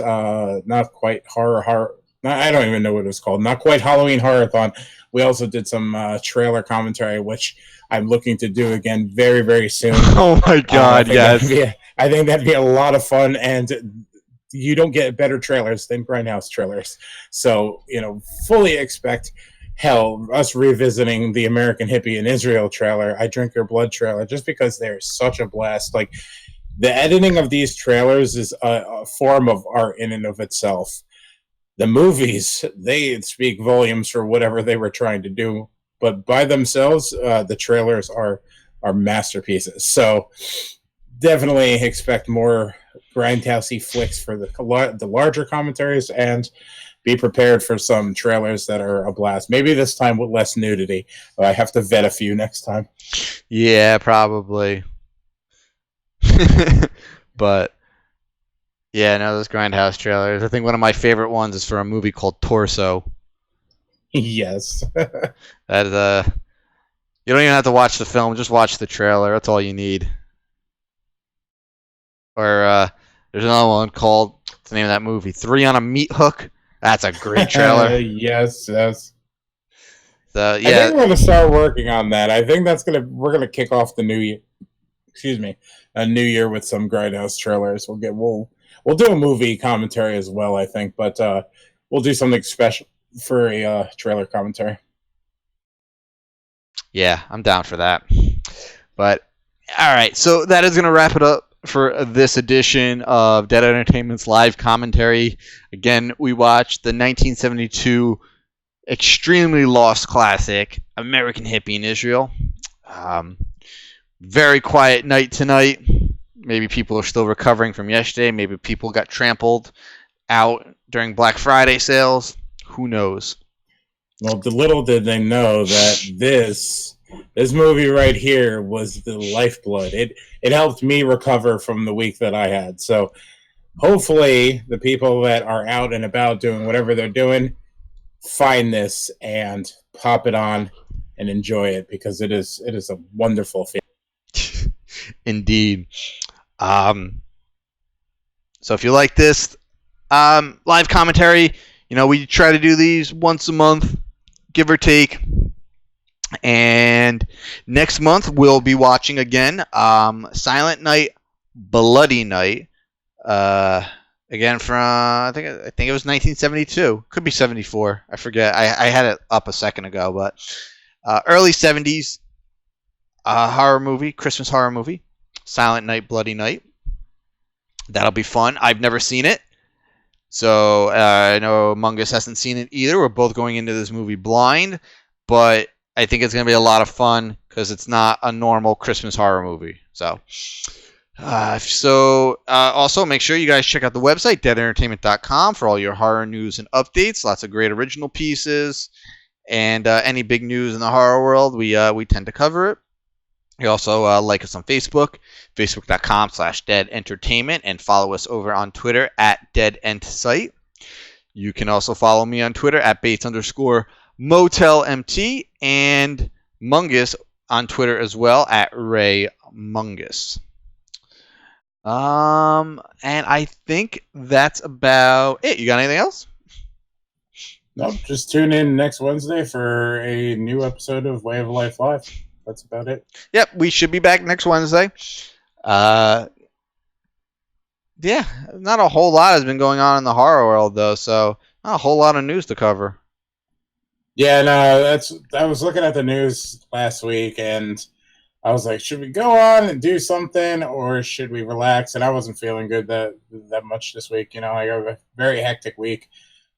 quite horror, I don't even know what it was called, not quite Halloween Horror-thon, we also did some trailer commentary, which I'm looking to do again very, very soon. Oh my God, yes. I think that'd be a lot of fun, and you don't get better trailers than Grindhouse trailers. So, fully expect, us revisiting the American Hippie in Israel trailer, I Drink Your Blood trailer, just because they're such a blast. Like, the editing of these trailers is a form of art in and of itself. The movies, they speak volumes for whatever they were trying to do, but by themselves, the trailers are masterpieces. So definitely expect more grindhousey flicks for the larger commentaries, and be prepared for some trailers that are a blast. Maybe this time with less nudity. I have to vet a few next time. Yeah, probably. But yeah, no, those grindhouse trailers. I think one of my favorite ones is for a movie called Torso. Yes. That you don't even have to watch the film; just watch the trailer. That's all you need. Or there's another one called, what's the name of that movie? 3 on a Meat Hook. That's a great trailer. Yes. So yeah, I think we're gonna start working on that. I think we're gonna kick off the new year. Excuse me, a new year with some grindhouse trailers. We'll do a movie commentary as well, I think, but we'll do something special for a trailer commentary. Yeah, I'm down for that. But all right, so that is gonna wrap it up for this edition of Dead Entertainment's live commentary. Again, we watched the 1972 extremely lost classic, American Hippie in Israel. Very quiet night tonight. Maybe people are still recovering from yesterday. Maybe people got trampled out during Black Friday sales. Who knows? Well, little did they know that this movie right here was the lifeblood. It helped me recover from the week that I had. So hopefully the people that are out and about doing whatever they're doing find this and pop it on and enjoy it, because it is a wonderful feeling. Indeed. So if you like this live commentary, we try to do these once a month, give or take. And next month we'll be watching again Silent Night, Bloody Night. Again from I think it was 1972. Could be 74. I forget. I had it up a second ago, but early 70s horror movie, Christmas horror movie, Silent Night, Bloody Night. That'll be fun. I've never seen it, so I know Mungus hasn't seen it either. We're both going into this movie blind, but I think it's going to be a lot of fun because it's not a normal Christmas horror movie. So also make sure you guys check out the website, deadentertainment.com, for all your horror news and updates. Lots of great original pieces, and any big news in the horror world, we tend to cover it. You also like us on Facebook, facebook.com/deadentertainment, and follow us over on Twitter at deadentsite. You can also follow me on Twitter at Bates_MotelMT, and Mungus on Twitter as well at Ray Mungus. And I think that's about it. You got anything else? Nope, just tune in next Wednesday for a new episode of Way of Life Live. That's about it. Yep, we should be back next Wednesday. Yeah, not a whole lot has been going on in the horror world, though, so not a whole lot of news to cover. Yeah, no, I was looking at the news last week, and I was like, should we go on and do something, or should we relax? And I wasn't feeling good that much this week. You know, I got a very hectic week,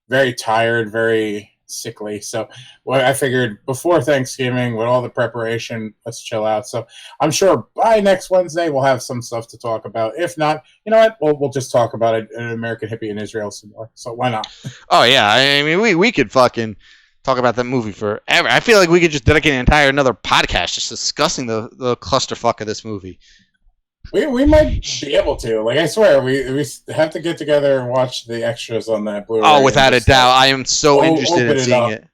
very tired, very sickly. So I figured before Thanksgiving, with all the preparation, let's chill out. So I'm sure by next Wednesday we'll have some stuff to talk about. If not, you know what? We'll just talk about it, An American Hippie in Israel some more. So why not? Oh yeah, I mean we could fucking talk about that movie forever. I feel like we could just dedicate another podcast just discussing the clusterfuck of this movie. We might be able to. Like, I swear, we have to get together and watch the extras on that Blu-ray. Oh, without a doubt. I am so interested in seeing it.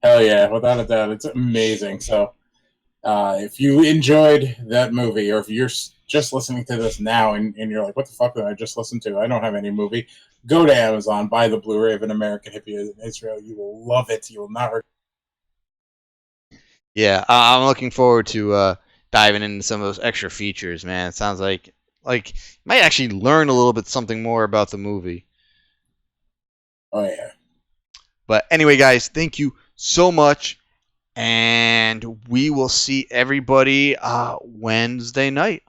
Hell yeah, without a doubt. It's amazing. So, if you enjoyed that movie, or if you're just listening to this now and you're like, what the fuck did I just listen to? I don't have any movie. Go to Amazon, buy the Blu-ray of An American Hippie in Israel. You will love it. You will not regret it. Yeah, I'm looking forward to diving into some of those extra features, man. It sounds like you might actually learn a little bit something more about the movie. Oh yeah. But anyway, guys, thank you so much, and we will see everybody Wednesday night.